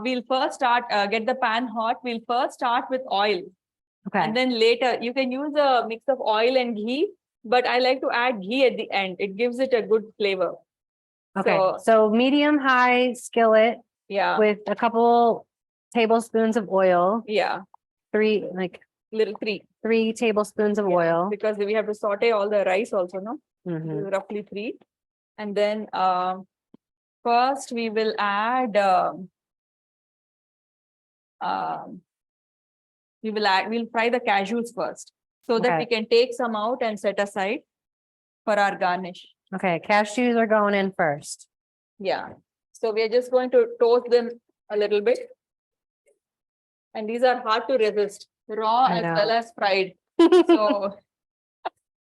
We'll first start, get the pan hot. We'll first start with oil. Okay. And then later you can use a mix of oil and ghee, but I like to add ghee at the end. It gives it a good flavor. Okay. So medium high skillet Yeah. with a couple tablespoons of oil, Yeah. 3 Little 3. 3 tablespoons of Yeah, oil. because we have to saute all the rice also, no? Mhm. roughly 3. And then first we will add we'll fry the cashews first so that we Okay. can take some out and set aside for our garnish. Okay, cashews are going in first. Yeah. So we are just going to toast them a little bit. And these are hard to resist, raw I as know. well as fried. So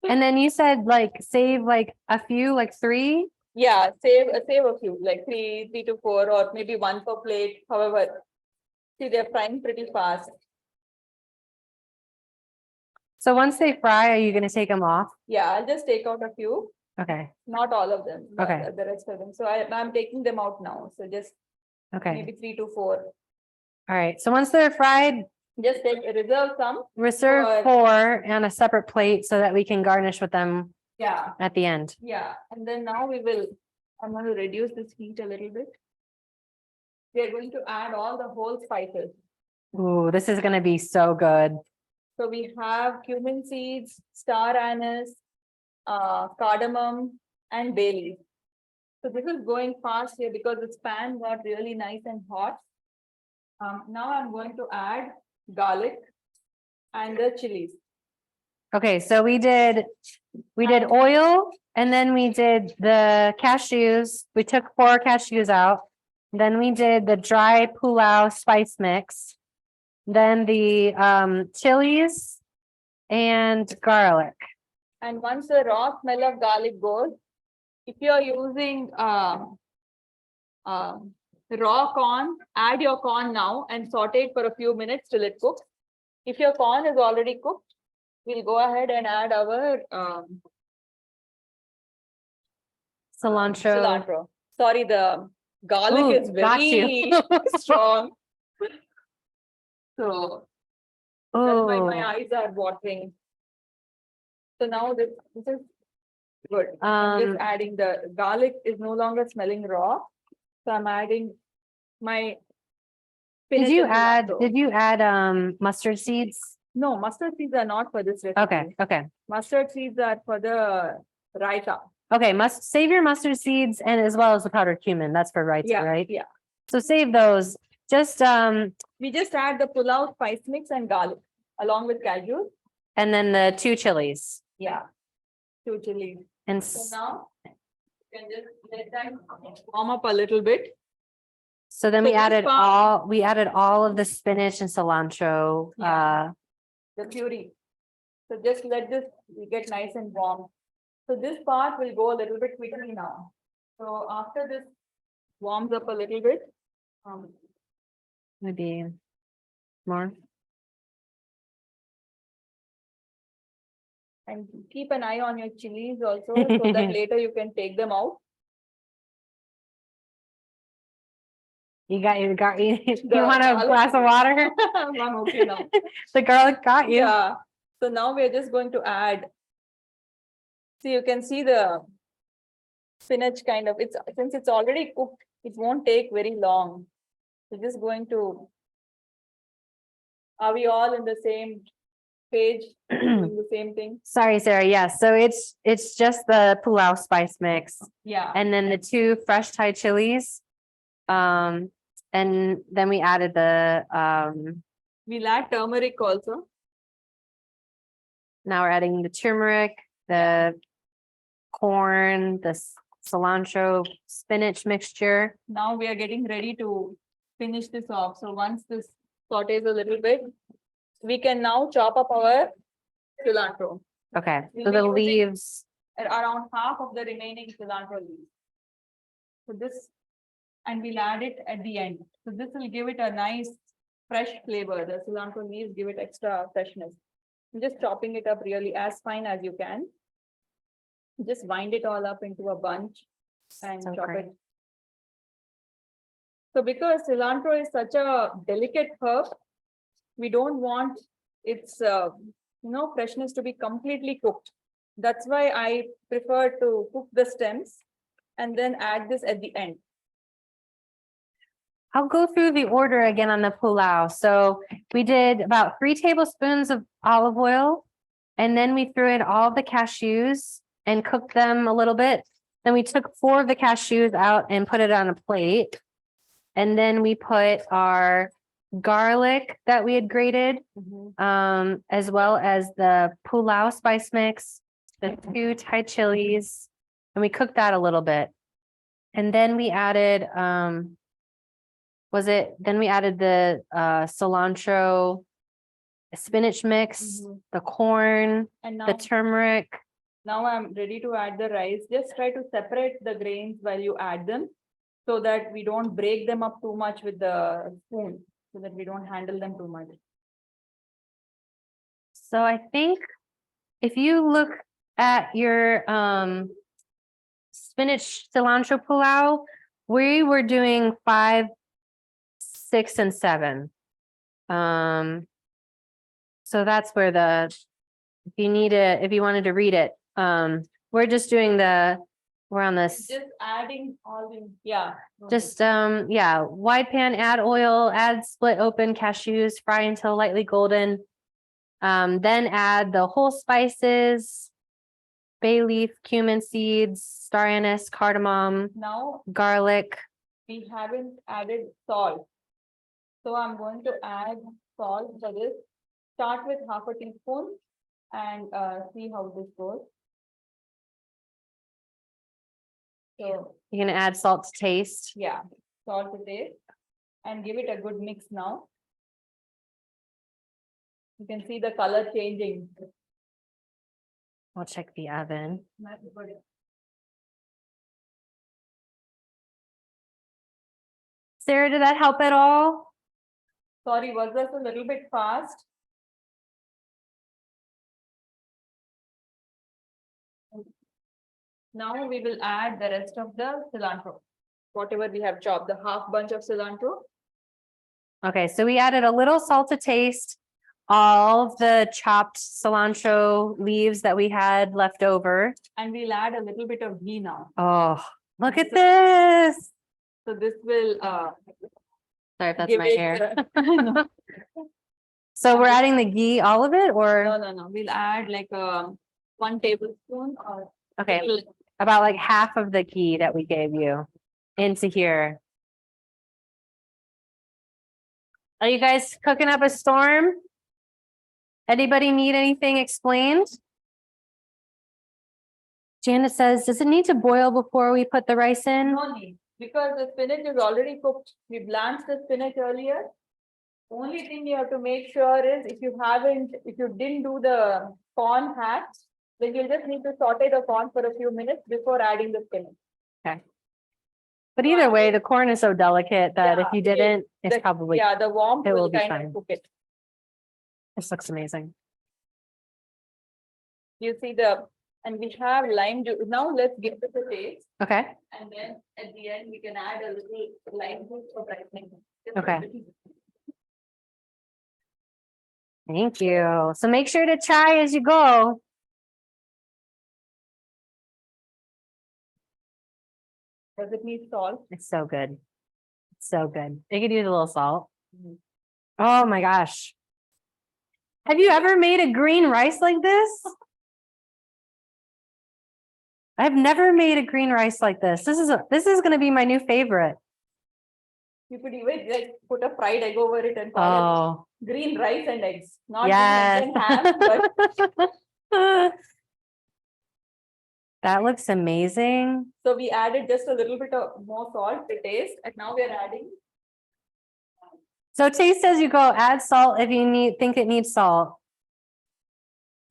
And then you said like save like a few, like 3. yeah, save a few, like 3 to 4, or maybe 1 per plate. However, see, they're frying pretty fast. So once they fry, are you gonna take them off? Yeah, I'll just take out a few, Okay, not all of them, but Okay. the rest of them. So I'm taking them out now. So just okay. maybe 3 to 4. All right, so once they're fried, Just reserve some. reserve For- 4 on a separate plate so that we can garnish with them Yeah, at the end. yeah. And then now I'm going to reduce this heat a little bit. We are going to add all the whole spices. Ooh, this is gonna be so good. So we have cumin seeds, star anise, cardamom, and bay leaf. So this is going fast here because this pan got really nice and hot. Now I'm going to add garlic and the chilies. Okay, so we did oil and then we did the cashews. We took 4 cashews out. Then we did the dry pulao spice mix. Then the chilies and garlic. And once the raw smell of garlic goes, if you're using raw corn, add your corn now and saute it for a few minutes till it cooks. If your corn is already cooked, we'll go ahead and add our cilantro. Sorry, the garlic Ooh, is got very you. strong. So that's why my Oh, eyes are watering. So now this is good. I'm just adding the garlic is no longer smelling raw. So I'm adding my did spinach you and add cilantro. mustard seeds? No, mustard seeds are not for this recipe. Okay. Mustard seeds are for the raita. Okay, must save your mustard seeds and as well as the powdered cumin. That's for raita, Yeah, right? yeah. So save those. Just We just add the pulao spice mix and garlic along with cashews. and then the 2 chilies. Yeah. 2 chilies. And So now you can just let that warm up a little bit. so then So we this added part- all of the spinach and cilantro. Yeah. The puree. So just let this get nice and warm. So this part will go a little bit quickly now. So after this warms up a little bit, Maybe more. and keep an eye on your chilies also so that later you can take them out. You want a garlic- glass of water? I'm okay now. The garlic got you. Yeah. So now we are just going to add. So you can see the spinach kind of, since it's already cooked, it won't take very long. We're just going to. Are we all in the same page, doing the same thing? Sorry, Sarah. Yes. So it's just the pulao spice mix Yeah. and then the 2 fresh Thai chilies. And then we added the We'll add turmeric also. now we're adding the turmeric, the corn, the cilantro, spinach mixture. Now we are getting ready to finish this off. So once this sautés a little bit, we can now chop up our cilantro. Okay. We'll So be the using- leaves. Around half of the remaining cilantro leaves. So this, and we'll add it at the end. So this will give it a nice fresh flavor. The cilantro leaves give it extra freshness. I'm just chopping it up really as fine as you can. Just wind it all up into a bunch and So chop great. it. So because cilantro is such a delicate herb, we don't want its freshness to be completely cooked. That's why I prefer to cook the stems and then add this at the end. I'll go through the order again on the pulao. So we did about 3 tablespoons of olive oil, and then we threw in all the cashews and cooked them a little bit. Then we took 4 of the cashews out and put it on a plate. And then we put our garlic that we had grated, as well as the pulao spice mix, the 2 Thai chilies, and we cooked that a little bit. And then we added, then we added the cilantro spinach mix, the corn, And the now, turmeric. now I'm ready to add the rice. Just try to separate the grains while you add them so that we don't break them up too much with the spoon, so that we don't handle them too much. So I think if you look at your spinach cilantro pulao, we were doing 5, 6, and 7. So that's where if you wanted to read it, we're just doing we're on this. Just adding all the, yeah. Just, yeah, wide pan, add oil, add split open cashews, fry until lightly golden. Then add the whole spices, bay leaf, cumin seeds, star anise, cardamom, Now garlic. we haven't added salt. So I'm going to add salt for this. Start with half a teaspoon and see how this goes. So You're gonna add salt to taste. yeah, salt to taste and give it a good mix now. You can see the color changing. I'll check the oven. Sarah, did that help at all? Sorry, was this a little bit fast? Now we will add the rest of the cilantro. Whatever we have chopped, the half bunch of cilantro. Okay, so we added a little salt to taste, all of the chopped cilantro leaves that we had left over. And we'll add a little bit of ghee now. Oh, look at this. So this will Sorry if that's give my it, hair. no, So we're adding the ghee, all of it, or? no. We'll add like 1 tablespoon or Okay, little. about like half of the ghee that we gave you into here. Are you guys cooking up a storm? Anybody need anything explained? Janet says, does it need to boil before we put the rice in? No need, because the spinach is already cooked. We blanched the spinach earlier. Only thing you have to make sure is if you didn't do the corn hack, then you'll just need to saute the corn for a few minutes before adding the spinach. Okay. But either way, the corn is so delicate that if you didn't, it's probably, Yeah, the warmth it will will be kind fine. of cook it. This looks amazing. You see and we have lime juice. Now let's give it a taste. Okay, And then at the end, we can add a little lime juice for brightening. Okay. Thank you. So make sure to try as you go. Does it need salt? It's so good. It's so good. They could use a little salt. Oh my gosh. Have you ever made a green rice like this? I've never made a green rice like this. This is going to be my new favorite. You could even like put a fried egg over it and call Oh, it green rice and eggs. Not yes. green egg and ham, but That looks amazing. so we added just a little bit of more salt to taste, and now we are adding. So taste as you go. Add salt if you think it needs salt.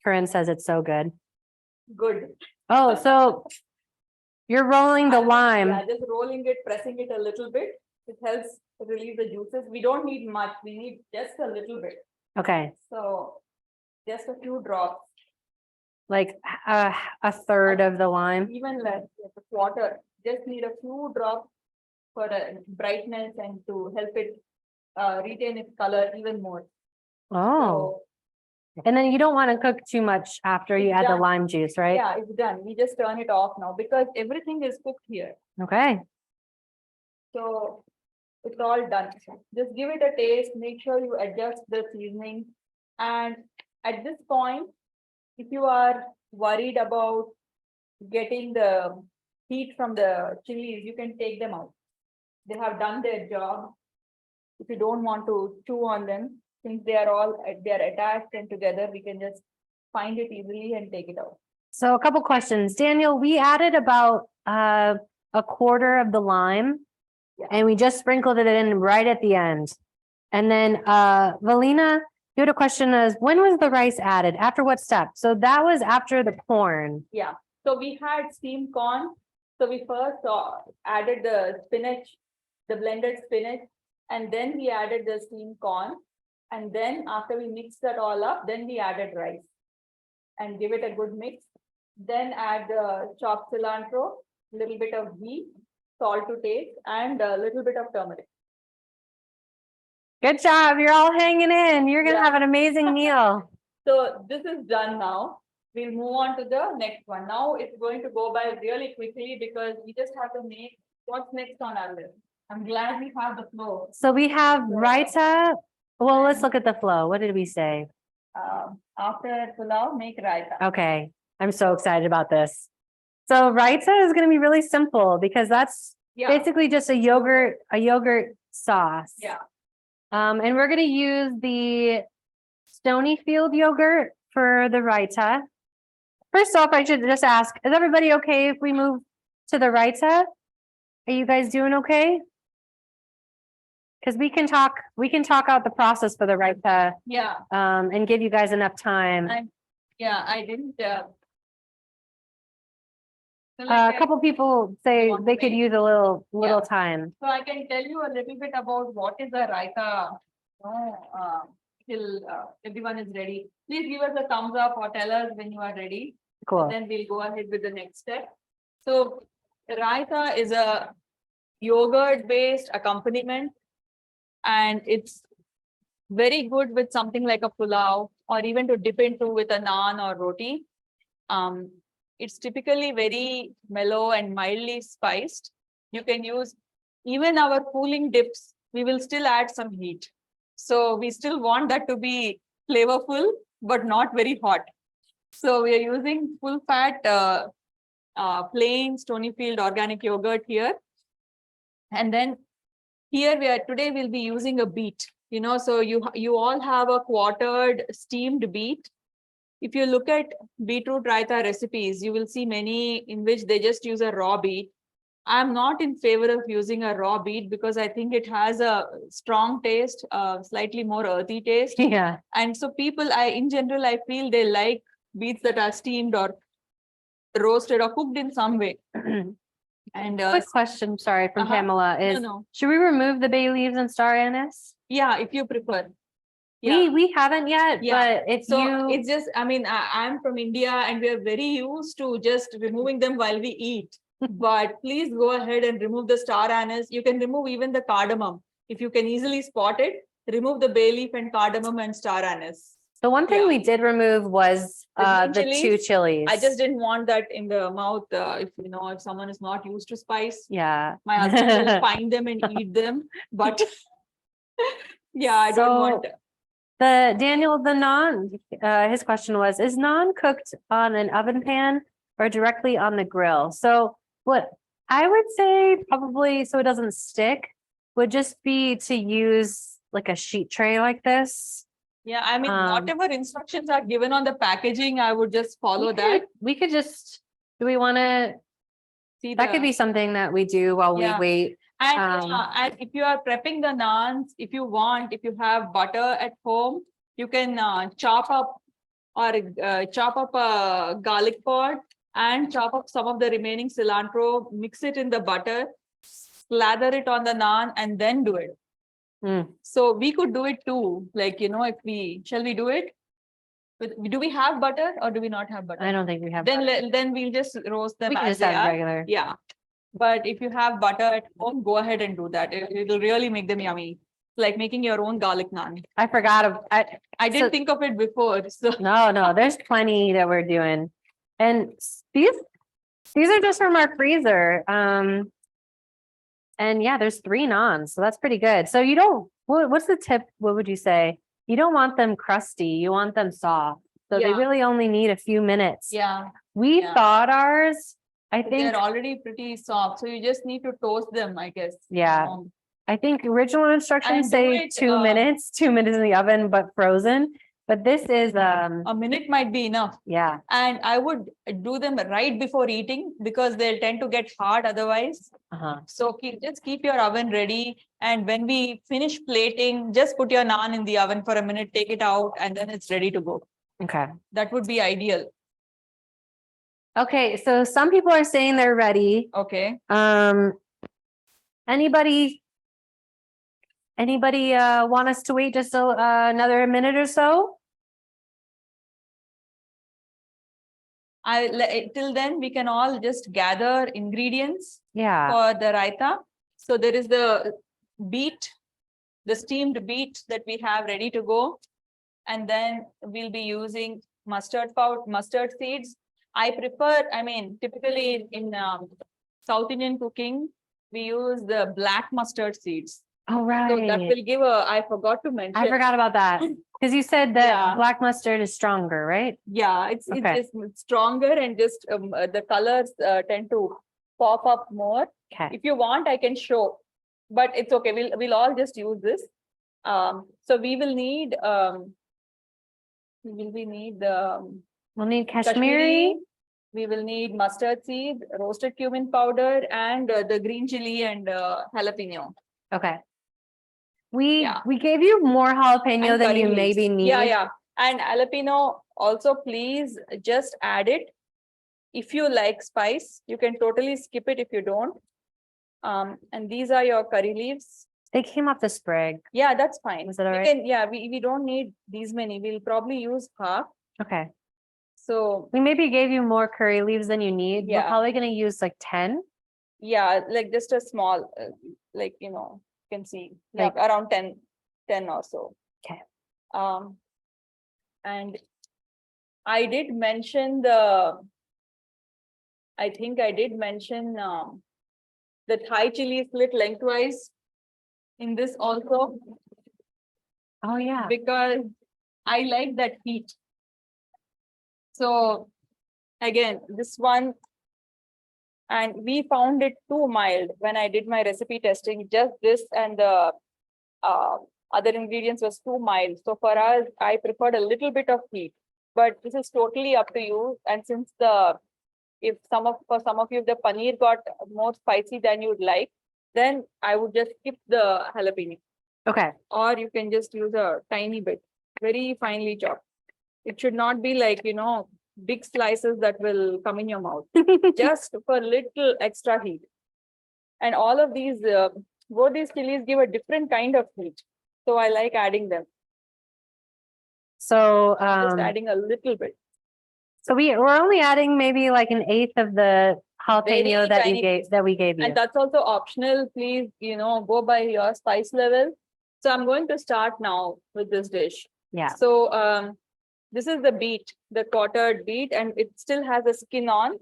Corinne says it's so good. Good. Oh, so you're rolling the lime. Yeah, just rolling it, pressing it a little bit. It helps release the juices. We don't need much. We need just a little bit. Okay, So just a few drops. like a third of the lime. Even less, like a quarter. Just need a few drops for brightness and to help it retain its color even more. Oh, So, and then you don't want to cook too much after you It's add the done. lime juice, right? yeah, it's done. We just turn it off now because everything is cooked here. Okay, So it's all done. Just give it a taste, make sure you adjust the seasoning. And at this point, if you are worried about getting the heat from the chilies, you can take them out. They have done their job. If you don't want to chew on them, since they are attached and together, we can just find it easily and take it out. So a couple questions. Daniel, we added about a quarter of the lime Yeah. and we just sprinkled it in right at the end. And then Valina, you had a question as when was the rice added? After what step? So that was after the corn. Yeah, so we had steamed corn. So we first added the spinach, the blended spinach, and then we added the steamed corn. And then after we mixed that all up, then we added rice and give it a good mix. Then add chopped cilantro, little bit of ghee, salt to taste, and a little bit of turmeric. Good job. You're all hanging in. You're going to Yeah. have an amazing meal. So this is done now. We'll move on to the next one. Now it's going to go by really quickly because we just have to make what's next on our list. I'm glad we have the flow. So we have raita. Well, let's look at the flow. What did we say? After pulao, make raita. Okay. I'm so excited about this. So raita is going to be really simple because that's Yeah, basically just a yogurt sauce. yeah, And we're going to use the Stonyfield yogurt for the raita. First off, I should just ask, is everybody okay if we move to the raita? Are you guys doing okay? Because we can talk out the process for the raita, yeah. and give you guys enough time. Yeah, I didn't. So A like couple people say want to they could make- use a little Yeah. time. So I can tell you a little bit about what is a raita. Till everyone is ready. Please give us a thumbs up or tell us when you are ready. Cool. Then we'll go ahead with the next step. So raita is a yogurt-based accompaniment, and it's very good with something like a pulao or even to dip into with a naan or roti. It's typically very mellow and mildly spiced. You can use even our cooling dips. We will still add some heat. So we still want that to be flavorful, but not very hot. So we are using full fat, plain Stonyfield organic yogurt here. And then here today we'll be using a beet, so you all have a quartered steamed beet. If you look at beetroot raita recipes, you will see many in which they just use a raw beet. I'm not in favor of using a raw beet because I think it has a strong taste, slightly more earthy taste. Yeah. And so people, in general, I feel they like beets that are steamed or roasted or cooked in some way. And Quick question, sorry, from Uh-huh. Pamela is, no. should we remove the bay leaves and star anise? Yeah, if you prefer. Yeah. We haven't yet, Yeah. but if So you, it's just, I'm from India and we are very used to just removing them while we eat. But please go ahead and remove the star anise. You can remove even the cardamom. If you can easily spot it, remove the bay leaf and cardamom and star anise. the one thing yeah. we did remove was The green the two chilies? chilies. I just didn't want that in the mouth. If someone is not used to spice, Yeah. my husband will find them and eat them. But yeah, I don't So- want. Daniel, the naan, his question was, is naan cooked on an oven pan or directly on the grill? So what I would say probably so it doesn't stick would just be to use like a sheet tray like this. Yeah, I mean, Um, whatever instructions are given on the packaging, I would just follow that. We could just, do we want to, See that could be something that we do while Yeah. we wait. And if you are prepping the naans, if you have butter at home, you can chop up a garlic pod and chop up some of the remaining cilantro, mix it in the butter, slather it on the naan, and then do it. Mm. So we could do it too. Like, shall we do it? Do we have butter or do we not have butter? I don't think we have. Then we'll just roast them We can as just they have are. regular. Yeah. But if you have butter at home, go ahead and do that. It'll really make them yummy. Like making your own garlic naan. I forgot of, I didn't So- think of it before. So no, there's plenty that we're doing. And these are just from our freezer. And yeah, there's 3 naans, so that's pretty good. So you don't, what's the tip? What would you say? You don't want them crusty, you want them soft. So they Yeah. really only need a few minutes. Yeah, We yeah. thawed ours, I think, they're already pretty soft, so you just need to toast them, I guess. Yeah. I think original instructions And do say it, 2 minutes, 2 minutes in the oven, but frozen. But this is, a minute might be enough. yeah, And I would do them right before eating because they'll tend to get hard otherwise. uh-huh. So just keep your oven ready. And when we finish plating, just put your naan in the oven for a minute, take it out, and then it's ready to go. Okay. That would be ideal. Okay, so some people are saying they're ready. Okay. Anybody want us to wait just another minute or so? Till then, we can all just gather ingredients Yeah. for the raita. So there is the beet, the steamed beet that we have ready to go. And then we'll be using mustard powder, mustard seeds. I prefer, typically in South Indian cooking, we use the black mustard seeds. Oh, right. So that will give I forgot to mention. I forgot about that. Because you said that Yeah. black mustard is stronger, right? Yeah, it's Okay. just stronger and just the colors tend to pop up more. Okay. If you want, I can show, but it's okay. We'll all just use this. So we will need We'll need Kashmiri. We will need mustard seed, roasted cumin powder, and the green chili and jalapeno. Okay. We Yeah. gave you more jalapeno And than curry you leaves. maybe need. Yeah. And jalapeno also, please just add it. If you like spice, you can totally skip it if you don't. And these are your curry leaves. They came off the sprig. Yeah, that's fine. Is that all We right? can, we don't need these many. We'll probably use half. Okay. So We maybe gave you more curry leaves than you need. We're Yeah. probably going to use like 10. yeah, like just a small, you can see, Like- around 10 or so. Okay. And I did mention I think I did mention the Thai chili split lengthwise in this also, Oh, yeah. because I like that heat. So again, this one, and we found it too mild when I did my recipe testing. Just this and the other ingredients was too mild. So for us, I preferred a little bit of heat, but this is totally up to you. And since for some of you, the paneer got more spicy than you'd like, then I would just skip the jalapeno, Okay. or you can just use a tiny bit, very finely chopped. It should not be like, big slices that will come in your mouth, just for little extra heat. And all of these, both these chilies give a different kind of heat. So I like adding them, So, just adding a little bit. so we're only adding maybe like an eighth of the jalapeno Very that tiny we gave you. And that's also optional. Please, go by your spice level. So I'm going to start now with this dish. Yeah. So this is the beet, the quartered beet, and it still has a skin on.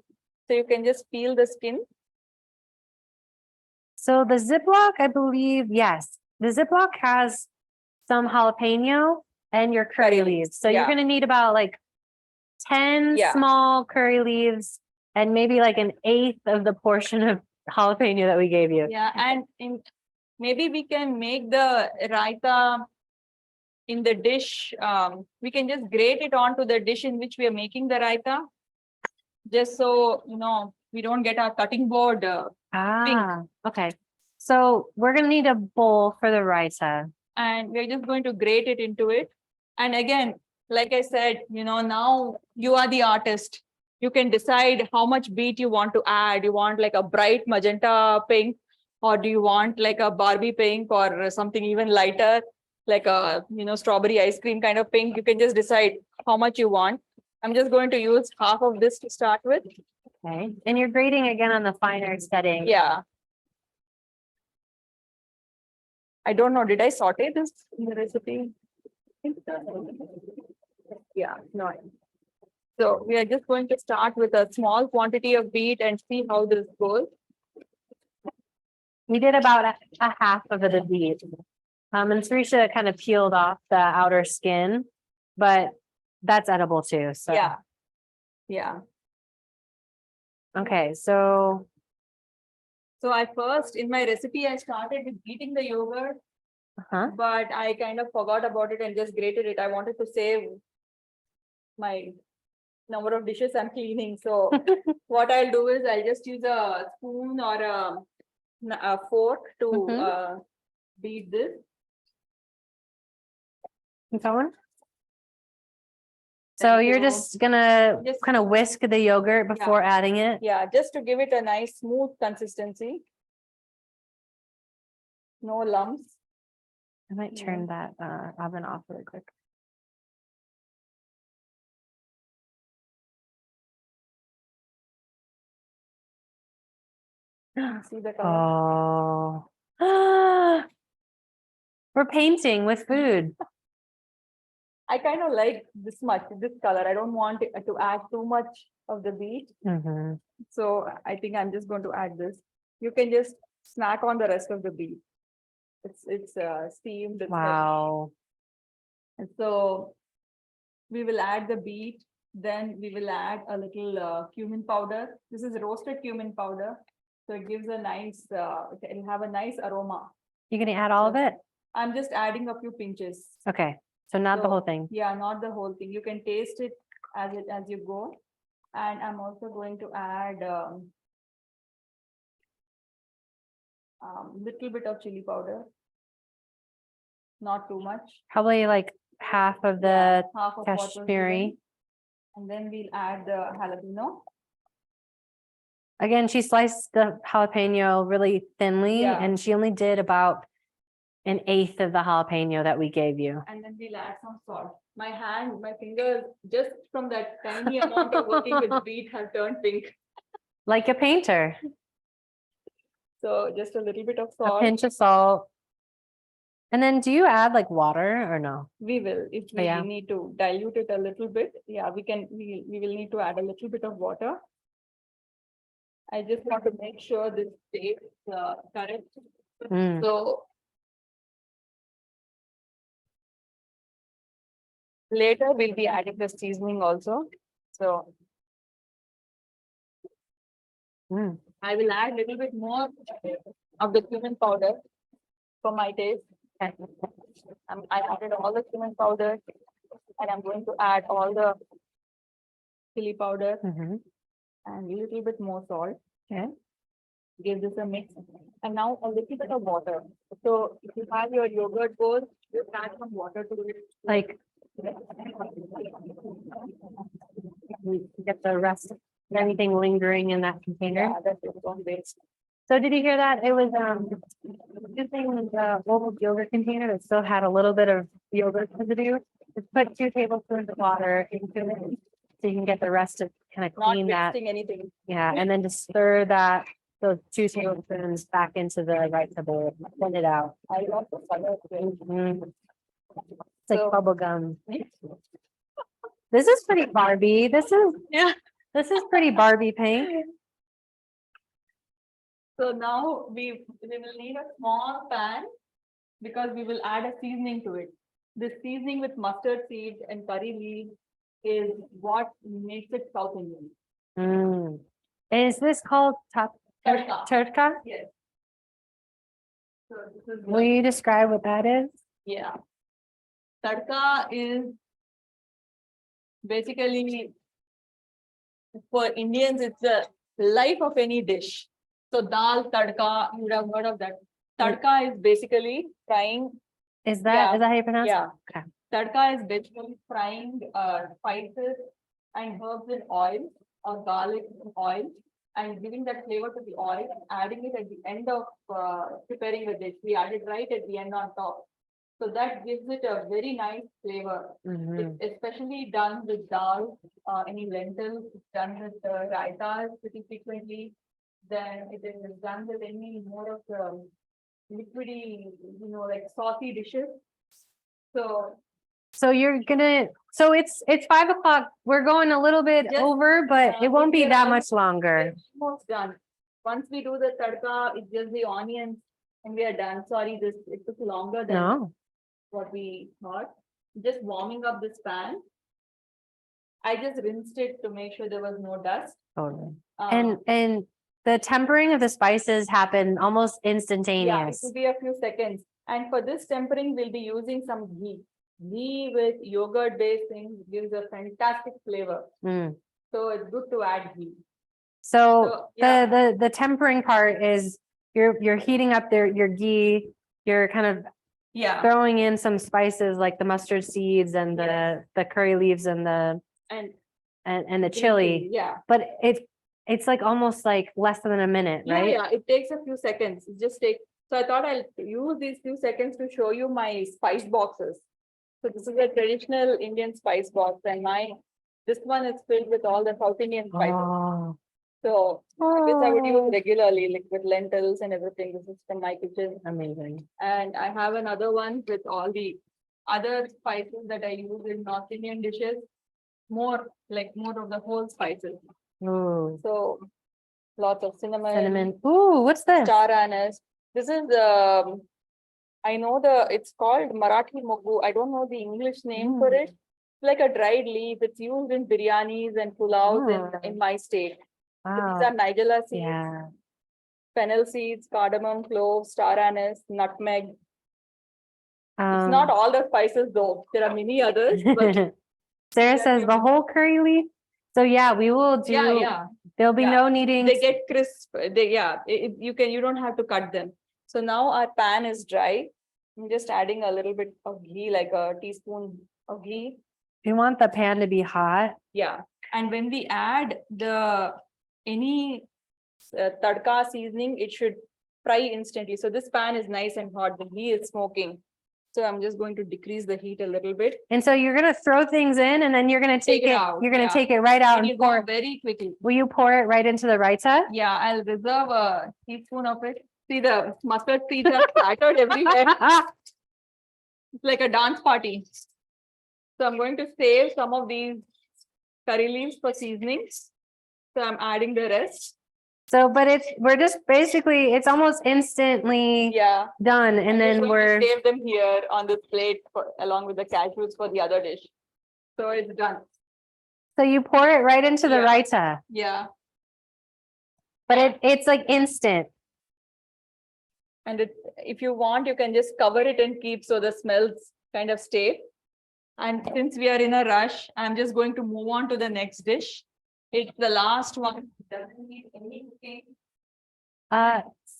So you can just peel the skin. So the Ziploc, I believe, yes, the Ziploc has some jalapeno and your curry leaves. So you're yeah. going to need about like 10 Yeah. small curry leaves and maybe like an eighth of the portion of jalapeno that we gave you. Yeah, and maybe we can make the raita in the dish. We can just grate it onto the dish in which we are making the raita, just so we don't get our cutting board. Okay. So we're gonna need a bowl for the raita. And we're just going to grate it into it. And again, like I said, now you are the artist. You can decide how much beet you want to add. You want like a bright magenta pink, or do you want like a Barbie pink, or something even lighter, like a strawberry ice cream kind of pink. You can just decide how much you want. I'm just going to use half of this to start with. Okay. And you're grating again on the finer setting. Yeah. I don't know, did I saute this in the recipe? Yeah, no. So we are just going to start with a small quantity of beet and see how this goes. We did about a half of the beet. And Sarisha kind of peeled off the outer skin, but That's edible too, so. Yeah. Yeah. Okay, so, So I first, in my recipe, I started with beating the yogurt, huh, but I kind of forgot about it and just grated it. I wanted to save my number of dishes I'm cleaning. So what I'll do is I'll just use a spoon or a fork to Mhm. beat this. keep going. So you're just gonna Just- kind of whisk the yogurt before adding it? Yeah, just to give it a nice smooth consistency. No lumps. I might turn that oven off really quick. See the color? Oh. We're painting with food. I kind of like this color. I don't want it to add too much of the beet. Mhm. So I think I'm just going to add this. You can just snack on the rest of the beet. It's steamed. It's healthy. Wow. And so we will add the beet. Then we will add a little cumin powder. This is roasted cumin powder. So it gives a nice, it'll have a nice aroma. You're gonna add all of it? I'm just adding a few pinches. Okay, so not the So, whole thing. Yeah, not the whole thing. You can taste it as you go. And I'm also going to add little bit of chili powder. Not too much. Probably like half of Yeah, the half of what was Kashmiri. given. And then we'll add the jalapeno. Again, she sliced the jalapeno really thinly Yeah. and she only did about 1/8 of the jalapeno that we gave you. And then we'll add some salt. My fingers, just from that tiny amount of working with beet have turned pink. Like a painter, So just a little bit of a salt. pinch of salt. And then do you add like water or no? We will, if we yeah. need to dilute it a little bit. Yeah, we will need to add a little bit of water. I just want to make sure this stays correct. Mm. So later we'll be adding the seasoning also. So Mm. I will add a little bit more of the cumin powder for my taste. I added all the cumin powder and I'm going to add all the chili powder Mhm. and a little bit more salt. Okay. Give this a mix. And now a little bit of water. So if you have your yogurt bowl, just add some water to it. Like get the rest of anything lingering in that container. Yeah, that's it. Don't waste. So did you hear that? It was using the old yogurt container that still had a little bit of yogurt residue. Just put 2 tablespoons of water into it so you can get the rest of kind of Not clean that. wasting anything. Yeah, and then just stir those 2 tablespoons back into the raita bowl, blend it out. I also color it. Mhm. It's like So- bubble gum. This is pretty Barbie. This is pretty Barbie pink. So now we will need a small pan because we will add a seasoning to it. This seasoning with mustard seeds and curry leaves is what makes it South Indian. Mm. Is this called Tadka. tadka? Yes. So this is Will you describe what that is? yeah. Tadka is basically for Indians, it's the life of any dish. So dal tadka, you would have heard of that. Tadka is basically frying. Is that Yeah. is that how you pronounce it? Yeah. Okay. Tadka is basically frying spices and herbs in oil or garlic in oil and giving that flavor to the oil and adding it at the end of preparing the dish. We add it right at the end on top. So that gives it a very nice flavor. Mhm. It's especially done with dal, any lentils, it's done with raitas pretty frequently. Then it is done with any more of the liquidy, like saucy dishes. So you're gonna, so it's 5 o'clock. We're going a little bit Just, over, but it won't be we're that almost- much longer. it's almost done. Once we do the tadka, it's just the onions and we are done. Sorry, it took longer than No. what we thought. Just warming up this pan. I just rinsed it to make sure there was no dust. Totally. Uh, And the tempering of the spices happen almost yeah, it instantaneous. will be a few seconds. And for this tempering, we'll be using some ghee. Ghee with yogurt based things gives a fantastic flavor. Mm. So it's good to add ghee. So So, yeah. the tempering part is you're heating up your ghee, you're kind of Yeah, throwing in some spices like the mustard seeds and the curry leaves and the and the green chili. yeah. But it's like almost like less than a minute, Yeah, right? yeah, it takes a few seconds. It just take. So I thought I'll use these few seconds to show you my spice boxes. So this is a traditional Indian spice box, and this one is filled with all the South Indian spices. Oh, So this I would use oh, regularly, like with lentils and everything. This is from my kitchen. amazing. And I have another one with all the other spices that I use in North Indian dishes. More of the whole spices. Ooh, So lots of cinnamon. Ooh, what's this? star anise. This is I know it's called Marathi mogu. I don't know the English name for it. It's like a dried leaf. It's used in biryanis and pulaus in my state. So these Wow. are Nigella seeds, Yeah. fennel seeds, cardamom, clove, star anise, nutmeg. It's not all the spices though. There are many others. But Sarah says the whole curry leaf. So yeah, we will do. yeah. There'll be no needing. They get crisp. You don't have to cut them. So now our pan is dry. I'm just adding a little bit of ghee, like a teaspoon of ghee. We want the pan to be hot. Yeah. And when we add any tadka seasoning, it should fry instantly. So this pan is nice and hot. The ghee is smoking. So I'm just going to decrease the heat a little bit. And so you're gonna throw things in, and then you're gonna take it. out. You're gonna take it right out and pour it very quickly. Will you pour it right into the raita? Yeah, I'll reserve a teaspoon of it. See, the mustard seeds are scattered everywhere. It's like a dance party. So I'm going to save some of these curry leaves for seasonings. So I'm adding the rest. So, but we're just basically, it's almost instantly done. And then we're save them here on this plate along with the cashews for the other dish. So it's done. So you pour it right into the raita. Yeah. But it's like instant. And if you want, you can just cover it and keep so the smells kind of stay. And since we are in a rush, I'm just going to move on to the next dish. It's the last one. Doesn't need any cooking.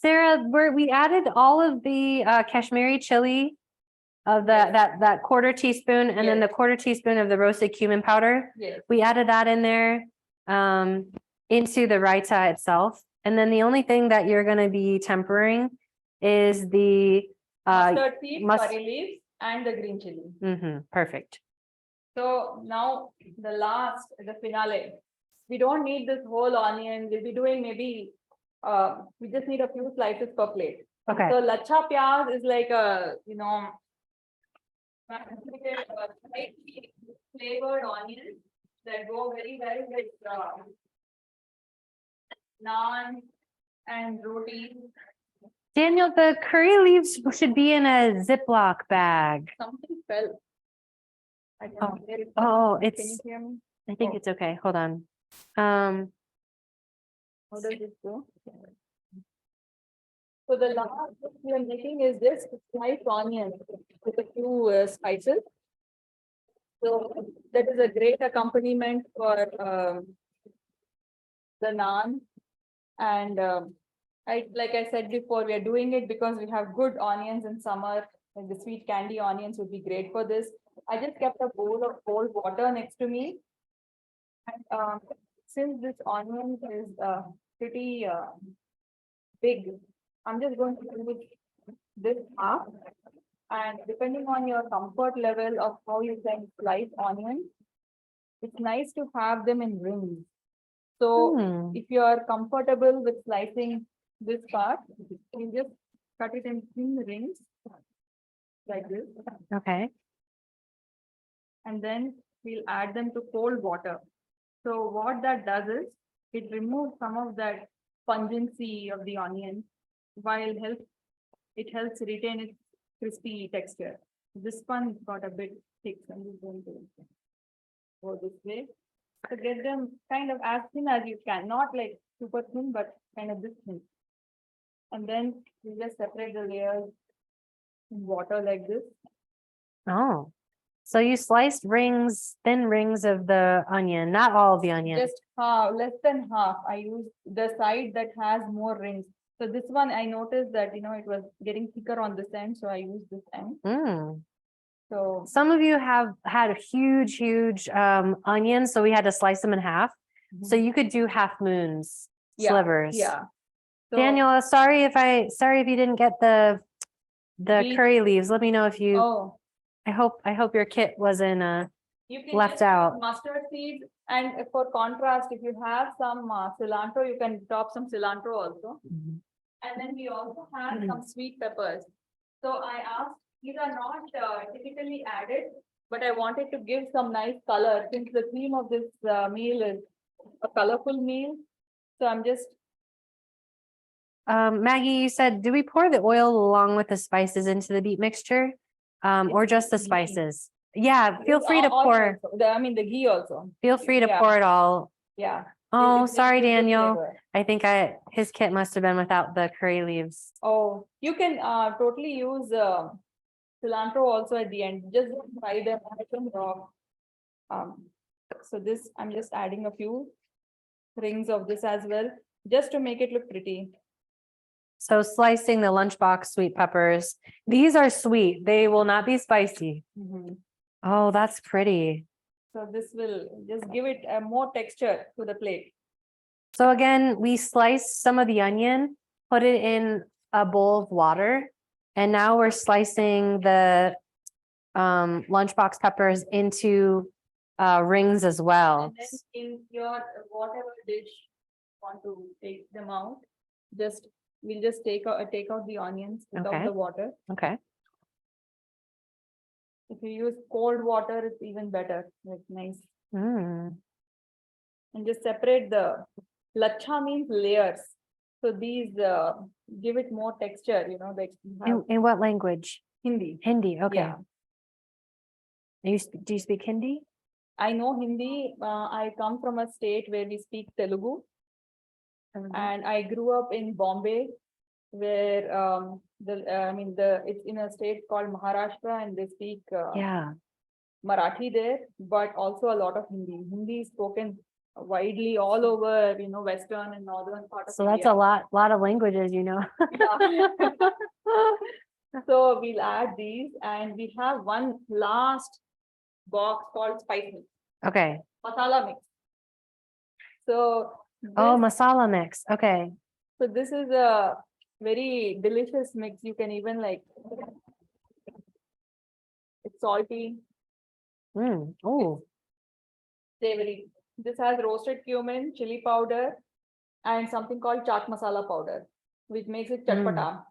Sarah, we added all of the Kashmiri chili of that quarter teaspoon, and then the quarter teaspoon of the roasted cumin powder. Yes. We added that in there into the raita itself. And then the only thing that you're going to be tempering is the mustard seeds, curry leaves, and the green chili. Perfect. So now the finale. We don't need this whole onion. We'll be doing maybe, we just need a few slices per plate. Okay. So Laccha Pyaaz is like slightly flavored onions that go very well with naan and roti. Daniel, the curry leaves should be in a Ziploc bag. Something fell. It's. Can you hear me? I think it's okay. Hold on. How does this go? So the last thing we are making is this sliced onion with a few spices. So that is a great accompaniment for the naan. And like I said before, we are doing it because we have good onions in summer. Like the sweet candy onions would be great for this. I just kept a bowl of cold water next to me. And since this onion is pretty big, I'm just going to do this half. And depending on your comfort level of how you can slice onions, it's nice to have them in rings. So if you are comfortable with slicing this part, you just cut it in thin rings like this. Okay. And then we'll add them to cold water. So what that does is it removes some of that pungency of the onion while it helps retain its crispy texture. This one got a bit thick, so I'm just going to go this way. So get them kind of as thin as you can, not like super thin, but kind of this thin. And then you just separate the layers in water like this. Oh, so you sliced rings, thin rings of the onion, not all of the onion. Just half, less than half. I use the side that has more rings. So this one, I noticed that, it was getting thicker on this end, so I used this end. Mm. So Some of you have had huge onions, so we had to slice them in half. So you could do half moons, slivers. yeah. So, Daniel, sorry if you didn't get the Beet- curry leaves. Let me know if you. oh, I hope your kit wasn't you can left just use out. mustard seeds, and for contrast, if you have some cilantro, you can top some cilantro also. Mhm. And then we also have some sweet peppers. So I asked, these are not typically added, but I wanted to give some nice color since the theme of this meal is a colorful meal. So I'm just, Maggie, you said, do we pour the oil along with the spices into the beet mixture? Or just the ghee. spices? Yeah, feel free to oil pour, also. The ghee also. feel free to Yeah. pour it all. Yeah. Oh, It sorry, gives the Daniel. flavor. I think his kit must have been without the curry leaves. Oh, you can totally use cilantro also at the end. Just don't fry them at them raw. So this, I'm just adding a few rings of this as well, just to make it look pretty. So slicing the lunchbox sweet peppers. These are sweet. They will not be spicy. Oh, that's pretty. So this will just give it a more texture to the plate. So again, we sliced some of the onion, put it in a bowl of water, and now we're slicing the lunchbox peppers into rings as well. And then in your whatever dish you want to take them out, we'll just take out the onions without Okay. the water. Okay. If you use cold water, it's even better. Like nice. Mm. And just separate the laccha means layers. So these give it more texture, like you have In what language? Hindi. Hindi. Okay. Yeah. Do you speak Hindi? I know Hindi. I come from a state where we speak Telugu. And I grew up in Bombay, where it's in a state called Maharashtra, and they speak Yeah. Marathi there, but also a lot of Hindi. Hindi is spoken widely all over, western and northern part of So that's India. a lot of languages, Yeah. So we'll add these, and we have one last box called spice mix, Okay. masala mix. So Oh, this, masala mix. Okay. so this is a very delicious mix. You can even it's salty, Oh, savory. This has roasted cumin, chili powder, and something called chaat masala powder, which makes it chatpata.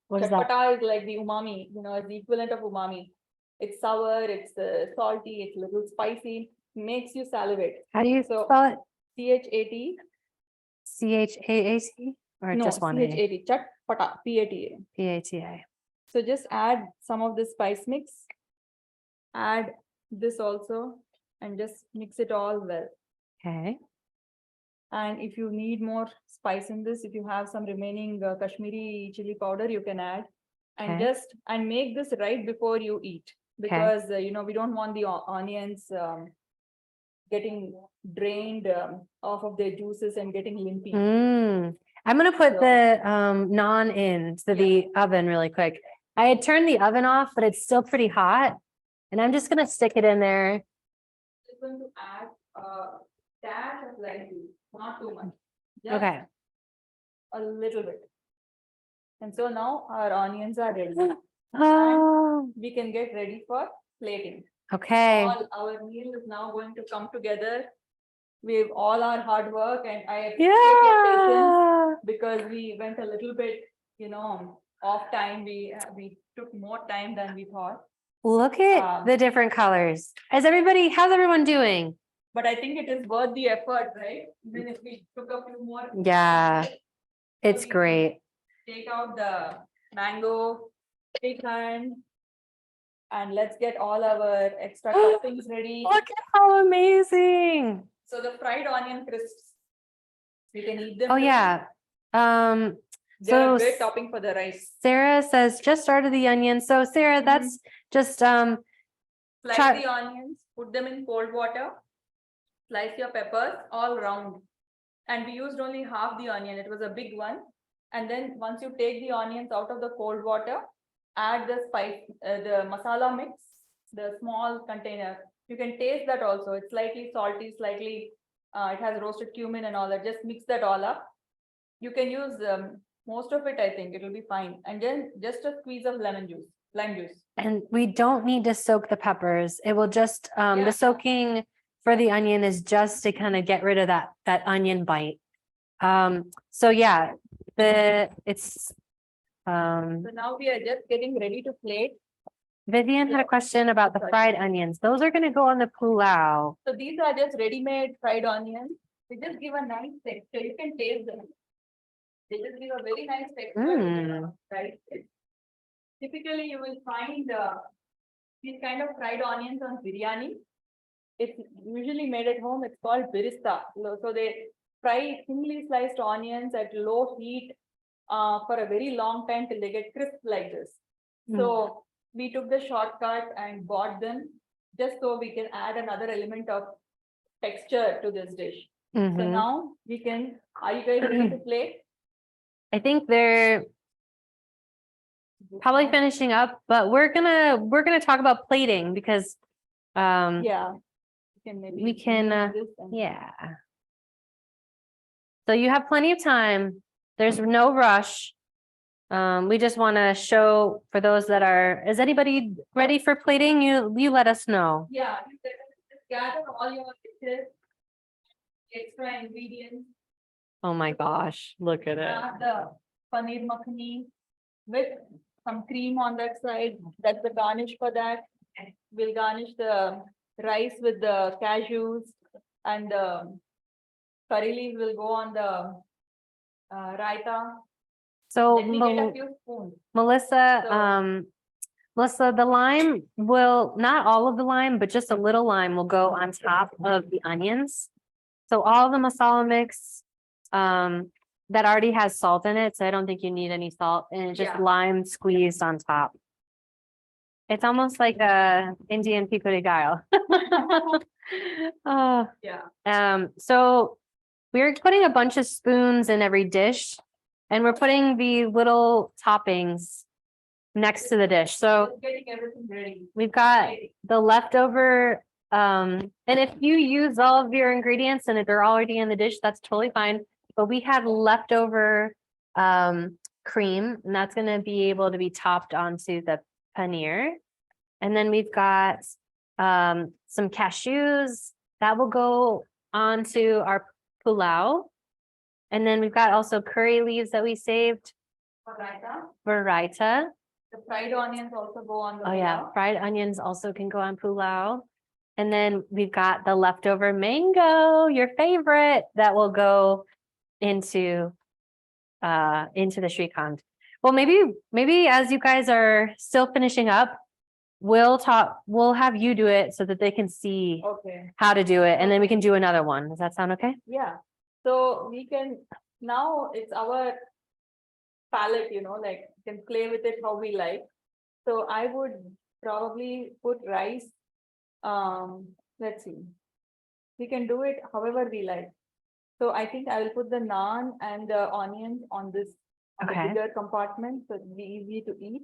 what is that? Chatpata is like the umami, it's the equivalent of umami. It's sour, it's salty, it's a little spicy, makes you salivate. How do you So- spell it? CHAT. CHAAC or No, just one A? CHAT, chatpata, PATA. PATA. So just add some of this spice mix, add this also, and just mix it all well. Okay. And if you need more spice in this, if you have some remaining Kashmiri chili powder, you can add. And Okay. and make this right before you eat, because we don't want the onions getting drained off of their juices and getting limpy. I'm gonna put So- the naan into the oven really quick. I had turned the oven off, but it's still pretty hot. And I'm just gonna stick it in there. Just going to add a dash of lemon juice, not too much. Just Okay. a little bit. And so now our onions are ready. Oh, We can get ready for plating. okay. All our meal is now going to come together with all our hard work, and I appreciate your patience, Yeah. because we went a little bit, off time. We took more time than we thought, Look at the different colors. How's everyone doing? but I think it is worth the effort, right? Even if we took a few more. Yeah, it's we great. Take out the mango, pecan, and let's get all our extra toppings ready. Look at how amazing. So the fried onion crisps, you can eat them. Oh, too. yeah. They're So a great topping for the rice. Sarah says, just started the onion. So Sarah, that's just, Slice Try- the onions, put them in cold water, slice your peppers all round. And we used only half the onion. It was a big one. And then once you take the onions out of the cold water, add the spice, the masala mix, the small container. You can taste that also. It's slightly salty, slightly, it has roasted cumin and all that. Just mix that all up. You can use most of it, I think it will be fine. And then just a squeeze of lime juice. and we don't need to soak the peppers. It will just, Yeah. the soaking for the onion is just to kind of get rid of that onion bite. So yeah, it's, So now we are just getting ready to plate. Vivian had a question about the fried onions. Those are gonna go on the pulao. So these are just ready-made fried onions. They just give a nice texture. You can taste them. They just give a very nice texture. Right? Typically, you will find these kind of fried onions on biryani. It's usually made at home. It's called birista. So they fry thinly sliced onions at low heat for a very long time till they get crisp like this. So we took the shortcut and bought them just so we can add another element of texture to this dish. So now we can, are you guys ready to play? I think they're probably finishing up, but we're gonna talk about plating because Yeah. we can yeah. So you have plenty of time. There's no rush. We just want to show for those that are, is anybody ready for plating? You let us know. Yeah, you can just gather all your dishes, extra ingredients. Oh my gosh, look at it. Have the Paneer Makhani with some cream on that side. That's the garnish for that. We'll garnish the rice with the cashews and the curry leaves will go on the raita. So Let me get a few spoons. Melissa, Melissa, the lime will, not all of the lime, but just a little lime will go on top of the onions. So all the masala mix, that already has salt in it, so I don't think you need any salt, and it's just lime squeezed on top. It's almost like a Indian pico de gallo. Oh, Yeah. so we're putting a bunch of spoons in every dish, and we're putting the little toppings next to the dish. So Just getting everything ready. we've got the leftover, and if you use all of your ingredients and if they're already in the dish, that's totally fine. But we have leftover cream, and that's gonna be able to be topped onto the paneer. And then we've got some cashews that will go onto our pulao. And then we've got also curry leaves that we saved For raita. for raita. The fried onions also go on the Oh yeah, pulao. fried onions also can go on pulao. And then we've got the leftover mango, your favorite, that will go into the shrikand. Well, maybe as you guys are still finishing up, we'll have you do it so that they can see Okay. how to do it, and then we can do another one. Does that sound okay? Yeah. So we can, now it's our palette, like we can play with it how we like. So I would probably put rice. Let's see. We can do it however we like. So I think I will put the naan and the onions on this on Okay. the bigger compartment, so it'll be easy to eat.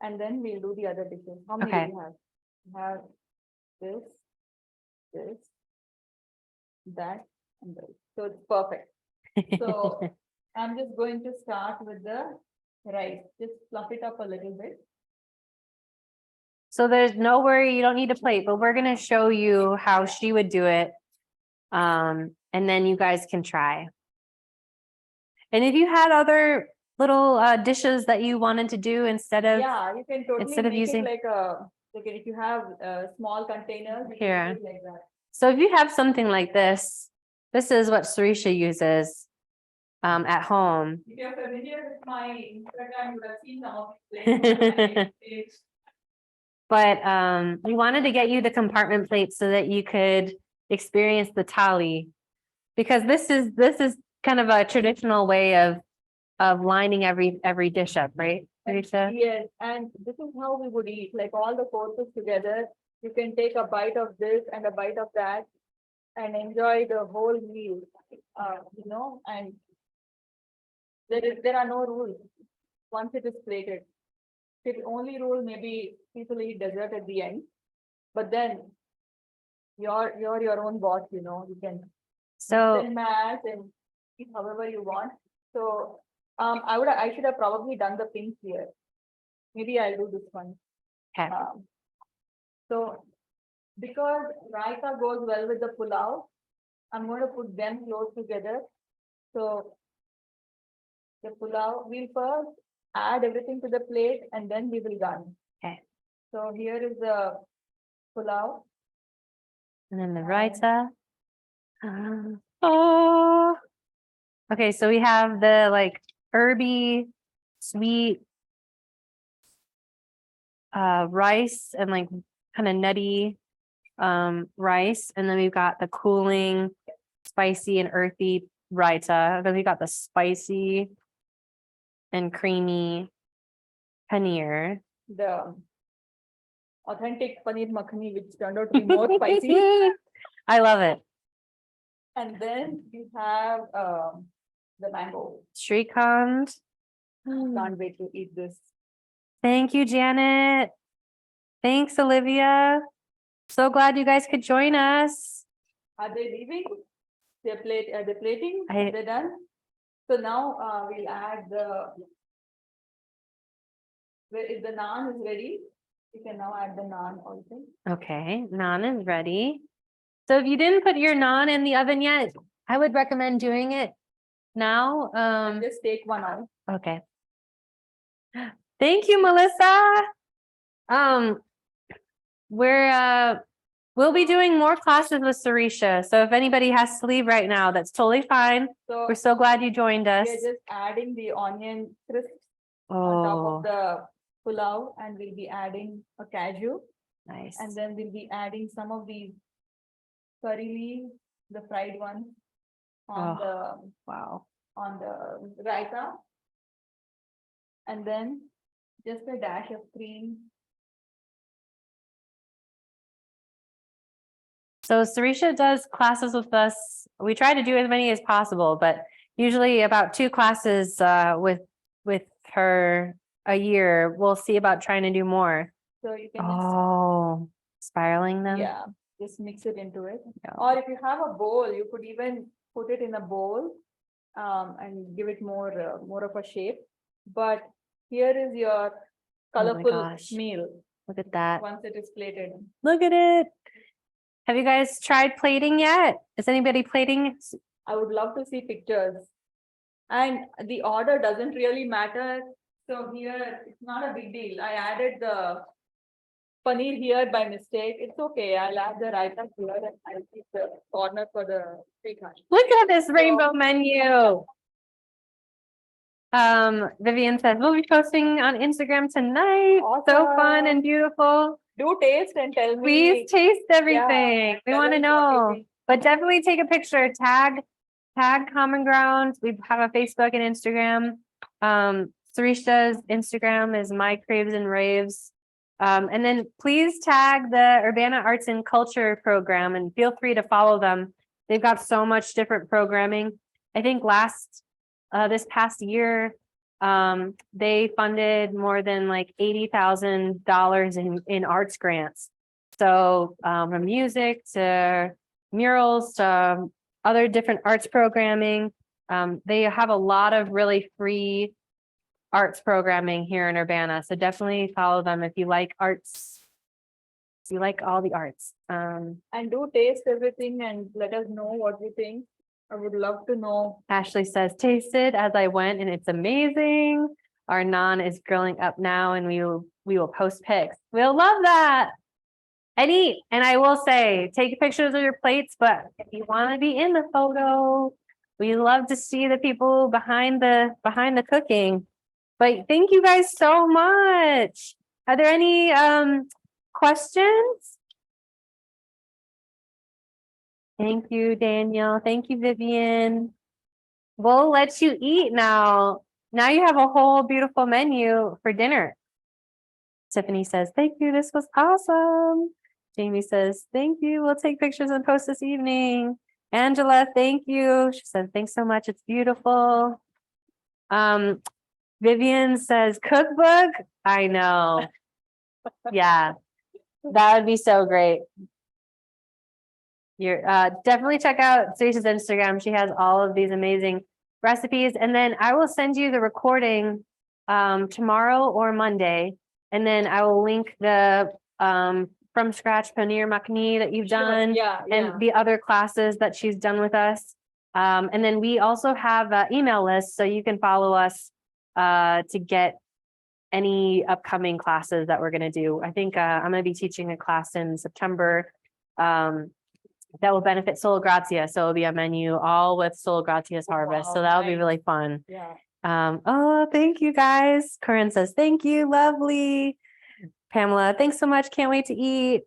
And then we'll do the other dishes. How many Okay. do you have? You have this, that, and this. So it's perfect. So I'm just going to start with the rice. Just fluff it up a little bit. So there's no worry, you don't need a plate, but we're gonna show you how she would do it. And then you guys can try. And if you had other little dishes that you wanted to do instead of, Yeah, you can totally instead of make using- it like if you have small containers. You can Here. do it like that. so if you have something like this is what Surisha uses at home. If you're familiar with my Instagram, you would have seen some of these plates. But we wanted to get you the compartment plate so that you could experience the thali, because this is kind of a traditional way of lining every dish up, right, Teresa? Yes, and this is how we would eat, like all the courses together. You can take a bite of this and a bite of that and enjoy the whole meal, and there are no rules once it is plated. The only rule maybe people eat dessert at the end, but then you're your own boss, you can So then match and eat however you want. So I should have probably done the pink here. Maybe I'll do this one. okay. So because raita goes well with the pulao, I'm going to put them close together. So the pulao, we'll first add everything to the plate and then we will garnish. Okay. So here is the pulao. And then the raita. Oh, okay. So we have the like herby, sweet rice and like kind of nutty rice, and then we've got the cooling, spicy and earthy raita. Then we got the spicy and creamy paneer. The authentic Paneer Makhani, which turned out to be more spicy. I love it. And then we have the mango. Shrikant. Can't wait to eat this. Thank you, Janet. Thanks, Olivia. So glad you guys could join us. Are they leaving? They're plating? I- They're done? So now we'll add if the naan is ready, you can now add the naan also. Okay, naan is ready. So if you didn't put your naan in the oven yet, I would recommend doing it now. Just take one out. Okay. Thank you, Melissa. We'll be doing more classes with Sarisha. So if anybody has to leave right now, that's totally fine. So We're so glad you joined us. we're just adding the onion crisps on top Oh, of the pulao, and we'll be adding a cashew, nice. and then we'll be adding some of these curry leaves, the fried ones, on Wow. the raita, and then just a dash of cream. So Sarisha does classes with us. We try to do as many as possible, but usually about 2 classes with her a year. We'll see about trying to do more. So you can Oh, spiraling them. yeah, just mix it into it. Yeah. Or if you have a bowl, you could even put it in a bowl and give it more of a shape. But here is your Oh my colorful gosh. meal Look at that. once it is plated. Look at it. Have you guys tried plating yet? Is anybody plating? I would love to see pictures. And the order doesn't really matter. So here, it's not a big deal. I added the paneer here by mistake. It's okay. I'll add the raita here and I'll keep the corner for the sweetheart. Look at this rainbow menu. Vivian says we'll be posting on Instagram tonight. So fun Awesome. and beautiful. Do taste and tell me. Please taste everything. We tell want to us what you know. think. But definitely take a picture. Tag Common Ground. We have a Facebook and Instagram. Sarisha's Instagram is My Craves and Raves. And then please tag the Urbana Arts and Culture program and feel free to follow them. They've got so much different programming. I think this past year, they funded more than like $80,000 in arts grants. So from music to murals to other different arts programming. They have a lot of really free arts programming here in Urbana. So definitely follow them if you like arts. If you like all the arts. And do taste everything and let us know what you think. I would love to know. Ashley says, tasted as I went and it's amazing. Our naan is grilling up now and we will post pics. We'll love that. And eat. And I will say, take pictures of your plates, but if you want to be in the photo, we love to see the people behind the cooking. But thank you guys so much. Are there any questions? Thank you, Daniel. Thank you, Vivian. We'll let you eat now. Now you have a whole beautiful menu for dinner. Tiffany says, thank you. This was awesome. Jamie says, thank you. We'll take pictures and post this evening. Angela, thank you. She said, thanks so much. It's beautiful. Vivian says, cookbook. I know. Yeah, that would be so great. You're definitely check out Surisha's Instagram. She has all of these amazing recipes. And then I will send you the recording tomorrow or Monday. And then I will link the from scratch Paneer Makhani that you've done. Yeah, And the other classes that she's done with us. And then we also have an email list, so you can follow us to get any upcoming classes that we're going to do. I think I'm going to be teaching a class in September that will benefit Solo Grazia. So it'll be a menu all with Solo Grazia's harvest. Wow, So that'll be nice. really fun. Yeah. Oh, thank you guys. Corinne says, thank you. Lovely. Pamela, thanks so much. Can't wait to eat.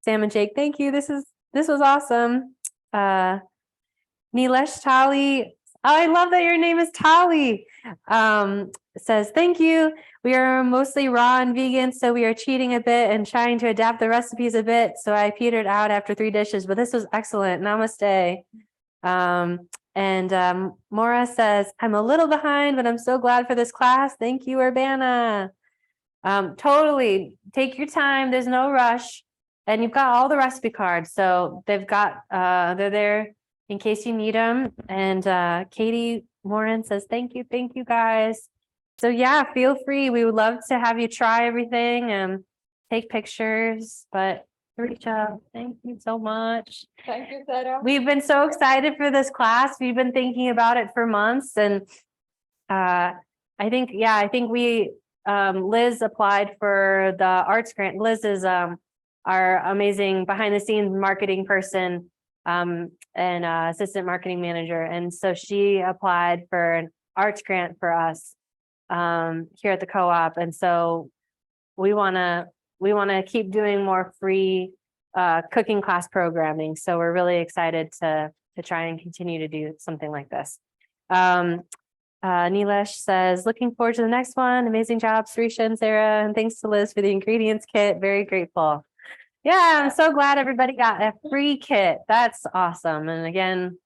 Sam and Jake, thank you. This was awesome. Nilesh Thali. Oh, I love that your name is Thali. Says, thank you. We are mostly raw and vegan, so we are cheating a bit and trying to adapt the recipes a bit. So I petered out after 3 dishes, but this was excellent. Namaste. Mora says, I'm a little behind, but I'm so glad for this class. Thank you, Urbana. Totally. Take your time. There's no rush. And you've got all the recipe cards. So they're there in case you need them. And Katie Morin says, thank you guys. So yeah, feel free. We would love to have you try everything and take pictures, but reach out. Thank you so much. Thank you, Sarah. We've been so excited for this class. We've been thinking about it for months. And I think we, Liz applied for the arts grant. Liz is our amazing behind the scenes marketing person and assistant marketing manager. And so she applied for an arts grant for us here at the co-op. And so we want to keep doing more free cooking class programming. So we're really excited to try and continue to do something like this. Nilesh says, looking forward to the next one. Amazing job, Srisha and Sarah. And thanks to Liz for the ingredients kit. Very grateful. Yeah, I'm so glad everybody got a free kit. That's awesome. And again,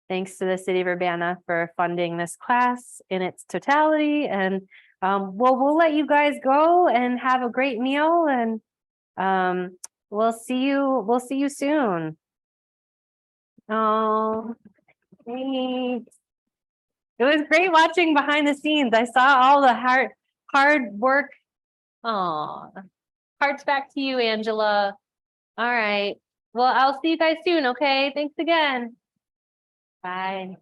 thanks to the city of Urbana for funding this class in its totality. And we'll let you guys go and have a great meal. And we'll see you soon. Oh, thanks. It was great watching behind the scenes. I saw all the hard work. Oh, hearts back to you, Angela. All right. Well, I'll see you guys soon. Okay. Thanks again. Bye.